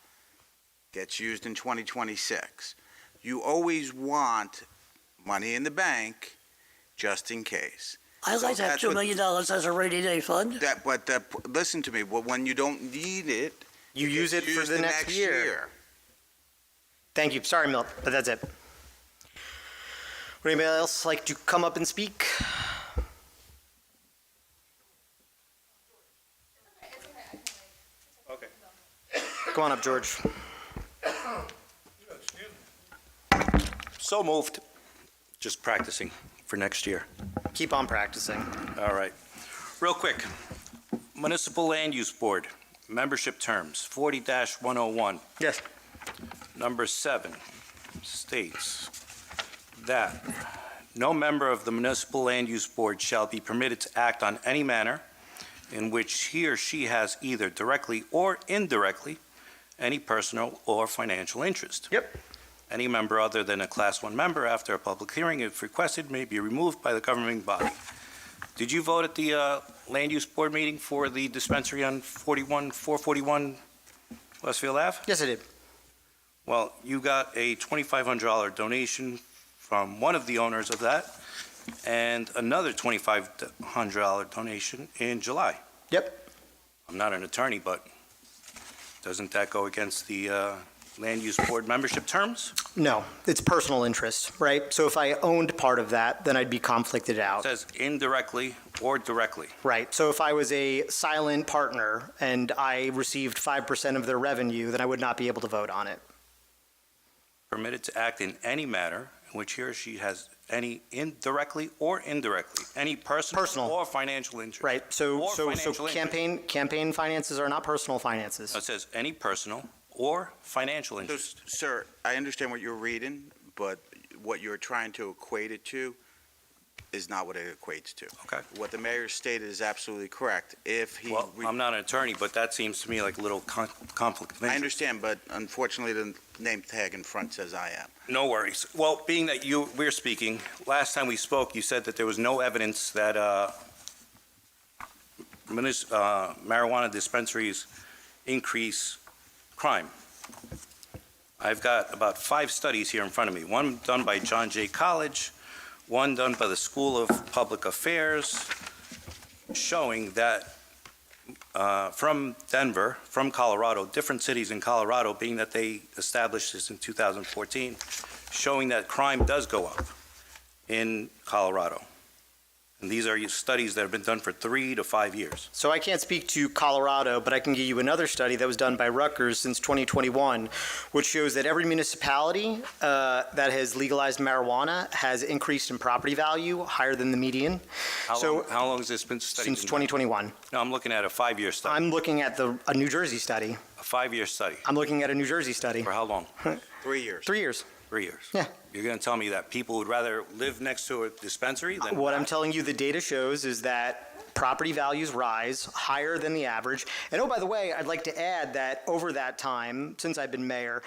gets used in 2026. You always want money in the bank just in case. I'd like to have $2 million as a rainy day fund. Listen to me, when you don't need it, You use it for the next year. Thank you. Sorry, Milt, but that's it. Would anybody else like to come up and speak? Okay. Come on up, George. So moved. Just practicing for next year. Keep on practicing. All right. Real quick. Municipal Land Use Board, membership terms, 40-101. Yes. Number 7 states that no member of the Municipal Land Use Board shall be permitted to act on any manner in which he or she has either directly or indirectly any personal or financial interest. Yep. Any member other than a Class 1 member, after a public hearing, if requested, may be removed by the governing body. Did you vote at the Land Use Board meeting for the dispensary on 441 Westfield Ave? Yes, I did. Well, you got a $2,500 donation from one of the owners of that, and another $2,500 donation in July. Yep. I'm not an attorney, but doesn't that go against the land use board membership terms? No, it's personal interest, right? So if I owned part of that, then I'd be conflicted It out. says indirectly or directly. Right. So if I was a silent partner and I received 5% of their revenue, then I would not be able to vote on it. Permitted to act in any matter in which he or she has any indirectly or indirectly, any personal or financial interest. Right. So Or so financial campaign finances are not personal finances. It says any personal or financial So, interest. sir, I understand what you're reading, but what you're trying to equate it to is not what it equates to. Okay. What the mayor stated is absolutely correct. If he, Well, I'm not an attorney, but that seems to me like a little conflict of I interest. understand, but unfortunately, the name tag in front says I am. No worries. Well, being that we're speaking, last time we spoke, you said that there was no evidence that marijuana dispensaries increase crime. I've got about 5 studies here in front of me, one done by John Jay College, one done by the School of Public Affairs, showing that from Denver, from Colorado, different cities in Colorado, being that they established this in 2014, showing that crime does go up in Colorado. And these are studies that have been done for 3 to 5 years. So I can't speak to Colorado, but I can give you another study that was done by Rutgers since 2021, which shows that every municipality that has legalized marijuana has increased in property value higher than the median. How long has this been studied? Since 2021. No, I'm looking at a 5-year study. I'm looking at a New Jersey study. A 5-year study. I'm looking at a New Jersey study. For how long? 3 years. 3 years. 3 years. Yeah. You're going to tell me that people would rather live next to a dispensary than What I'm telling you, the data shows is that property values rise higher than the average. And oh, by the way, I'd like to add that over that time, since I've been mayor,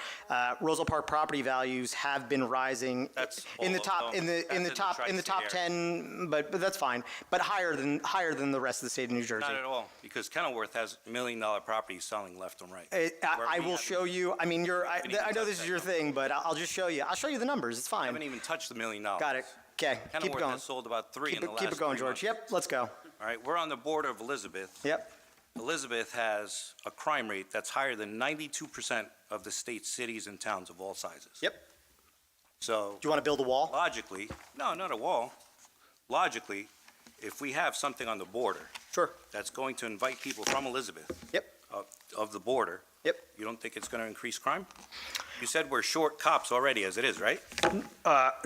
Roselle Park property values have been rising in the top 10, but that's fine. But higher than the rest of the state of New Jersey. Not at all, because Kenilworth has $1 million properties selling left and right. I will show you. I mean, I know this is your thing, but I'll just show you. I'll show you the numbers. It's I fine. haven't even touched the $1 million. Got it. Okay. Keep it Kenilworth going. has sold about 3 in the last Keep it going, 3 George. months. Yep. Let's go. All right, we're on the border of Elizabeth. Yep. Elizabeth has a crime rate that's higher than 92% of the state's cities and towns of all sizes. Yep. So. Do you want to build a wall? Logically, no, not a wall. Logically, if we have something on the border. Sure. That's going to invite people from Elizabeth. Yep. Of the border. Yep. You don't think it's going to increase crime? You said we're short cops already as it is, right?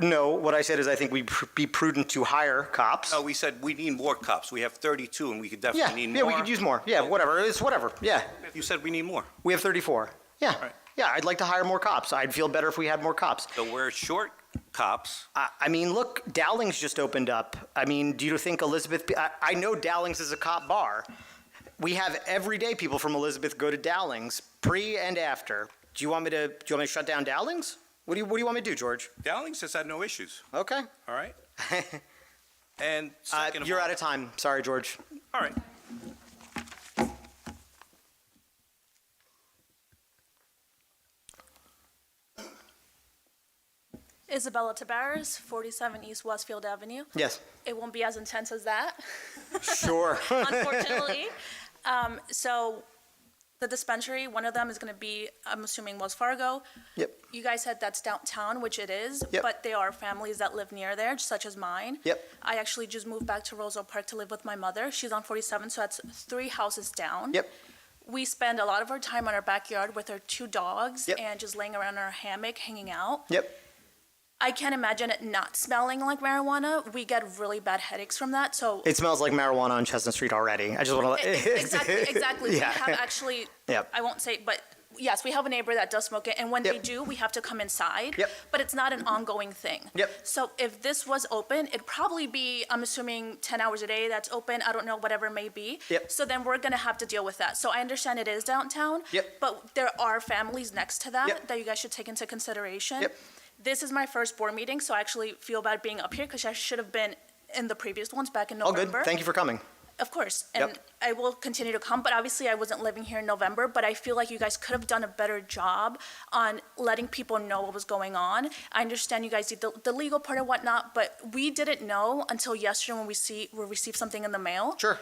No, what I said is I think we'd be prudent to hire cops. No, we said we need more cops. We have 32 and we could definitely need more. Yeah, we could use more. Yeah, whatever. It's whatever. Yeah. You said we need more. We have 34. Yeah. Right. Yeah, I'd like to hire more cops. I'd feel better if we had more cops. So we're short cops. I mean, look, Dowlings just opened up. I mean, do you think Elizabeth, I know Dowlings is a cop bar. We have everyday people from Elizabeth go to Dowlings, pre and after. Do you want me to shut down Dowlings? What do you want me to do, George? Dowlings has had no issues. Okay. All right. And you're out of time. Sorry, George. All right. Isabella Tabares, 47 East Westfield Avenue. Yes. It won't be as intense as that. Sure. Unfortunately. So the dispensary, one of them is going to be, I'm assuming, Wells Fargo. Yep. You guys said that's downtown, which it is. Yep. But there are families that live near there, such as mine. Yep. I actually just moved back to Roselle Park to live with my mother. She's on 47, so that's 3 houses down. Yep. We spend a lot of our time on our backyard with our 2 dogs Yep. and just laying around in our hammock, hanging out. Yep. I can't imagine it not smelling like marijuana. We get really bad headaches from that. So It smells like marijuana on Chestnut Street already. I just want to. exactly. Yeah. We have actually. Yep. I won't say, but yes, we have a neighbor that does smoke it, and when they do, we have to come inside. Yep. But it's not an ongoing thing. Yep. So if this was open, it'd probably be, I'm assuming, 10 hours a day that's open. I don't know, whatever it may be. Yep. So then we're gonna have to deal with that. So I understand it is downtown. Yep. But there are families next to that Yep. that you guys should take into consideration. Yep. This is my first board meeting, so I actually feel bad being up here because I should have been in the previous ones back in All November. good. Thank you for coming. Of course, and Yep. I will continue to come, but obviously I wasn't living here in November, but I feel like you guys could have done a better job on letting people know what was going on. I understand you guys did the legal part and whatnot, but we didn't know until yesterday when we received something in the mail. Sure.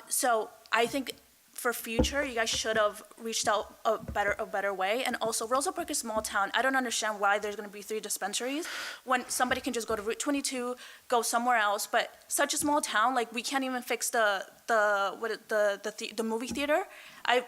So I think for future, you guys should have reached out a better way. And also, Roselle Park is a small town. I don't understand why there's going to be 3 dispensaries when somebody can just go to Route 22, go somewhere else. But such a small town, like we can't even fix the movie theater. I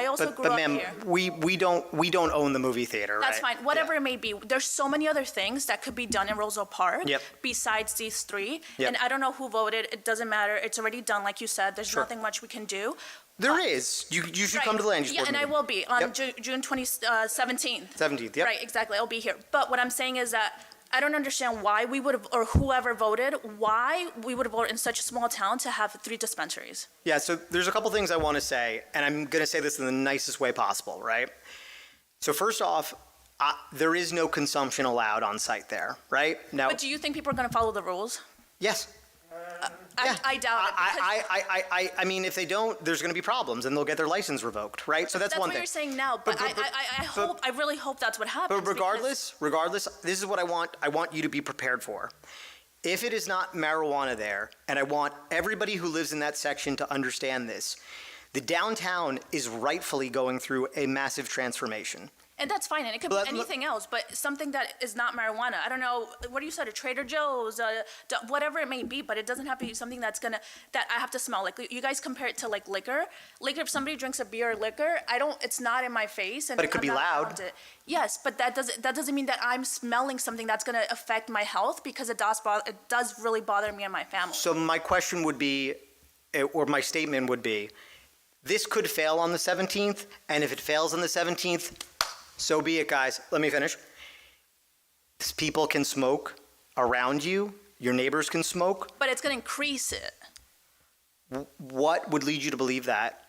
also grew up ma'am, here. we don't own the movie theater, right? That's fine. Whatever it may be, there's so many other things that could be done in Roselle Park. Yep. Besides these 3. Yep. And I don't know who voted. It doesn't matter. It's already done, like you said. There's Sure. nothing much we can do. There is. You should come to the land use Yeah, board and I meeting. will be on Yep. June 17th. 17th, yep. Right, exactly. I'll be here. But what I'm saying is that I don't understand why we would have, or whoever voted, why we would have voted in such a small town to have 3 dispensaries. Yeah, so there's a couple things I want to say, and I'm going to say this in the nicest way possible, right? So first off, there is no consumption allowed on site there, right? Now, But do you think people are going to follow the rules? yes. I doubt it. because I mean, if they don't, there's going to be problems, and they'll get their license revoked, right? So that's one what thing. you're saying now, but I really hope that's what happens. But regardless, this is what I want. I want you to be prepared for. If it is not marijuana there, and I want everybody who lives in that section to understand this, the downtown is rightfully going through a massive transformation. And that's fine, and it could be anything else, but something that is not marijuana. I don't know, what you said, a Trader Joe's, whatever it may be, but it doesn't have to be something that I have to smell. Like, you guys compare it to like liquor. Liquor, if somebody drinks a beer or liquor, it's not in my face. And But it could I'm be not loud. allowed to- Yes, but that doesn't mean that I'm smelling something that's gonna affect my health, because it does really bother me and my family. So my question would be, or my statement would be, this could fail on the 17th, and if it fails on the 17th, so be it, guys. Let me finish. People can smoke around you. Your neighbors can smoke. But it's gonna increase it. What would lead you to believe that?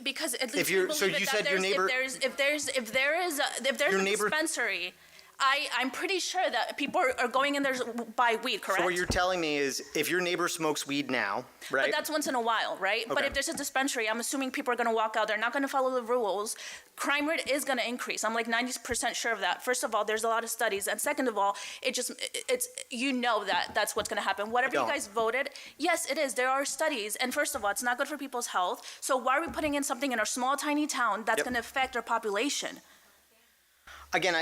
Because at least If you're- we so believe you it, said that your neighbor- if there's Your a neighbor- dispensary, I'm pretty sure that people are going in there to buy weed, correct? So what you're telling me is, if your neighbor smokes weed now, right? But that's once in a while, right? But Okay. if there's a dispensary, I'm assuming people are gonna walk out. They're not gonna follow the rules. Crime rate is gonna increase. I'm like 90% sure of that. First of all, there's a lot of studies, and second of all, it's that's what's gonna happen. Whatever you don't. guys voted, yes, it is. There are studies, and first of all, it's not good for people's health. So why are we putting in something in our small, tiny town that's Yep. gonna affect our population? Again,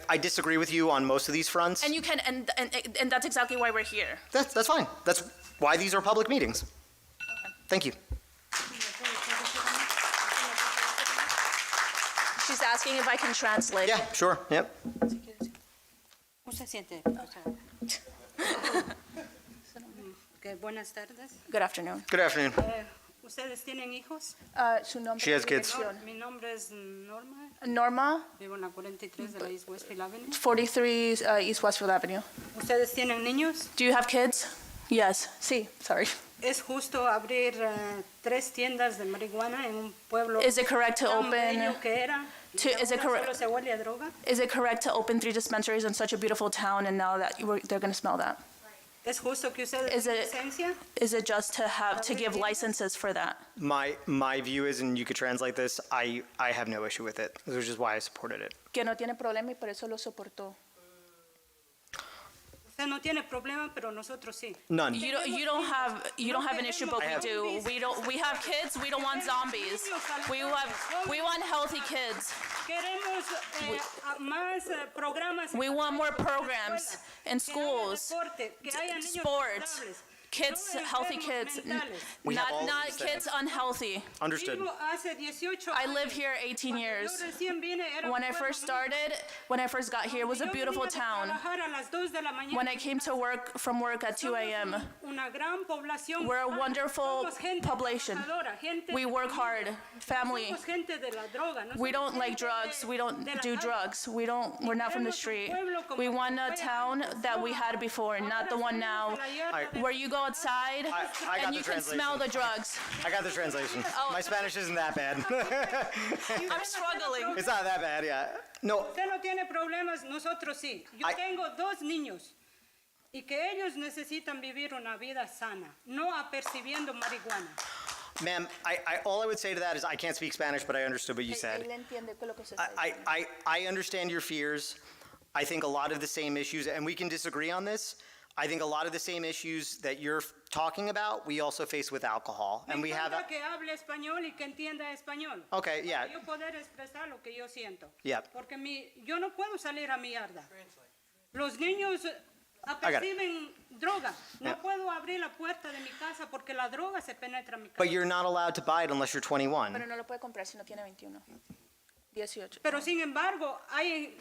I disagree with you on most of these fronts. And you can, and that's exactly why we're here. That's fine. That's why these are public meetings. Thank you. She's asking if I can translate. Yeah, sure. Yep. ¿Cómo se siente? Buenas tardes. Good afternoon. Good afternoon. ¿Ustedes tienen hijos? Su nombre. She has kids. Mi nombre es Norma. Norma, Vivo en la 43 de la East Westfield Avenue. 43 East Westfield Avenue. ¿Ustedes tienen niños? Do you have kids? Yes. Sí, sorry. ¿Es justo abrir 3 tiendas de marihuana en un pueblo Is it correct to tan open bello que era? is it correct? Solo se huele a droga? Is it correct to open 3 dispensaries in such a beautiful town, and now that they're going to smell that? ¿Es justo que ustedes Is den it- licencia? Is it just to give licenses for that? My view is, and you could translate this, I have no issue with it, which is why I supported it. Que no tiene problema y por eso lo soportó. Usted no tiene problema, pero nosotros sí. None. You don't have an issue, but we do. We have kids. We don't want zombies. We want healthy kids. Queremos más programas. We want more programs in schools, sports, kids, healthy kids, We have all not these kids things. unhealthy. Understood. I live here 18 years. When I first got here, it was a beautiful town. When I came to work from work at 2 a.m., we're a wonderful population. We work hard, family. We don't like drugs. We don't do drugs. We're not from the street. We want a town that we had before, not the one now, where you go outside I got and the you can translation. smell the drugs. I got the translation. Oh. My Spanish isn't that bad. I'm struggling. It's not that bad, yeah. No, Usted no tiene problemas, nosotros sí. Yo tengo 2 niños. y que ellos necesitan vivir una vida sana, no apercibiendo marihuana. Ma'am, all I would say to that is I can't speak Spanish, but I understood what you said. I understand your fears. I think a lot of the same issues, and we can disagree on this. I think a lot of the same issues that you're talking about, we also face with alcohol. And we have. Me encanta que hable español y que entienda español. Okay, yeah. Para yo poder expresar lo que yo siento. Yeah. Porque yo no puedo salir a mi yarda. Los niños aperciben droga. No Yeah. puedo abrir la puerta de mi casa porque la droga se penetra en mi casa. But you're not allowed to buy it unless you're 21. Pero no lo puede comprar si no tiene 21. 18. Pero sin embargo, hay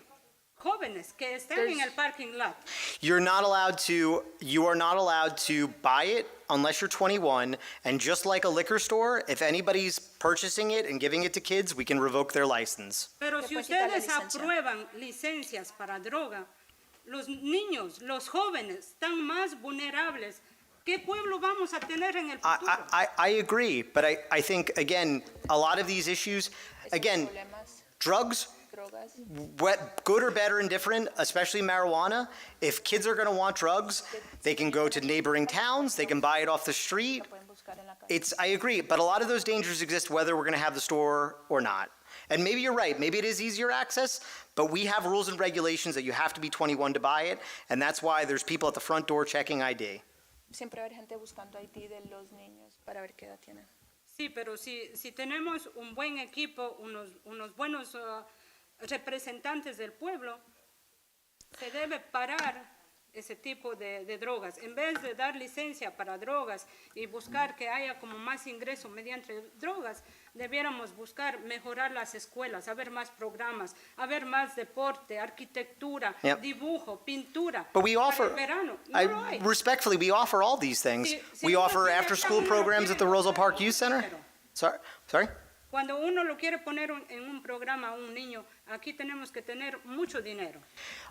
jóvenes que están en el parking lot. You are not allowed to buy it unless you're 21, and just like a liquor store, if anybody's purchasing it and giving it to kids, we can revoke their license. Pero si ustedes aprueban licencias para droga, los niños, los jóvenes están más vulnerables. ¿Qué pueblo vamos a tener en el futuro? I agree, but I think, again, a lot of these issues, again, drugs, good or bad or indifferent, especially marijuana, if kids are going to want drugs, they can go to neighboring towns, they can buy it off the street. I agree, but a lot of those dangers exist whether we're going to have the store or not. And maybe you're right, maybe it is easier access, but we have rules and regulations that you have to be 21 to buy it, and that's why there's people at the front door checking ID. Siempre va a haber gente buscando ID de los niños para ver qué edad tienen. Sí, pero si tenemos un buen equipo, unos buenos representantes del pueblo, se debe parar ese tipo de drogas. En vez de dar licencia para drogas y buscar que haya como más ingreso mediante drogas, debiéramos buscar mejorar las escuelas, haber más programas, haber más deporte, arquitectura, dibujo, pintura. But we offer, para el verano. No lo hay. respectfully, we offer all these things. We offer after-school programs at the Roselle Park Youth Center. Sorry? Cuando uno lo quiere poner en un programa a un niño, aquí tenemos que tener mucho dinero.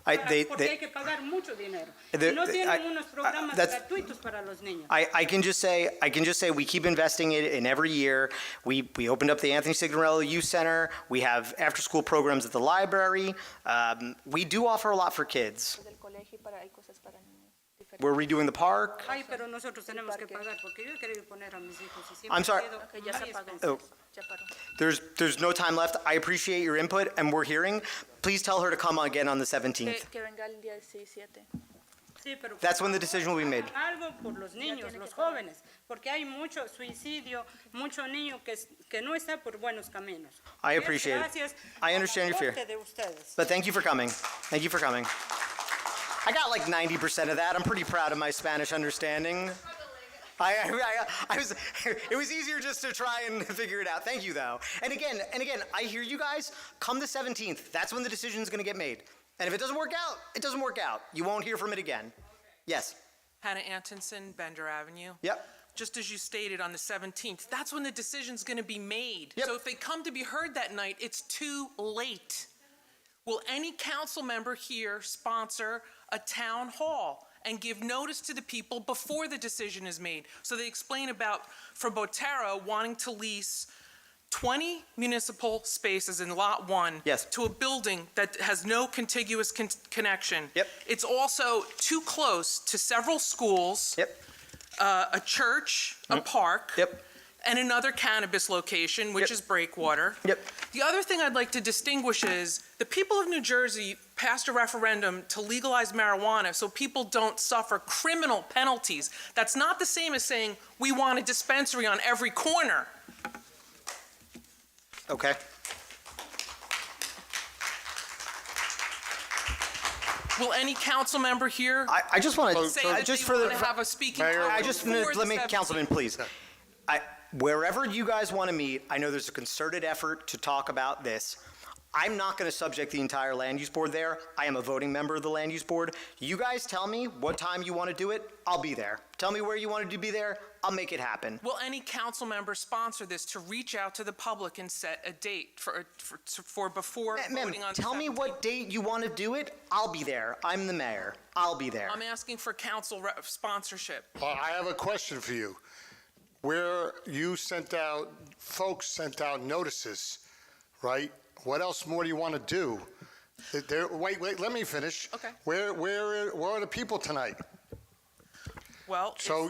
Porque hay que pagar mucho dinero. No tienen unos programas gratuitos para los niños. I can just say we keep investing in every year. We opened up the Anthony Signorello Youth Center. We have after-school programs at the library. We do offer a lot for kids. We're redoing the park. Ay, pero nosotros tenemos que pagar porque yo he querido poner a mis hijos y siempre I'm sorry. ha sido muy expensive. There's no time left. I appreciate your input, and we're hearing. Please tell her to come again on the 17th. Que venga el día 17. Sí, pero That's when the decision will be made. algo por los niños, los jóvenes, porque hay mucho suicidio, mucho niño que no está por buenos caminos. I appreciate it. Gracias I understand your fear. al aporte de ustedes. But thank you for coming. Thank you for coming. I got like 90% of that. I'm pretty proud of my Spanish understanding. It was easier just to try and figure it out. Thank you, though. And again, I hear you guys. Come the 17th. That's when the decision's going to get made. And if it doesn't work out, it doesn't work out. You won't hear from it again. Yes. Hannah Antonson, Bender Avenue. Yep. Just as you stated on the 17th, that's when the decision's going to be made. Yep. So if they come to be heard that night, it's too late. Will any council member here sponsor a town hall and give notice to the people before the decision is made? So they explain about, for Botero, wanting to lease 20 municipal spaces in Lot 1 to a building that has no contiguous connection. Yep. It's also too close to several schools, a church, a park, and another cannabis location, which is Breakwater. The other thing I'd like to distinguish is the people of New Jersey passed a referendum to legalize marijuana so people don't suffer criminal penalties. That's not the same as saying we want a dispensary on every corner. Okay. Will any council member here I just want to say that just they for the want to have a speaking Mayor, time I just before let me, the 17th? Councilman, please. Wherever you guys want to meet, I know there's a concerted effort to talk about this. I'm not going to subject the entire land use board there. I am a voting member of the land use board. You guys tell me what time you want to do it, I'll be there. Tell me where you want to be there, I'll make it happen. Will any council member sponsor this to reach out to the public and set a date for before voting on the Tell me 17th? what date you want to do it, I'll be there. I'm the mayor. I'll be there. I'm asking for council sponsorship. I have a question for you. Where you folks sent out notices, right? What else more do you want to do? Wait, let me finish. Okay. Where are the people tonight? Well, So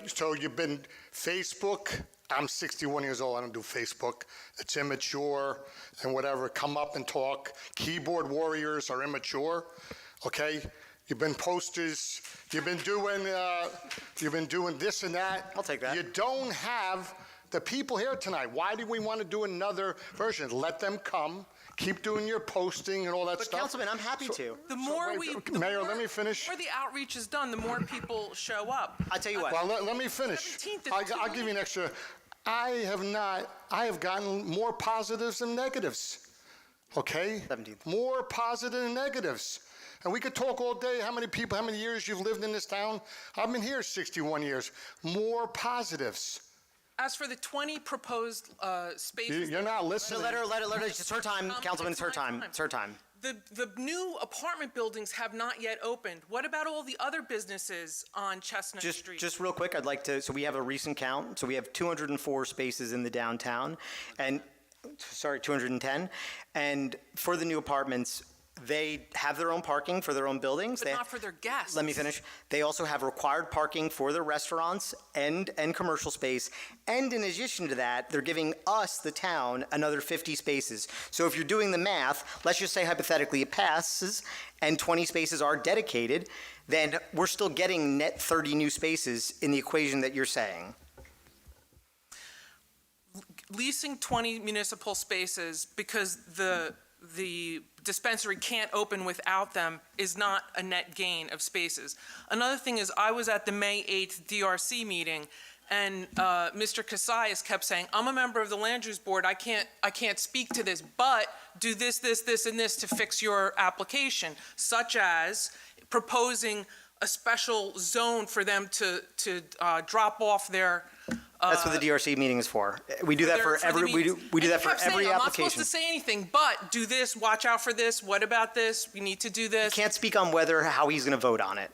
so you've been Facebook, I'm 61 years old, I don't do Facebook. It's immature and whatever, come up and talk. Keyboard warriors are immature, okay? You've been posters, you've been doing this and that. I'll take that. You don't have the people here tonight. Why do we want to do another version? Let them come, keep doing your posting and all that But stuff. Councilman, I'm happy to. the more Mayor, let me finish. the more the outreach is done, the more people show up. I tell you what. Well, let me finish. 17th is I'll give you an extra. I have gotten more positives than negatives. Okay? 17th. More positive than negatives. And we could talk all day how many years you've lived in this town. I've been here 61 years. More positives. As for the 20 proposed spaces. You're not listening. Let her, it's her time, Councilman, it's her time. It's her time. The new apartment buildings have not yet opened. What about all the other businesses on Chestnut Street? Just real quick, I'd like to, so we have a recent count. So we have 204 spaces in the downtown, and, 210. And for the new apartments, they have their own parking for their own buildings. But not for their guests. Let me finish. They also have required parking for their restaurants and commercial space. And in addition to that, they're giving us, the town, another 50 spaces. So if you're doing the math, let's just say hypothetically it passes and 20 spaces are dedicated, then we're still getting net 30 new spaces in the equation that you're saying. Leasing 20 municipal spaces because the dispensary can't open without them is not a net gain of spaces. Another thing is, I was at the May 8th DRC meeting, and Mr. Casillas kept saying, I'm a member of the Land Use Board, I can't speak to this, but do this, and this to fix your application, such as proposing a special zone for them to drop off their That's what the DRC meeting is for. We do that for every, we do that for every I'm not application. supposed to say anything, but do this, watch out for this, what about this, we need to do this. Can't speak on how he's going to vote on it.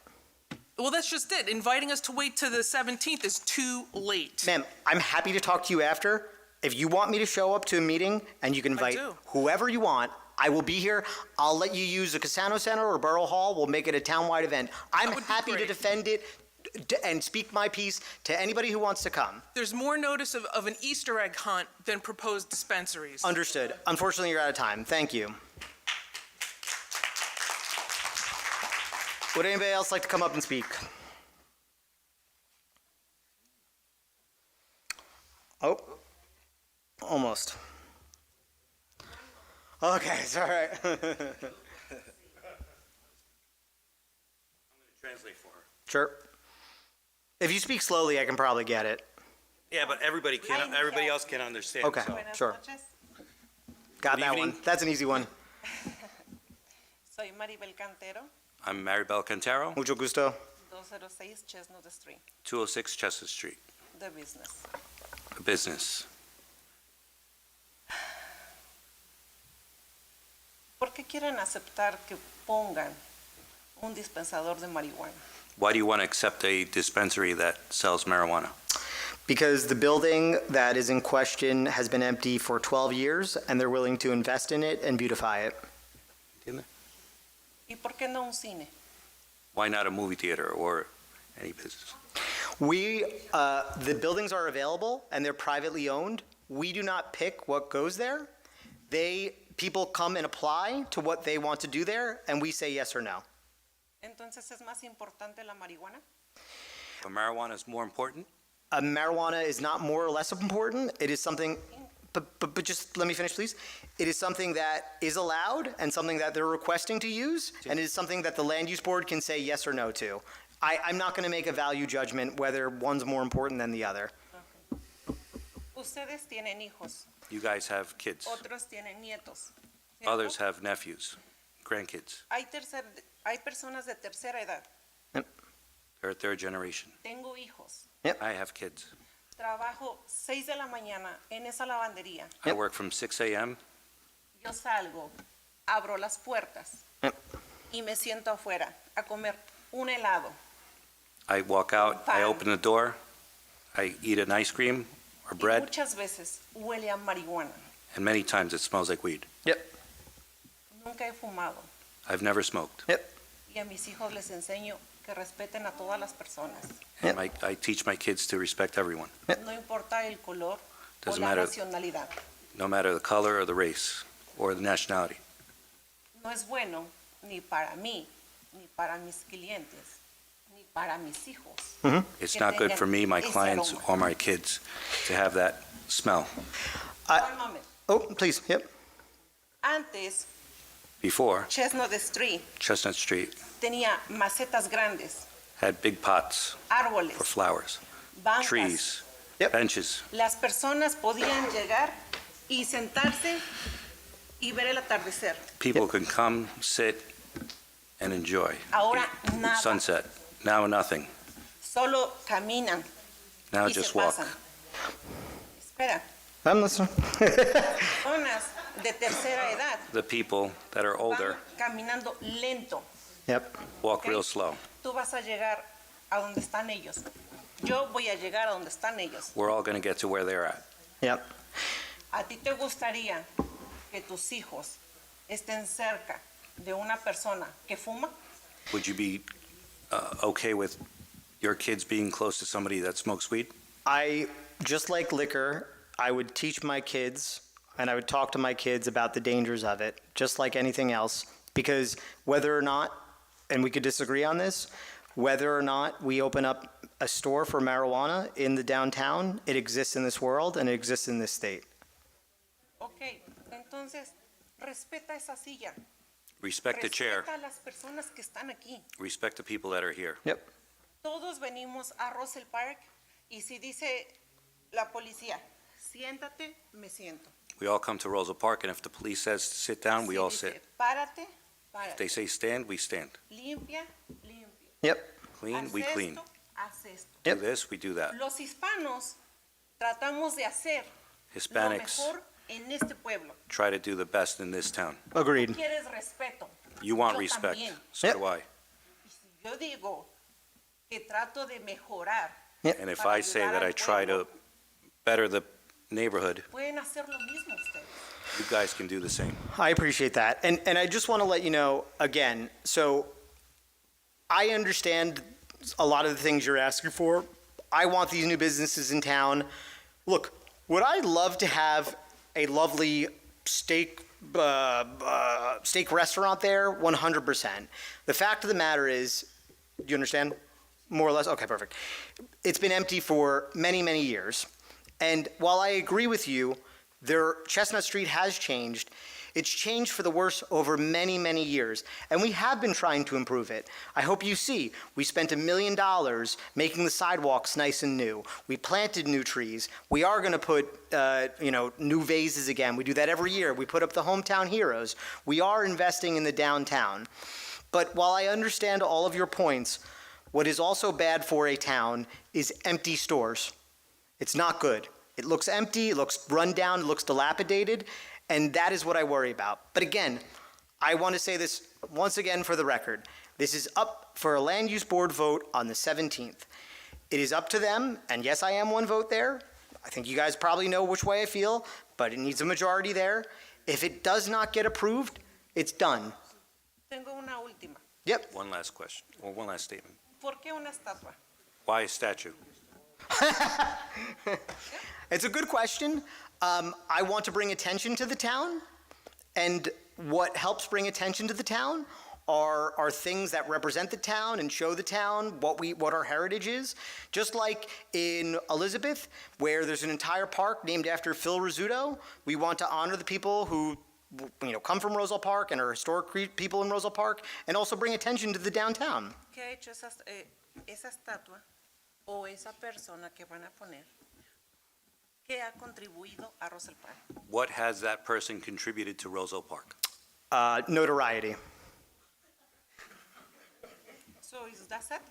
Well, that's just it. Inviting us to wait to the 17th is too late. Ma'am, I'm happy to talk to you after. If you want me to show up to a meeting and you can invite do. whoever you want, I will be here. I'll let you use the Casano Center or Borough Hall. We'll make it a townwide event. I'm happy to defend it and speak my piece to anybody who wants to come. There's more notice of an Easter egg hunt than proposed dispensaries. Understood. Unfortunately, you're out of time. Thank you. Would anybody else like to come up and speak? Oh, almost. Okay, it's all right. Translate for her. Sure. If you speak slowly, I can probably get it. Yeah, but everybody else can understand. Okay, so. sure. Got Good that evening. one. That's an easy one. Soy Maribel Cantero, I'm Maribel Cantero, Mucho gusto. 206 Chestnut Street, 206 Chestnut Street, the business. a business. ¿Por qué quieren aceptar que pongan un dispensador de marihuana? Why do you want to accept a dispensary that sells marijuana? Because the building that is in question has been empty for 12 years, and they're willing to invest in it and beautify it. ¿Y por qué no un cine? Why not a movie theater or any business? The buildings are available, and they're privately owned. We do not pick what goes there. People come and apply to what they want to do there, and we say yes or no. Entonces es más importante la marihuana. But marijuana is more important? Marijuana is not more or less important. It is something, but just let me finish, please. It is something that is allowed and something that they're requesting to use, and it is something that the Land Use Board can say yes or no to. I'm not going to make a value judgment whether one's more important than the other. Ustedes tienen hijos, You guys have kids. otros tienen nietos. ¿cierto? Others have nephews, grandkids. Hay personas de tercera edad. They're third generation. Tengo hijos. I have kids. Trabajo 6 de la mañana en esa lavandería. I work from 6 a.m. Yo salgo, abro las puertas y me siento afuera a comer un helado. I walk out, I open the door, I eat an ice cream or Y bread, muchas veces huele a marihuana. and many times it smells like weed. Nunca he fumado. I've never smoked. y a mis hijos les enseño que respeten a todas las personas. And I teach my kids to respect everyone, No importa el color o Doesn't la matter. nacionalidad. no matter the color or the race or the nationality. No es bueno ni para mí, ni para mis clientes, ni para mis hijos. It's que not good tengan for me, my ese clients, aroma. or my kids to have that smell. One moment. Oh, please, yep. Antes, Before, Chestnut Street Chestnut Street tenía macetas grandes, had big pots árboles, for flowers, bancas. trees, benches. Las personas podían llegar y sentarse y ver el atardecer. People can come, sit, and enjoy Ahora nada, sunset. Now nothing. solo caminan Now y just se walk. pasan. Espera, I'm listening. personas de tercera edad The people that are older van caminando lento. Yep. walk real slow. Tú vas a llegar a donde están ellos. Yo voy a llegar a donde están ellos. We're all going to get to where they're at. Yep. ¿A ti te gustaría que tus hijos estén cerca de una persona que fuma? Would you be okay with your kids being close to somebody that smokes weed? Just like liquor, I would teach my kids and I would talk to my kids about the dangers of it, just like anything else. Because whether or not, and we could disagree on this, whether or not we open up a store for marijuana in the downtown, it exists in this world and it exists in this state. Ok, entonces respeta esa silla. Respect the chair. Respeta a las personas que están aquí. Respect the people that are here. Yep. Todos venimos a Roselle Park y si dice la policía, siéntate, me siento. We all come to Roselle Park, and if the police says sit down, we Si all dice, sit. párate, If párate. they say stand, we stand. Limpia, limpia. Yep. Clean, we Haz clean. esto, haz esto. Do this, we do that. Los hispanos tratamos de hacer lo Hispanics mejor en este pueblo. try to do the best in this town. Agreed. Quieres respeto. You want Yo respect, también. so do I. Yo digo que trato de mejorar. And if I say that I try to better the neighborhood, Pueden hacer lo mismo ustedes. you guys can do the same. I appreciate that. And I just want to let you know, again, so I understand a lot of the things you're asking for. I want these new businesses in town. Look, would I love to have a lovely steak restaurant there? 100%. The fact of the matter is, do you understand? More or less? Okay, perfect. It's been empty for many, many years. And while I agree with you, Chestnut Street has changed. It's changed for the worse over many, many years, and we have been trying to improve it. I hope you see, we spent $1 million making the sidewalks nice and new. We planted new trees. We are going to put, new vases again. We do that every year. We put up the hometown heroes. We are investing in the downtown. But while I understand all of your points, what is also bad for a town is empty stores. It's not good. It looks empty, it looks run down, it looks dilapidated, and that is what I worry about. But again, I want to say this once again for the record. This is up for a land use board vote on the 17th. It is up to them, and yes, I am one vote there. I think you guys probably know which way I feel, but it needs a majority there. If it does not get approved, it's done. Tengo una última. Yep. One last question, or one last statement. ¿Por qué una estatua? Why a statue? It's a good question. I want to bring attention to the town, and what helps bring attention to the town are things that represent the town and show the town what our heritage is. Just like in Elizabeth, where there's an entire park named after Phil Rizzuto, we want to honor the people who come from Roselle Park and are historic people in Roselle Park, and also bring attention to the downtown. ¿Qué ha hecho esa estatua o esa persona que van a poner? ¿Qué ha contribuido a Roselle Park? What has that person contributed to Roselle Park? Notoriety. So is that it?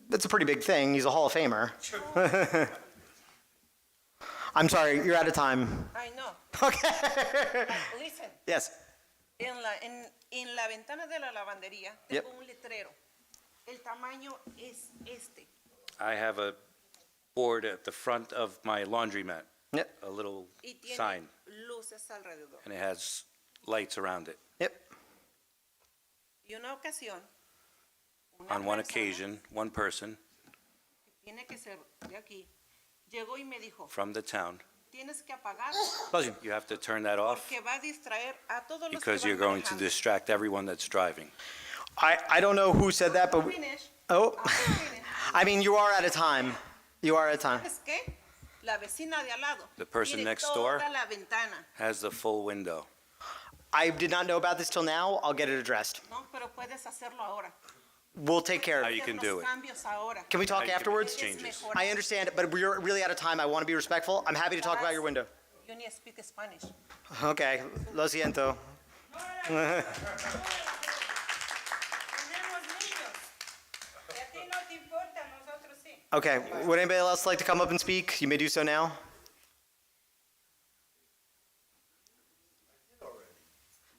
That's a pretty big thing. He's a Hall of Famer. I'm sorry, you're out of time. I know. Okay. Listen. Yes. En la ventana de la lavandería tengo un letrero. El tamaño es este. I have a board at the front of my laundromat, a little Y tiene sign, luces alrededor. and it has lights around it. Yep. Y una ocasión, On one occasion, one person tiene que ser de aquí, llegó y me dijo, from the town, tienes que apagar you have to turn that off porque va a distraer a todos los que because you're van going to manejando. distract everyone that's driving. I don't know who said that, but, Finish. oh, I mean, you are out of time. You are out of time. ¿Sabes qué? La vecina de al lado The person tiene next door toda la ventana. has the full window. I did not know about this till now. I'll get it addressed. No, pero puedes hacerlo ahora. We'll take care of How it. you can Hacer do los it. cambios ahora. Can we talk How you can afterwards? make changes. I understand, but we're really out of time. I want to be respectful. I'm happy to talk about your window. Yo ni speak Spanish. Okay, lo siento. Tenemos niños. Y a ti no te importa, a nosotros sí. Okay, would anybody else like to come up and speak? You may do so now.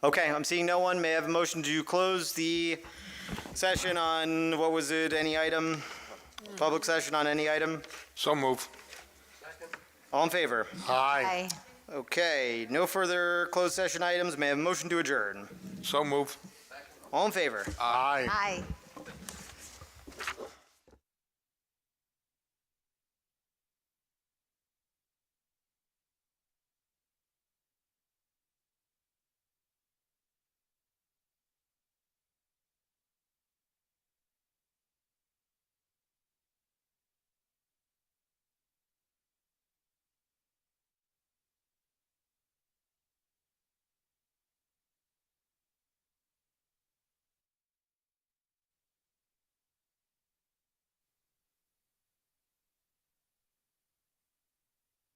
Okay, I'm seeing no one. May I have a motion to close the session on, what was it, any item? Public session on any item? So move. All in favor? Aye. Okay, no further closed session items. May I have a motion to adjourn? So move. All in favor? Aye. Aye.